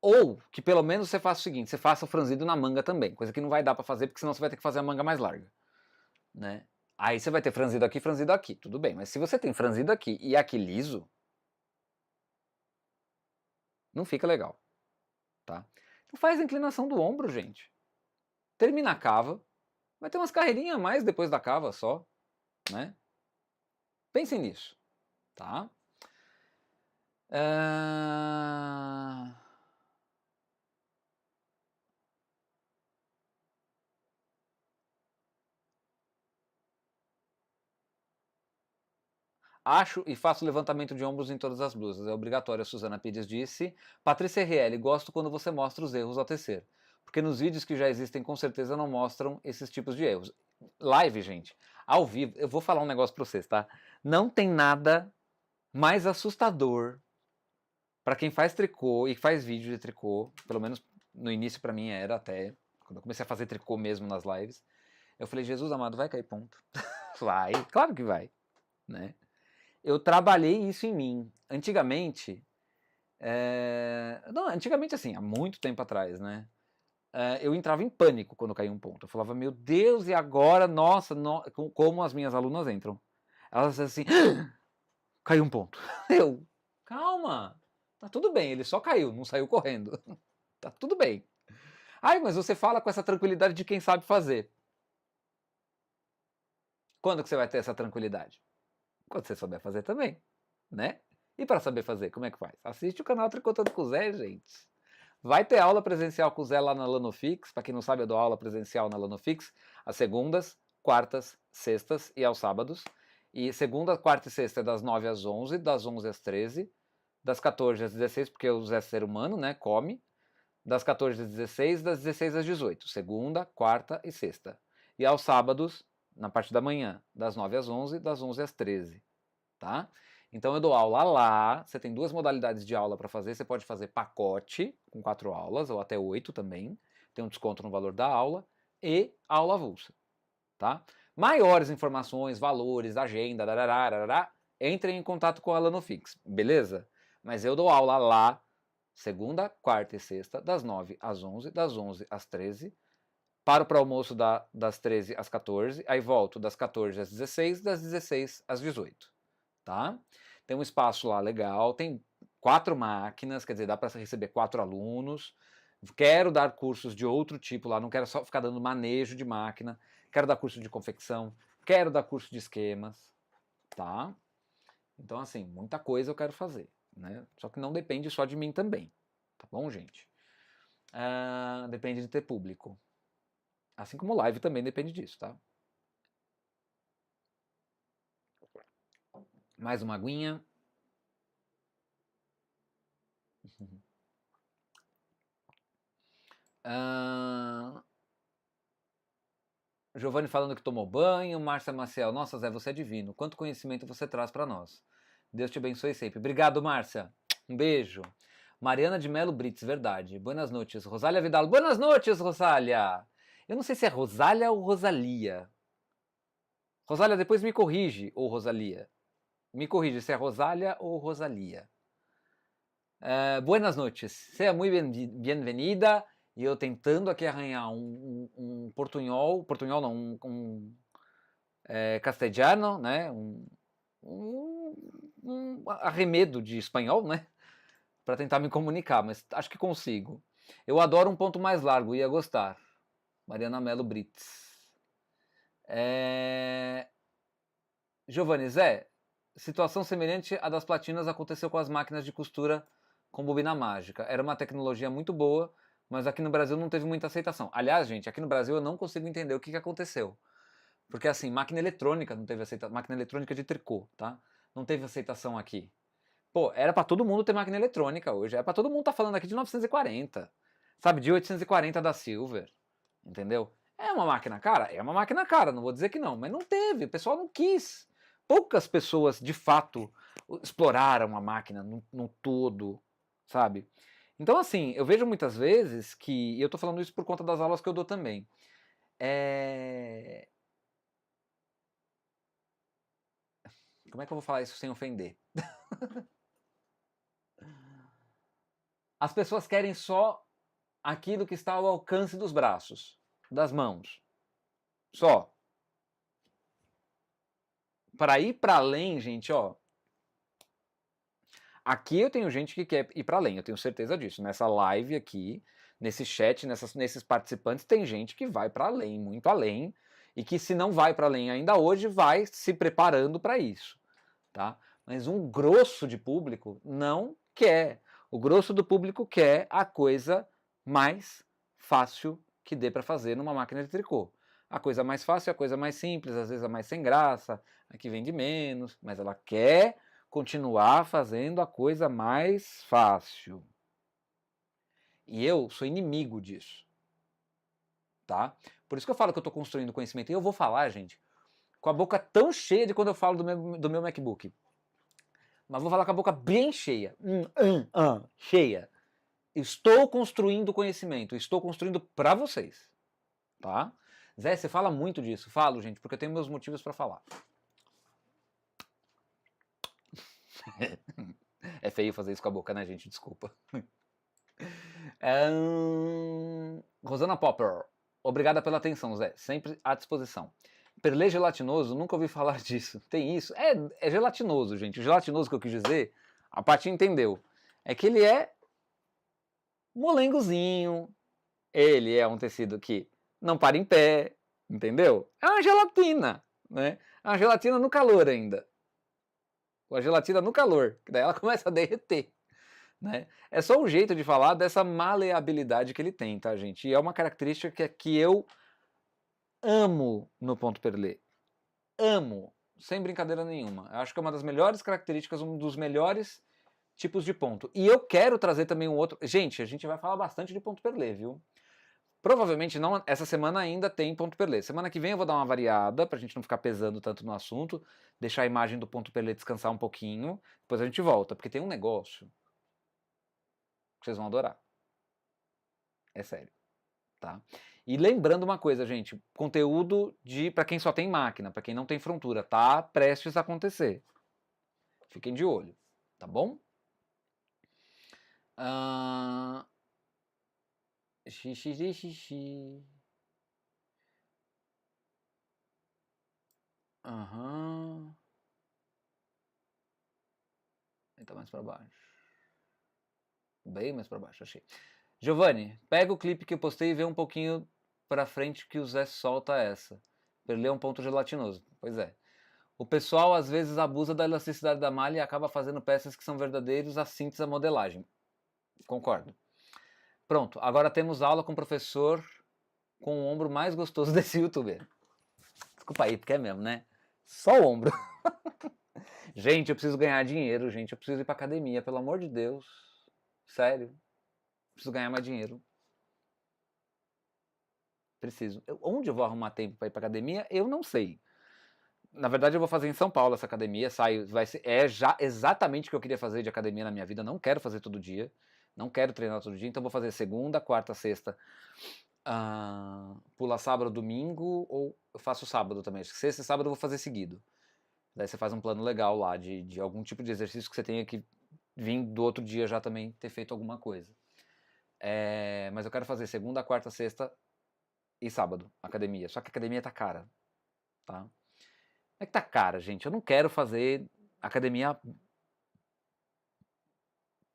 Ou que pelo menos você faça o seguinte, você faça o franzido na manga também, coisa que não vai dar para fazer, porque senão você vai ter que fazer a manga mais larga, né? Aí você vai ter franzido aqui, tudo bem. Mas se você tem franzido aqui e aqui liso, não fica legal, tá? Então faz a inclinação do ombro, gente. Termina a cava, vai ter umas carreirinhas a mais depois da cava só, né? Pensem nisso, tá? Ah... Acho e faço levantamento de ombros em todas as blusas. É obrigatório, a Suzana Pires disse. Patrícia RL, gosto quando você mostra os erros ao tecer. Porque nos vídeos que já existem, com certeza não mostram esses tipos de erros. Live, gente, ao vivo, eu vou falar um negócio pra vocês, tá? Não tem nada mais assustador para quem faz tricô e faz vídeo de tricô. Pelo menos no início pra mim era até. Quando eu comecei a fazer tricô mesmo nas lives. Eu falei, Jesus amado, vai cair ponto. Vai, claro que vai, né? Eu trabalhei isso em mim. Antigamente, não, antigamente assim, há muito tempo atrás, né? Eu entrava em pânico quando caía um ponto. Eu falava, meu Deus, e agora? Nossa, como as minhas alunas entram. Elas assim, caiu um ponto. Eu, calma, tá tudo bem, ele só caiu, não saiu correndo. Tá tudo bem. Ai, mas você fala com essa tranquilidade de quem sabe fazer. Quando que você vai ter essa tranquilidade? Quando você souber fazer também, né? E para saber fazer, como é que faz? Assiste o canal Tricotando com o Zé, gente. Vai ter aula presencial com o Zé lá na Lanofix. Para quem não sabe, eu dou aula presencial na Lanofix às segundas, quartas, sextas e aos sábados. E segunda, quarta e sexta é das 9 às 11, das 11 às 13, das 14 às 16, porque o Zé é ser humano, né? Come. Das 14 às 16, das 16 às 18. Segunda, quarta e sexta. E aos sábados, na parte da manhã, das 9 às 11, das 11 às 13, tá? Então eu dou aula lá, você tem duas modalidades de aula para fazer, você pode fazer pacote, com 4 aulas, ou até 8 também, tem um desconto no valor da aula, e aula avulsa, tá? Maiores informações, valores, agenda, darará, entrem em contato com a Lanofix, beleza? Mas eu dou aula lá, segunda, quarta e sexta, das 9 às 11, das 11 às 13, paro para o almoço das 13 às 14, aí volto das 14 às 16, das 16 às 18, tá? Tem um espaço lá legal, tem 4 máquinas, quer dizer, dá para receber 4 alunos. Quero dar cursos de outro tipo lá, não quero só ficar dando manejo de máquina. Quero dar curso de confecção, quero dar curso de esquemas, tá? Então, assim, muita coisa eu quero fazer, né? Só que não depende só de mim também, tá bom, gente? Depende de ter público. Assim como live também depende disso, tá? Mais uma aguinha. Ah, Giovanni falando que tomou banho. Márcia Maciel, nossa Zé, você é divino. Quanto conhecimento você traz para nós. Deus te abençoe sempre. Obrigado, Márcia. Um beijo. Mariana de Melo Brits, verdade. Buenas noites. Rosália Vidal. Buenas noites, Rosália. Eu não sei se é Rosália ou Rosalia. Rosália, depois me corrige, ou Rosalia. Me corrige se é Rosália ou Rosalia. Buenas noites. Seja muito bem-vinda. E eu tentando aqui arranhar um portunhol não, castelhano, né? Um arremedo de espanhol, né? Para tentar me comunicar, mas acho que consigo. Eu adoro um ponto mais largo, ia gostar. Mariana Melo Brits. Giovanni Zé, situação semelhante à das platinas aconteceu com as máquinas de costura com bobina mágica. Era uma tecnologia muito boa, mas aqui no Brasil não teve muita aceitação. Aliás, gente, aqui no Brasil eu não consigo entender o que aconteceu. Porque assim, máquina eletrônica não teve aceitação. Máquina eletrônica de tricô, tá? Não teve aceitação aqui. Pô, era pra todo mundo ter máquina eletrônica hoje. Era pra todo mundo tá falando aqui de 940. Sabe, de 840 da Silver. Entendeu? É uma máquina cara? É uma máquina cara, não vou dizer que não. Mas não teve, o pessoal não quis. Poucas pessoas, de fato, exploraram a máquina no todo, sabe? Então, assim, eu vejo muitas vezes que, e eu tô falando isso por conta das aulas que eu dou também, como é que eu vou falar isso sem ofender? As pessoas querem só aquilo que está ao alcance dos braços, das mãos. Só. Para ir para além, gente, ó. Aqui eu tenho gente que quer ir para além, eu tenho certeza disso. Nessa live aqui, nesse chat, nesses participantes, tem gente que vai para além, muito além, e que se não vai para além ainda hoje, vai se preparando para isso, tá? Mas um grosso de público não quer. O grosso do público quer a coisa mais fácil que dê para fazer numa máquina de tricô. A coisa mais fácil é a coisa mais simples, às vezes a mais sem graça, a que vende menos, mas ela quer continuar fazendo a coisa mais fácil. E eu sou inimigo disso, tá? Por isso que eu falo que eu estou construindo conhecimento. E eu vou falar, gente, com a boca tão cheia de quando eu falo do meu MacBook. Mas vou falar com a boca bem cheia. Cheia. Estou construindo conhecimento. Estou construindo para vocês, tá? Zé, você fala muito disso. Falo, gente, porque eu tenho meus motivos para falar. É feio fazer isso com a boca, né, gente? Desculpa. Rosana Popper. Obrigada pela atenção, Zé. Sempre à disposição. Perlê gelatinoso, nunca ouvi falar disso. Tem isso? É gelatinoso, gente. O gelatinoso que eu quis dizer, a Paty entendeu. É que ele é molengozinho. Ele é um tecido que não para em pé, entendeu? É uma gelatina, né? É uma gelatina no calor ainda. Com a gelatina no calor, que daí ela começa a derreter. Né? É só um jeito de falar dessa maleabilidade que ele tem, tá, gente? E é uma característica que eu amo no ponto perlé. Amo, sem brincadeira nenhuma. Eu acho que é uma das melhores características, um dos melhores tipos de ponto. E eu quero trazer também um outro... Gente, a gente vai falar bastante de ponto perlé, viu? Provavelmente não, essa semana ainda tem ponto perlé. Semana que vem eu vou dar uma variada, pra gente não ficar pesando tanto no assunto, deixar a imagem do ponto perlé descansar um pouquinho, depois a gente volta, porque tem um negócio que vocês vão adorar. É sério, tá? E lembrando uma coisa, gente, conteúdo para quem só tem máquina, para quem não tem frontura, tá prestes a acontecer. Fiquem de olho, tá bom? Xixi. Aham. Ele tá mais para baixo. Bem mais para baixo, achei. Giovanni, pega o clipe que eu postei e vê um pouquinho pra frente que o Zé solta essa. Perlê é um ponto gelatinoso. Pois é. O pessoal às vezes abusa da elasticidade da malha e acaba fazendo peças que são verdadeiros assíntese à modelagem. Concordo. Pronto, agora temos aula com o professor com o ombro mais gostoso desse youtuber. Desculpa aí, porque é mesmo, né? Só o ombro. Gente, eu preciso ganhar dinheiro, gente. Eu preciso ir pra academia, pelo amor de Deus. Sério. Preciso ganhar mais dinheiro. Preciso. Onde eu vou arrumar tempo para ir pra academia? Eu não sei. Na verdade, eu vou fazer em São Paulo essa academia. É já exatamente o que eu queria fazer de academia na minha vida. Não quero fazer todo dia. Não quero treinar todo dia. Então, vou fazer segunda, quarta, sexta. Pula sábado, domingo. Ou eu faço sábado também. Acho que sexta e sábado eu vou fazer seguido. Daí você faz um plano legal lá de algum tipo de exercício que você tenha que vir do outro dia já também ter feito alguma coisa. Mas eu quero fazer segunda, quarta, sexta e sábado, academia. Só que a academia tá cara, tá? Não é que tá cara, gente. Eu não quero fazer academia...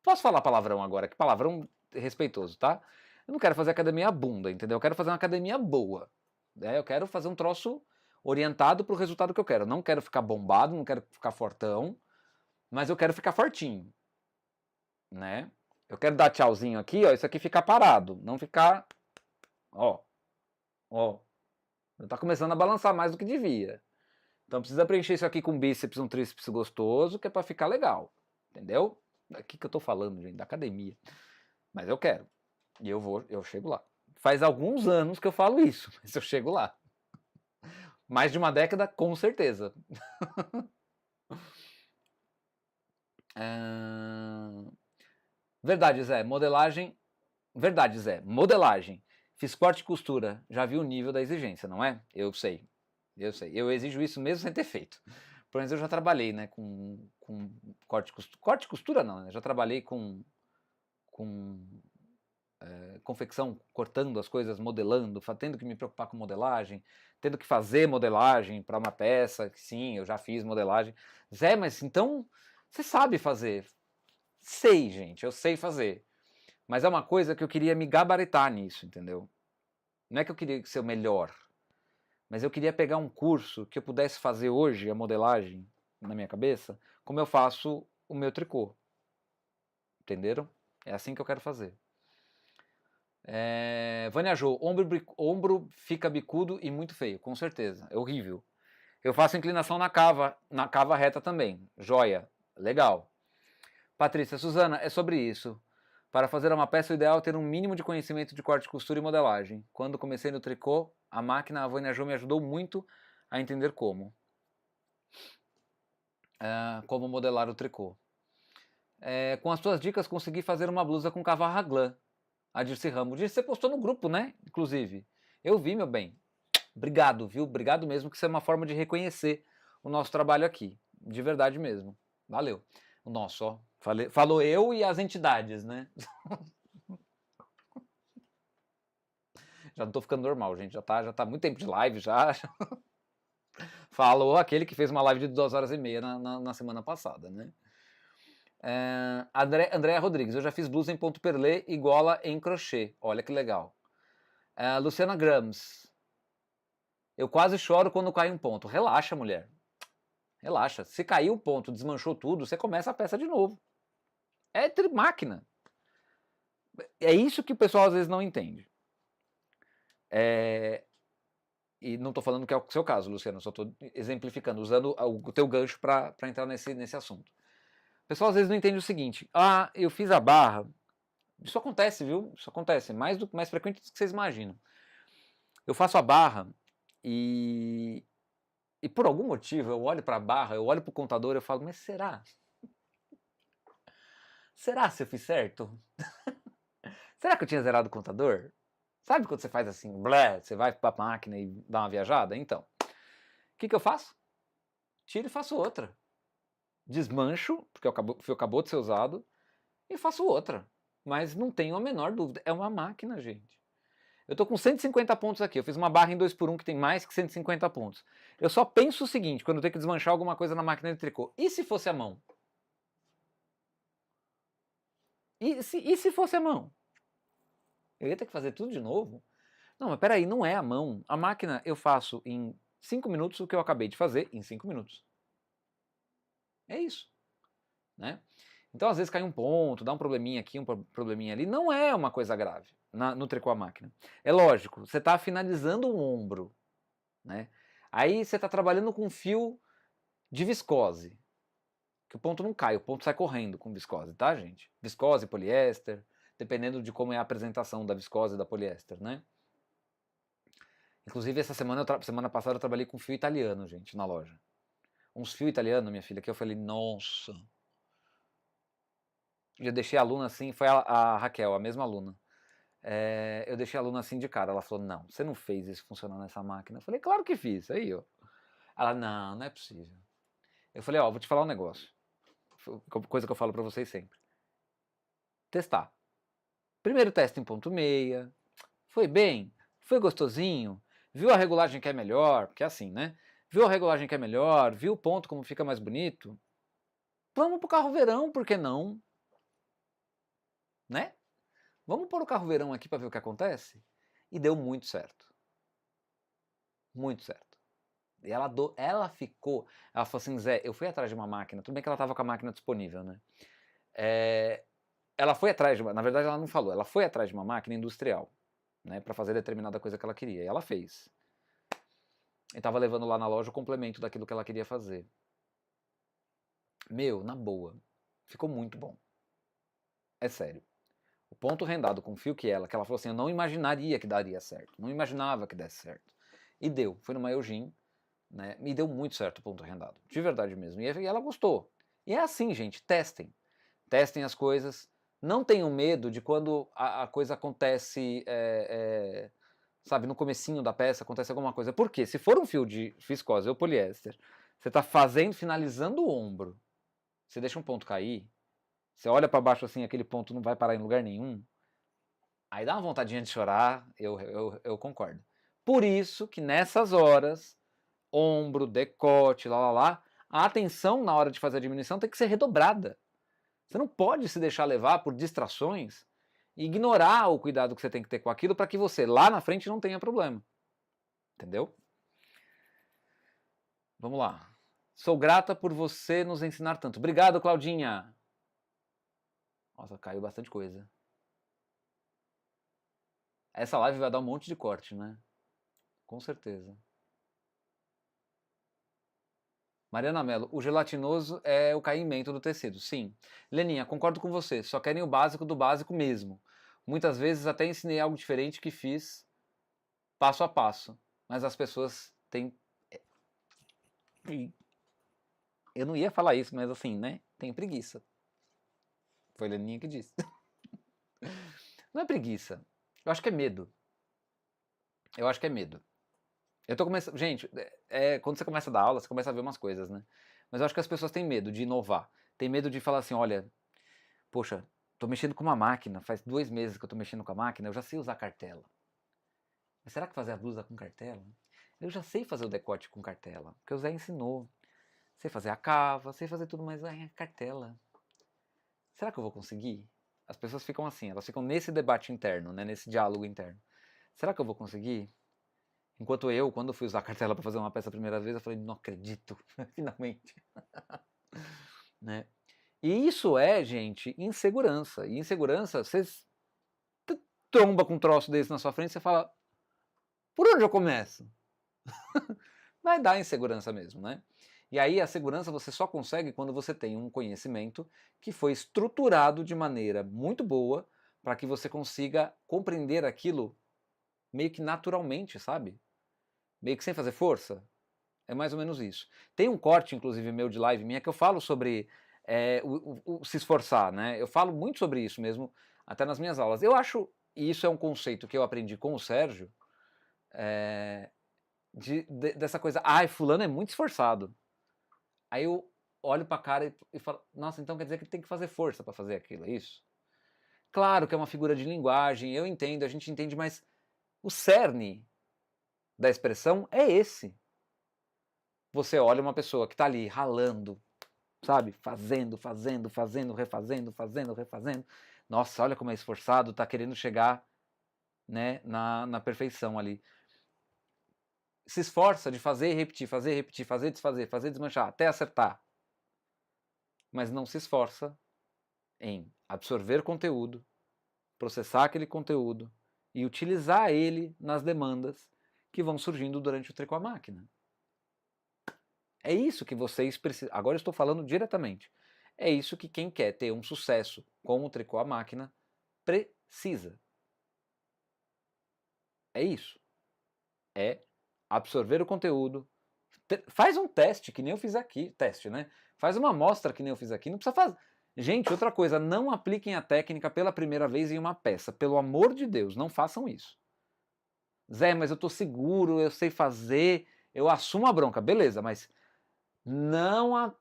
Posso falar palavrão agora? Que palavrão respeitoso, tá? Eu não quero fazer academia bunda, entendeu? Eu quero fazer uma academia boa. Né? Eu quero fazer um troço orientado pro resultado que eu quero. Eu não quero ficar bombado, não quero ficar fortão, mas eu quero ficar fortinho, né? Eu quero dar tchauzinho aqui, ó, isso aqui ficar parado, não ficar, ó, tá começando a balançar mais do que devia. Então precisa preencher isso aqui com bíceps, um tríceps gostoso, que é pra ficar legal, entendeu? Daqui que eu tô falando, gente, da academia. Mas eu quero, e eu chego lá. Faz alguns anos que eu falo isso, mas eu chego lá. Mais de uma década, com certeza. Verdade, Zé. Modelagem. Verdade, Zé. Modelagem. Fiz corte e costura. Já vi o nível da exigência, não é? Eu sei. Eu exijo isso mesmo sem ter feito. Pelo menos eu já trabalhei, né, com corte e costura. Corte e costura não, né? Já trabalhei com confecção, cortando as coisas, modelando, tendo que me preocupar com modelagem, tendo que fazer modelagem para uma peça, que sim, eu já fiz modelagem. Zé, mas então você sabe fazer? Sei, gente, eu sei fazer. Mas é uma coisa que eu queria me gabaritar nisso, entendeu? Não é que eu queria ser o melhor, mas eu queria pegar um curso que eu pudesse fazer hoje, a modelagem, na minha cabeça, como eu faço o meu tricô. Entenderam? É assim que eu quero fazer. Vânia Jô, ombro fica bicudo e muito feio, com certeza, é horrível. Eu faço inclinação na cava reta também, joia, legal. Patrícia, Suzana, é sobre isso. Para fazer uma peça, o ideal é ter um mínimo de conhecimento de corte, costura e modelagem. Quando comecei no tricô, a máquina, a Vânia Jô me ajudou muito a entender como modelar o tricô. Com as tuas dicas, consegui fazer uma blusa com cava raglan. A Dirce Ramos. Dirce, você postou no grupo, né? Inclusive. Eu vi, meu bem. Obrigado, viu? Obrigado mesmo, que isso é uma forma de reconhecer o nosso trabalho aqui. De verdade mesmo. Valeu. O nosso, ó. Falou eu e as entidades, né? Já não tô ficando normal, gente. Já tá muito tempo de live, já. Falou aquele que fez uma live de 2h30 na semana passada, né? Andréa Rodrigues, eu já fiz blusa em ponto perlê e gola em crochê. Olha que legal. Luciana Grams, eu quase choro quando cai um ponto. Relaxa, mulher. Relaxa. Se caiu o ponto, desmanchou tudo, você começa a peça de novo. É máquina. É isso que o pessoal às vezes não entende. E não estou falando que é o seu caso, Luciana, só estou exemplificando, usando o teu gancho para entrar nesse assunto. O pessoal às vezes não entende o seguinte: eu fiz a barra. Isso acontece, viu? Isso acontece, mais frequente do que vocês imaginam. Eu faço a barra e por algum motivo eu olho para a barra, eu olho para o contador e eu falo, mas será? Será se eu fiz certo? Será que eu tinha zerado o contador? Sabe quando você faz assim, blé, você vai para a máquina e dá uma viajada? Então, o que eu faço? Tiro e faço outra. Desmancho, porque o fio acabou de ser usado, e faço outra. Mas não tenho a menor dúvida, é uma máquina, gente. Eu tô com 150 pontos aqui, eu fiz uma barra em 2x1 que tem mais que 150 pontos. Eu só penso o seguinte, quando eu tenho que desmanchar alguma coisa na máquina de tricô, e se fosse a mão? E se fosse a mão? Eu ia ter que fazer tudo de novo? Não, mas peraí, não é a mão. A máquina eu faço em 5 minutos o que eu acabei de fazer em 5 minutos. É isso. Né? Então, às vezes cai um ponto, dá um probleminha aqui, um probleminha ali. Não é uma coisa grave no tricô à máquina. É lógico, você está finalizando o ombro. Né? Aí você está trabalhando com fio de viscose. Que o ponto não cai, o ponto sai correndo com viscose, tá, gente? Viscose, poliéster, dependendo de como é a apresentação da viscose e da poliéster, né? Inclusive, essa semana passada eu trabalhei com fio italiano, gente, na loja. Uns fio italiano, minha filha, que eu falei, nossa. Eu deixei a aluna assim, foi a Raquel, a mesma aluna. Eu deixei a aluna assim de cara. Ela falou, não, você não fez isso funcionar nessa máquina. Eu falei, claro que fiz, aí, ó. Ela, não é possível. Eu falei, ó, vou te falar um negócio. Coisa que eu falo pra vocês sempre. Testar. Primeiro teste em ponto meia. Foi bem? Foi gostosinho? Viu a regulagem que é melhor? Porque é assim, né? Viu a regulagem que é melhor? Viu o ponto como fica mais bonito? Vamos pro carro verão, por que não? Né? Vamos pôr o carro verão aqui para ver o que acontece? E deu muito certo. Muito certo. E ela falou assim, Zé, eu fui atrás de uma máquina, tudo bem que ela estava com a máquina disponível, né? Ela foi atrás na verdade ela não falou, ela foi atrás de uma máquina industrial, né, para fazer determinada coisa que ela queria, e ela fez. E estava levando lá na loja o complemento daquilo que ela queria fazer. Meu, na boa, ficou muito bom. É sério. O ponto rendado com o fio que ela falou assim, eu não imaginaria que daria certo, não imaginava que desse certo. E deu, foi numa Eugene, né, e deu muito certo o ponto rendado, de verdade mesmo, e ela gostou. E é assim, gente, testem. Testem as coisas, não tenham medo de quando a coisa acontece, sabe, no comecinho da peça acontece alguma coisa. Por quê? Se for um fio de viscose ou poliéster, você está finalizando o ombro, você deixa um ponto cair, Você olha para baixo assim, aquele ponto não vai parar em lugar nenhum. Aí dá uma vontadinha de chorar, eu concordo. Por isso que nessas horas, ombro, decote, lá, a atenção na hora de fazer a diminuição tem que ser redobrada. Você não pode se deixar levar por distrações e ignorar o cuidado que você tem que ter com aquilo para que você lá na frente não tenha problema. Entendeu? Vamos lá. Sou grata por você nos ensinar tanto. Obrigado, Claudinha. Nossa, caiu bastante coisa. Essa live vai dar um monte de corte, né? Com certeza. Mariana Mello, o gelatinoso é o caimento do tecido. Sim. Leninha, concordo com você. Só querem o básico do básico mesmo. Muitas vezes até ensinei algo diferente que fiz passo a passo. Mas as pessoas têm... Eu não ia falar isso, mas assim, né? Tem preguiça. Foi a Leninha que disse. Não é preguiça. Eu acho que é medo. Eu acho que é medo. Eu tô começando. Gente, quando você começa a dar aula, você começa a ver umas coisas, né? Mas eu acho que as pessoas têm medo de inovar. Tem medo de falar assim: olha, poxa, tô mexendo com uma máquina, faz 2 meses que eu tô mexendo com a máquina, eu já sei usar cartela. Mas será que fazer a blusa com cartela? Eu já sei fazer o decote com cartela, porque o Zé ensinou. Sei fazer a cava, sei fazer tudo, mas é cartela. Será que eu vou conseguir? As pessoas ficam assim, elas ficam nesse debate interno, né, nesse diálogo interno. Será que eu vou conseguir? Enquanto eu, quando eu fui usar a cartela para fazer uma peça a primeira vez, eu falei, não acredito, finalmente. Né? E isso é, gente, insegurança. E insegurança, você tromba com um troço desse na sua frente e você fala, por onde eu começo? Vai dar insegurança mesmo, né? E aí a segurança você só consegue quando você tem um conhecimento que foi estruturado de maneira muito boa para que você consiga compreender aquilo meio que naturalmente, sabe? Meio que sem fazer força. É mais ou menos isso. Tem um corte, inclusive, meu de live minha, que eu falo sobre o se esforçar, né? Eu falo muito sobre isso mesmo, até nas minhas aulas. Eu acho, e isso é um conceito que eu aprendi com o Sérgio, dessa coisa, ai, fulano é muito esforçado. Aí eu olho pra cara e falo, nossa, então quer dizer que tem que fazer força para fazer aquilo, é isso? Claro que é uma figura de linguagem, eu entendo, a gente entende, mas o cerne da expressão é esse. Você olha uma pessoa que está ali ralando, sabe? Fazendo, refazendo. Nossa, olha como é esforçado, está querendo chegar, né, na perfeição ali. Se esforça de fazer e repetir, fazer, desfazer, fazer, desmanchar, até acertar. Mas não se esforça em absorver conteúdo, processar aquele conteúdo e utilizar ele nas demandas que vão surgindo durante o tricô à máquina. É isso que vocês precisam. Agora eu estou falando diretamente. É isso que quem quer ter um sucesso com o tricô à máquina precisa. É isso. É absorver o conteúdo. Faz um teste, que nem eu fiz aqui. Teste, né? Faz uma amostra, que nem eu fiz aqui. Não precisa fazer. Gente, outra coisa, não apliquem a técnica pela primeira vez em uma peça. Pelo amor de Deus, não façam isso. Zé, mas eu tô seguro, eu sei fazer, eu assumo a bronca. Beleza, mas não...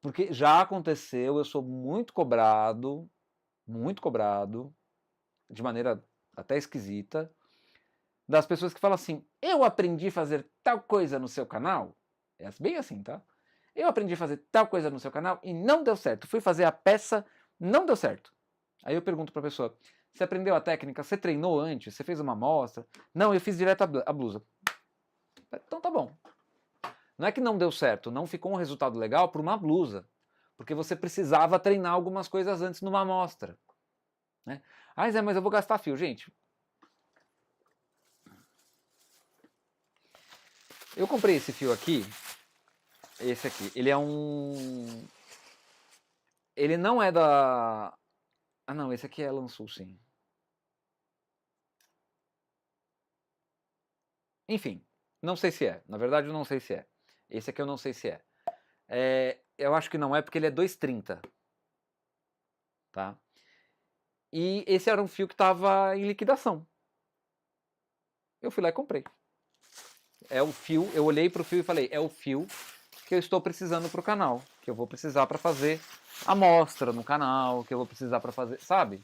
Porque já aconteceu, eu sou muito cobrado, de maneira até esquisita, das pessoas que falam assim, eu aprendi a fazer tal coisa no seu canal. É bem assim, tá? Eu aprendi a fazer tal coisa no seu canal e não deu certo. Fui fazer a peça, não deu certo. Aí eu pergunto pra pessoa, você aprendeu a técnica? Você treinou antes? Você fez uma amostra? Não, eu fiz direto a blusa. Então tá bom. Não é que não deu certo, não ficou um resultado legal por uma blusa. Porque você precisava treinar algumas coisas antes numa amostra. Né? Ah, Zé, mas eu vou gastar fio. Gente, eu comprei esse fio aqui. Esse aqui. Ele é um... Ele não é da... Ah, não. Esse aqui é Lançul, sim. Enfim. Não sei se é. Na verdade, eu não sei se é. Esse aqui eu não sei se é. Eu acho que não é porque ele é 2,30. Tá? E esse era um fio que estava em liquidação. Eu fui lá e comprei. É o fio, eu olhei pro fio e falei, é o fio que eu estou precisando para o canal, que eu vou precisar para fazer amostra no canal, que eu vou precisar para fazer, sabe?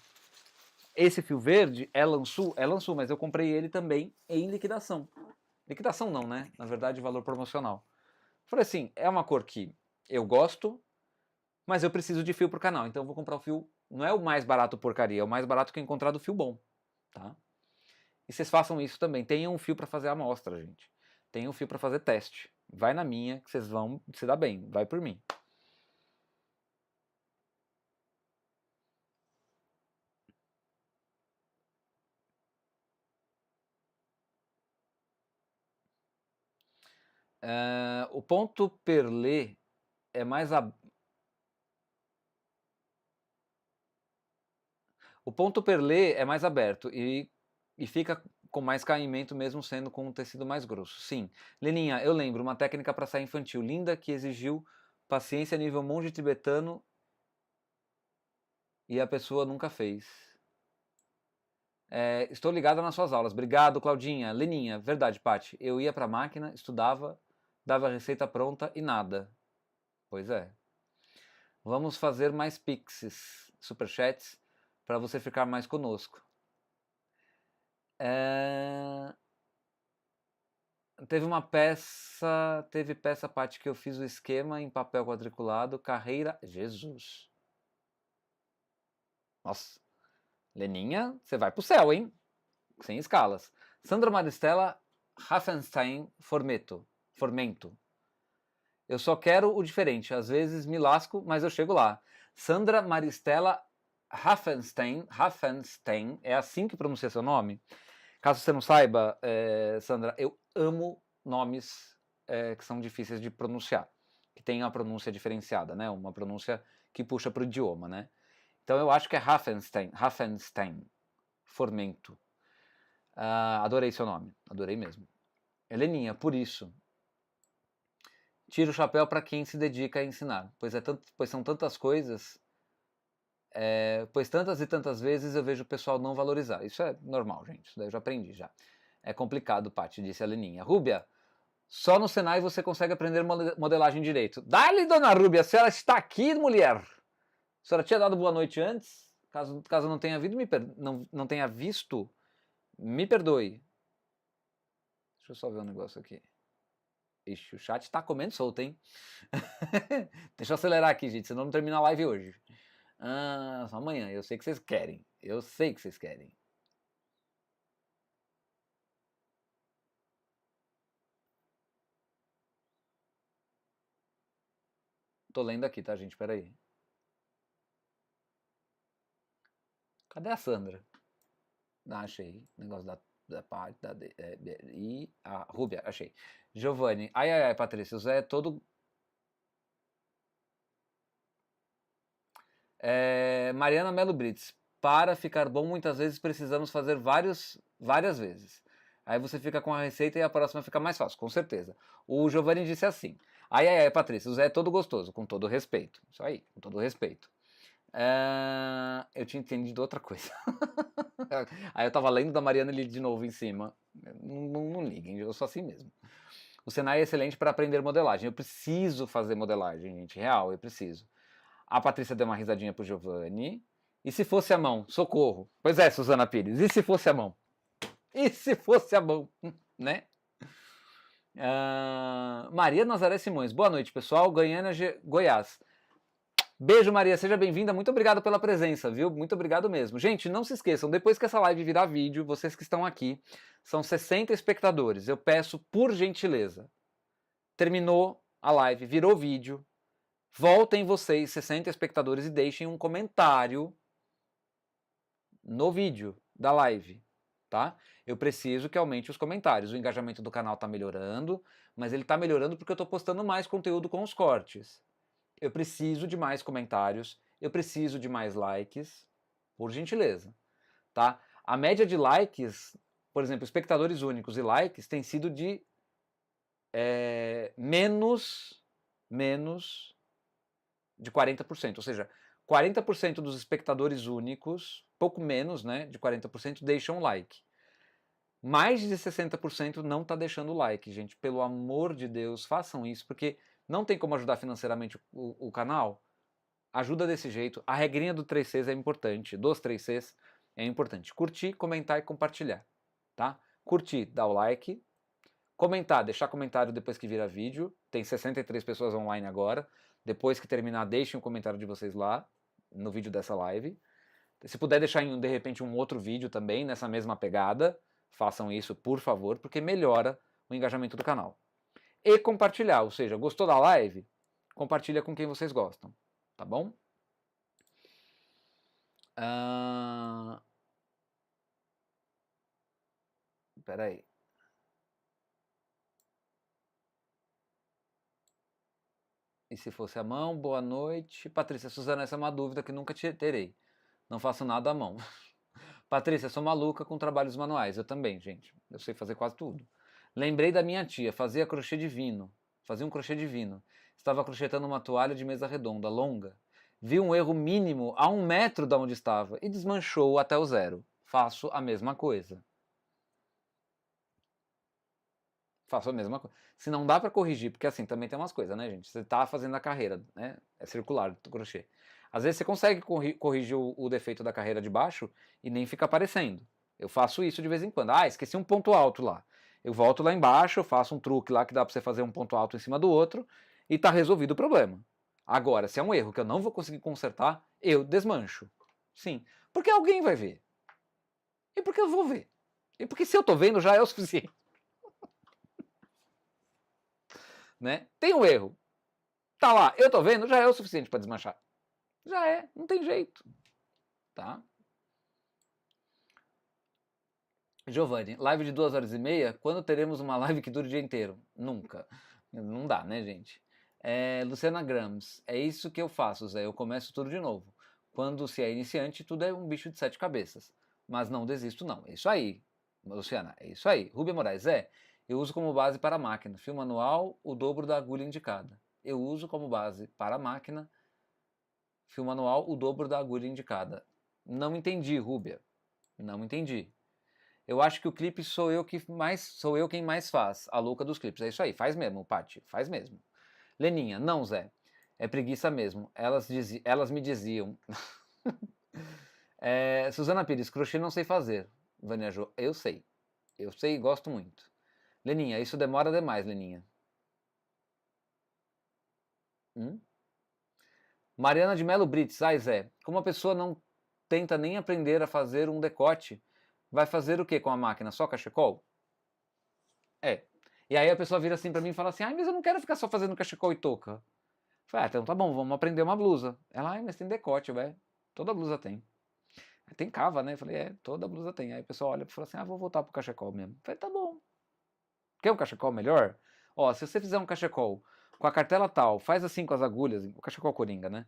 Esse fio verde é Lançu, mas eu comprei ele também em liquidação. Liquidação não, né? Na verdade, valor promocional. Falei assim, é uma cor que eu gosto, mas eu preciso de fio pro canal, então eu vou comprar o fio, não é o mais barato porcaria, é o mais barato que eu encontrar do fio bom, tá? E vocês façam isso também, tenham um fio para fazer amostra, gente. Tenham um fio para fazer teste. Vai na minha, que vocês vão se dar bem, vai por mim. O ponto perlê é mais o ponto perlê é mais aberto e fica com mais caimento mesmo sendo com um tecido mais grosso. Sim. Leninha, eu lembro, uma técnica para saia infantil linda que exigiu paciência nível monge tibetano e a pessoa nunca fez. Estou ligada nas suas aulas. Obrigado, Claudinha. Leninha, verdade, Paty. Eu ia para a máquina, estudava, dava a receita pronta e nada. Pois é. Vamos fazer mais pixies, superchats, para você ficar mais conosco. Teve peça, Paty, que eu fiz o esquema em papel quadriculado, carreira, Jesus. Nossa, Leninha, você vai pro céu, hein? Sem escalas. Sandra Maristela Raffenstein Formento. Eu só quero o diferente, às vezes me lasco, mas eu chego lá. Sandra Maristela Raffenstein, é assim que pronuncia seu nome? Caso você não saiba, Sandra, eu amo nomes que são difíceis de pronunciar, que tem uma pronúncia diferenciada, né? Uma pronúncia que puxa para o idioma, né? Então eu acho que é Raffenstein, Formento. Adorei seu nome, adorei mesmo. Heleninha, por isso, tira o chapéu para quem se dedica a ensinar, pois são tantas coisas, pois tantas e tantas vezes eu vejo o pessoal não valorizar. Isso é normal, gente, isso daí eu já aprendi já. É complicado, Paty, disse a Leninha. Rúbia, só no Senai você consegue aprender modelagem direito. Dá-lhe, dona Rúbia, a senhora está aqui, mulher. A senhora tinha dado boa noite antes? Caso não tenha não tenha visto, me perdoe. Deixa eu só ver um negócio aqui. Ixi, o chat tá comendo solto, hein? Deixa eu acelerar aqui, gente, senão não termina a live hoje. Só amanhã, eu sei que vocês querem. Eu sei que vocês querem. Tô lendo aqui, tá, gente? Peraí. Cadê a Sandra? Achei. Negócio da parte e a Rúbia, achei. Giovanni. Ai, Patrícia. O Zé é todo. Mariana Melo Brits. Para ficar bom, muitas vezes precisamos fazer várias vezes. Aí você fica com a receita e a próxima fica mais fácil, com certeza. O Giovanni disse assim. Ai, Patrícia. O Zé é todo gostoso, com todo respeito. Isso aí, com todo respeito. Eu tinha entendido outra coisa. Aí eu tava lendo da Mariana ali de novo em cima. Não liguem, eu sou assim mesmo. O Senai é excelente para aprender modelagem. Eu preciso fazer modelagem, gente. Real, eu preciso. A Patrícia deu uma risadinha pro Giovanni. E se fosse a mão? Socorro. Pois é, Suzana Pires. E se fosse a mão? E se fosse a mão? Né? Maria Nazaré Simões. Boa noite, pessoal. Goiânia, Goiás. Beijo, Maria, seja bem-vinda. Muito obrigado pela presença, viu? Muito obrigado mesmo. Gente, não se esqueçam, depois que essa live virar vídeo, vocês que estão aqui, são 60 espectadores. Eu peço, por gentileza, terminou a live, virou vídeo, voltem vocês, 60 espectadores, e deixem um comentário no vídeo da live, tá? Eu preciso que aumente os comentários. O engajamento do canal tá melhorando, mas ele tá melhorando porque eu tô postando mais conteúdo com os cortes. Eu preciso de mais comentários, eu preciso de mais likes, por gentileza, tá? A média de likes, por exemplo, espectadores únicos e likes tem sido de menos de 40%, ou seja, 40% dos espectadores únicos, pouco menos, né, de 40% deixam like. Mais de 60% não tá deixando like, gente. Pelo amor de Deus, façam isso, porque Não tem como ajudar financeiramente o canal? Ajuda desse jeito. A regrinha do 3Cs é importante, dos 3Cs é importante. Curtir, comentar e compartilhar, tá? Curtir, dá o like. Comentar, deixar comentário depois que vira vídeo. Tem 63 pessoas online agora. Depois que terminar, deixem um comentário de vocês lá, no vídeo dessa live. Se puder deixar de repente um outro vídeo também, nessa mesma pegada, façam isso, por favor, porque melhora o engajamento do canal. E compartilhar, ou seja, gostou da live? Compartilha com quem vocês gostam, tá bom? Espera aí. E se fosse a mão, boa noite. Patrícia, Suzana, essa é uma dúvida que nunca terei. Não faço nada à mão. Patrícia, sou maluca com trabalhos manuais. Eu também, gente. Eu sei fazer quase tudo. Lembrei da minha tia, fazia crochê divino. Fazia um crochê divino. Estava crochetando uma toalha de mesa redonda, longa. Vi um erro mínimo a 1 metro da onde estava e desmanchou até o zero. Faço a mesma coisa. Faço a mesma coisa. Se não dá para corrigir, porque assim, também tem umas coisas, né, gente? Você tá fazendo a carreira, né? É circular o crochê. Às vezes você consegue corrigir o defeito da carreira de baixo e nem fica aparecendo. Eu faço isso de vez em quando. Ah, esqueci um ponto alto lá. Eu volto lá embaixo, eu faço um truque lá que dá para você fazer um ponto alto em cima do outro e tá resolvido o problema. Agora, se é um erro que eu não vou conseguir consertar, eu desmancho. Sim. Porque alguém vai ver. E porque eu vou ver. E porque se eu tô vendo já é o suficiente. Né? Tem um erro. Tá lá, eu tô vendo, já é o suficiente para desmanchar. Já é, não tem jeito. Tá? Giovanni, live de 2 horas e meia? Quando teremos uma live que dure o dia inteiro? Nunca. Não dá, né, gente? Luciana Grams, é isso que eu faço, Zé. Eu começo tudo de novo. Quando se é iniciante, tudo é um bicho de 7 cabeças. Mas não desisto, não. É isso aí, Luciana, é isso aí. Rubia Moraes, eu uso como base para a máquina. Fio manual, o dobro da agulha indicada. Eu uso como base para a máquina. Fio manual, o dobro da agulha indicada. Não entendi, Rúbia. Não entendi. Eu acho que o clipe sou eu quem mais faz. A louca dos clipes. É isso aí, faz mesmo, Paty. Faz mesmo. Leninha, não, Zé. É preguiça mesmo. Elas me diziam. Suzana Pires, crochê não sei fazer. Vânia Jo, eu sei. Eu sei e gosto muito. Leninha, isso demora demais, Leninha. Mariana de Melo Brits, Zé, como a pessoa não tenta nem aprender a fazer um decote, vai fazer o que com a máquina? Só cachecol? E aí a pessoa vira assim pra mim e fala assim, mas eu não quero ficar só fazendo cachecol e touca. Eu falei, então tá bom, vamos aprender uma blusa. Ela, mas tem decote, ué. Toda blusa tem. Tem cava, né? Eu falei, toda blusa tem. Aí o pessoal olha e fala assim, vou voltar pro cachecol mesmo. Eu falei, tá bom. Quer um cachecol melhor? Ó, se você fizer um cachecol com a cartela tal, faz assim com as agulhas, o cachecol coringa, né?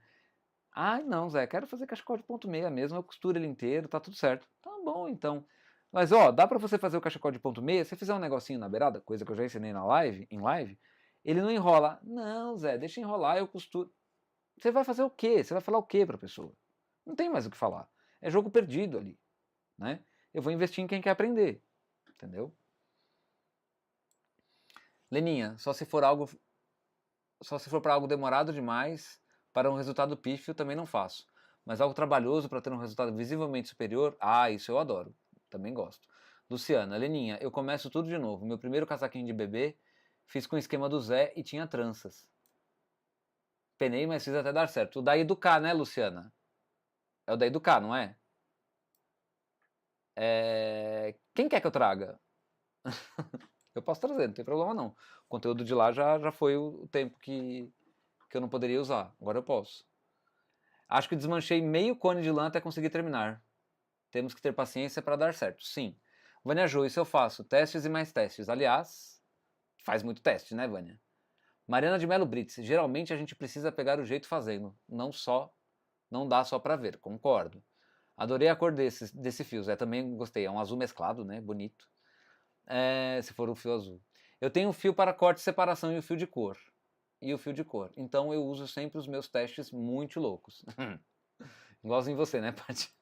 Não, Zé, quero fazer cachecol de ponto meia mesmo, eu costuro ele inteiro, tá tudo certo. Tá bom, então. Mas, dá pra você fazer o cachecol de ponto meia, se você fizer um negocinho na beirada, coisa que eu já ensinei em live, ele não enrola. Não, Zé, deixa enrolar, eu costuro. Você vai fazer o quê? Você vai falar o quê pra pessoa? Não tem mais o que falar. É jogo perdido ali, né? Eu vou investir em quem quer aprender, entendeu? Leninha, só se for para algo demorado demais, para um resultado pífio também não faço. Mas algo trabalhoso para ter um resultado visivelmente superior, isso eu adoro. Também gosto. Luciana, Leninha, eu começo tudo de novo. Meu primeiro casaquinho de bebê, fiz com o esquema do Zé e tinha tranças. Penei, mas fiz até dar certo. O da Educar, né, Luciana? É o da Educar, não é? Quem quer que eu traga? Eu posso trazer, não tem problema não. O conteúdo de lá já foi o tempo que eu não poderia usar. Agora eu posso. Acho que desmanchei meio cone de lã até conseguir terminar. Temos que ter paciência para dar certo. Sim. Vânia Jo, isso eu faço. Testes e mais testes. Aliás, faz muito teste, né, Vânia? Mariana de Melo Brits. Geralmente a gente precisa pegar o jeito fazendo. Não dá só para ver. Concordo. Adorei a cor desse fio. Zé, também gostei. É um azul mesclado, né? Bonito. Se for o fio azul. Eu tenho um fio para corte e separação e o fio de cor. Então eu uso sempre os meus testes muito loucos. Igualzinho você, né, Paty?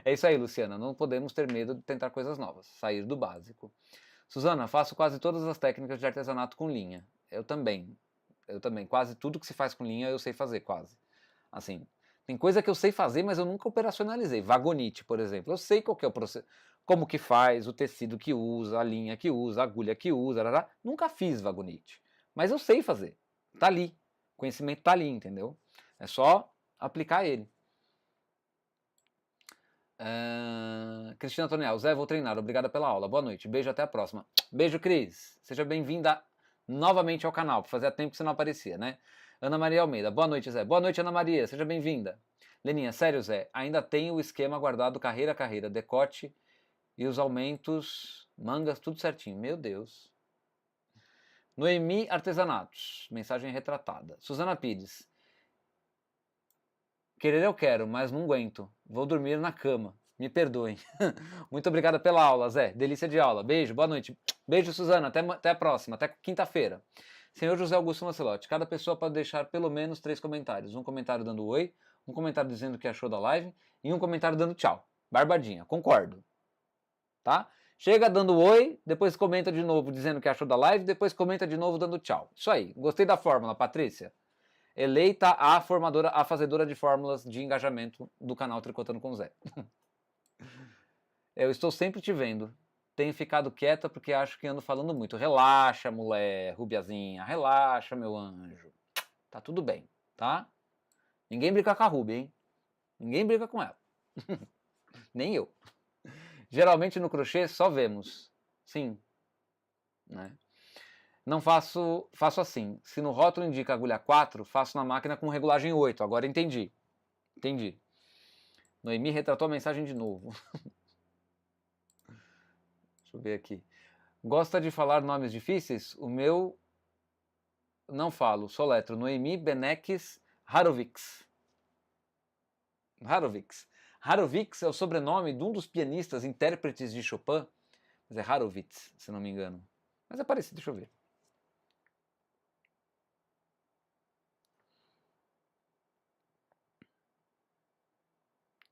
É isso aí, Luciana. Não podemos ter medo de tentar coisas novas. Sair do básico. Suzana, faço quase todas as técnicas de artesanato com linha. eu também. Quase tudo que se faz com linha eu sei fazer, quase. Assim, tem coisa que eu sei fazer, mas eu nunca operacionalizei. Vagonite, por exemplo. Eu sei qual que é o processo, como que faz, o tecido que usa, a linha que usa, a agulha que usa, arará. Nunca fiz vagonite. Mas eu sei fazer. Tá ali. O conhecimento tá ali, entendeu? É só aplicar ele. Cristina Toniel, Zé, vou treinar. Obrigada pela aula. Boa noite. Beijo, até a próxima. Beijo, Cris. Seja bem-vinda novamente ao canal. Fazia tempo que você não aparecia, né? Ana Maria Almeida. Boa noite, Zé. Boa noite, Ana Maria. Seja bem-vinda. Leninha, sério, Zé. Ainda tem o esquema guardado carreira a carreira, decote e os aumentos, mangas, tudo certinho. Meu Deus. Noemi Artesanatos. Mensagem retratada. Suzana Pires. Querer eu quero, mas não aguento. Vou dormir na cama. Me perdoem. Muito obrigada pela aula, Zé. Delícia de aula. Beijo, boa noite. Beijo, Suzana. Até a próxima. Até quinta-feira. Senhor José Augusto Lancelotti. Cada pessoa pode deixar pelo menos 3 comentários. Um comentário dando oi, um comentário dizendo o que achou da live e um comentário dando tchau. Barbadinha. Concordo. Tá? Chega dando oi, depois comenta de novo dizendo o que achou da live, depois comenta de novo dando tchau. Isso aí. Gostei da fórmula, Patrícia. Eleita a fazedora de fórmulas de engajamento do canal Tricotando com Zé. Eu estou sempre te vendo. Tenho ficado quieta porque acho que ando falando muito. Relaxa, mulher, Rubiazinha. Relaxa, meu anjo. Tá tudo bem, tá? Ninguém brinca com a Rubi, hein? Ninguém brinca com ela. Nem eu. Geralmente no crochê só vemos. Sim. Né? Não faço assim. Se no rótulo indica agulha 4, faço na máquina com regulagem 8. Agora entendi. Entendi. Noemi retratou a mensagem de novo. Deixa eu ver aqui. Gosta de falar nomes difíceis? O meu não falo. Soletro. Noemi Beneques Harovics. Harovics. Harovics é o sobrenome de um dos pianistas intérpretes de Chopin. Mas é Harovitz, se não me engano. Mas é parecido, deixa eu ver.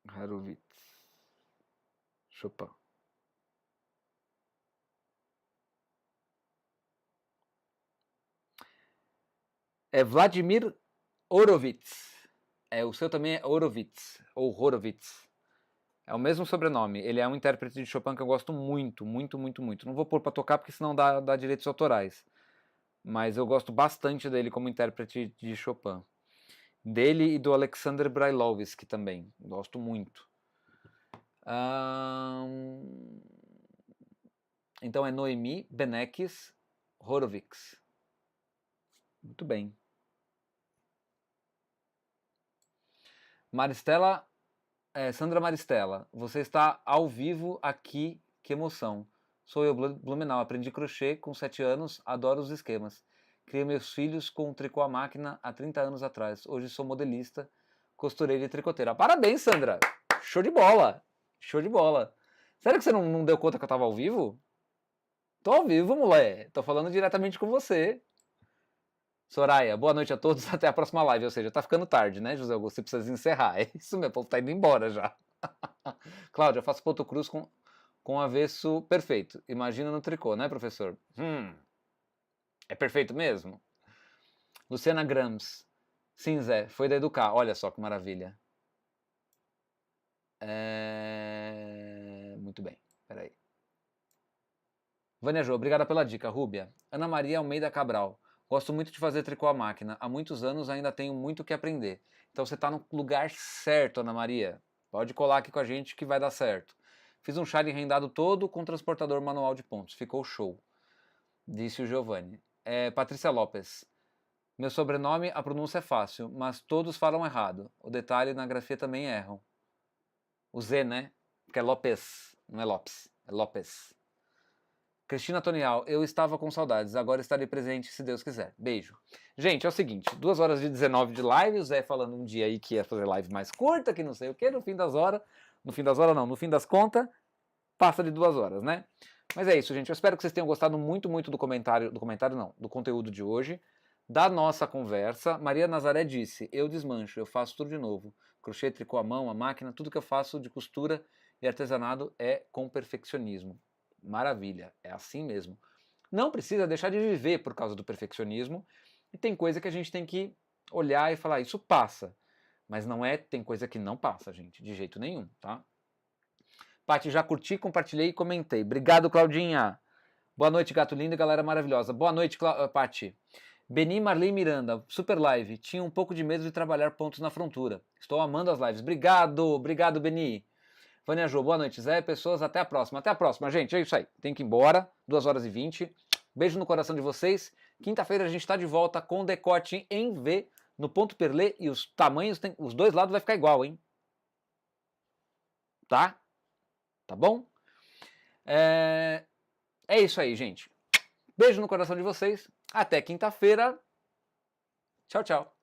Harovitz. Chopin. É Vladimir Horowitz. O seu também é Horowitz, ou Horowitz. É o mesmo sobrenome. Ele é um intérprete de Chopin que eu gosto muito, muito, muito, muito. Não vou pôr pra tocar porque senão dá direitos autorais. Mas eu gosto bastante dele como intérprete de Chopin. Dele e do Alexander Brailovsky também. Gosto muito. Então é Noemi Beneques Horowitz. Muito bem. Maristela, Sandra Maristela, você está ao vivo aqui, que emoção. Sou eu, Blumenau, aprendi crochê com 7 anos, adoro os esquemas. Criei meus filhos com tricô à máquina há 30 anos atrás. Hoje sou modelista, costureira e tricoteira. Parabéns, Sandra! Show de bola! Show de bola! Sério que você não deu conta que eu estava ao vivo? Tô ao vivo, mulher. Tô falando diretamente com você. Soraya, boa noite a todos, até a próxima live. Ou seja, tá ficando tarde, né, José Augusto? Você precisa encerrar. É isso, meu povo tá indo embora já. Cláudia, eu faço ponto cruz com avesso perfeito. Imagina no tricô, né, professor? É perfeito mesmo? Luciana Grams. Sim, Zé, foi da Educar. Olha só que maravilha. Muito bem, peraí. Vânia Jô, obrigada pela dica, Rúbia. Ana Maria Almeida Cabral. Gosto muito de fazer tricô à máquina. Há muitos anos ainda tenho muito o que aprender. Então você está no lugar certo, Ana Maria. Pode colar aqui com a gente que vai dar certo. Fiz um chale rendado todo com transportador manual de pontos. Ficou show. Disse o Giovanni. Patrícia Lopes. Meu sobrenome, a pronúncia é fácil, mas todos falam errado. O detalhe na grafia também erram. O Z, né? Porque é Lopes, não é Lopes. É Lopes. Cristina Tonial, eu estava com saudades, agora estarei presente se Deus quiser. Beijo. Gente, é o seguinte, 2 horas e 19 de live, o Zé falando um dia aí que ia fazer live mais curta, que não sei o que, no fim das contas, passa de 2 horas, né? Mas é isso, gente, eu espero que vocês tenham gostado muito, muito do conteúdo de hoje, da nossa conversa. Maria Nazaré disse, eu desmancho, eu faço tudo de novo. Crochê, tricô à mão, a máquina, tudo que eu faço de costura e artesanato é com perfeccionismo. Maravilha, é assim mesmo. não precisa deixar de viver por causa do perfeccionismo, e tem coisa que a gente tem que olhar e falar, isso passa. Mas não é, tem coisa que não passa, gente, de jeito nenhum, tá? Paty, já curti, compartilhei e comentei. Obrigado, Claudinha. Boa noite, gato lindo e galera maravilhosa. Boa noite, Paty. Beni Marley Miranda, super live. Tinha um pouco de medo de trabalhar pontos na frontura. Estou amando as lives. Obrigado, Beni. Vânia Jô, boa noite. Zé, pessoas, até a próxima. Até a próxima, gente. É isso aí. Tem que ir embora. 2h20. Beijo no coração de vocês. Quinta-feira a gente está de volta com decote em V no ponto perlê e os tamanhos, os dois lados vai ficar igual, hein? Tá? Tá bom? É isso aí, gente. Beijo no coração de vocês. Até quinta-feira. Tchau, tchau.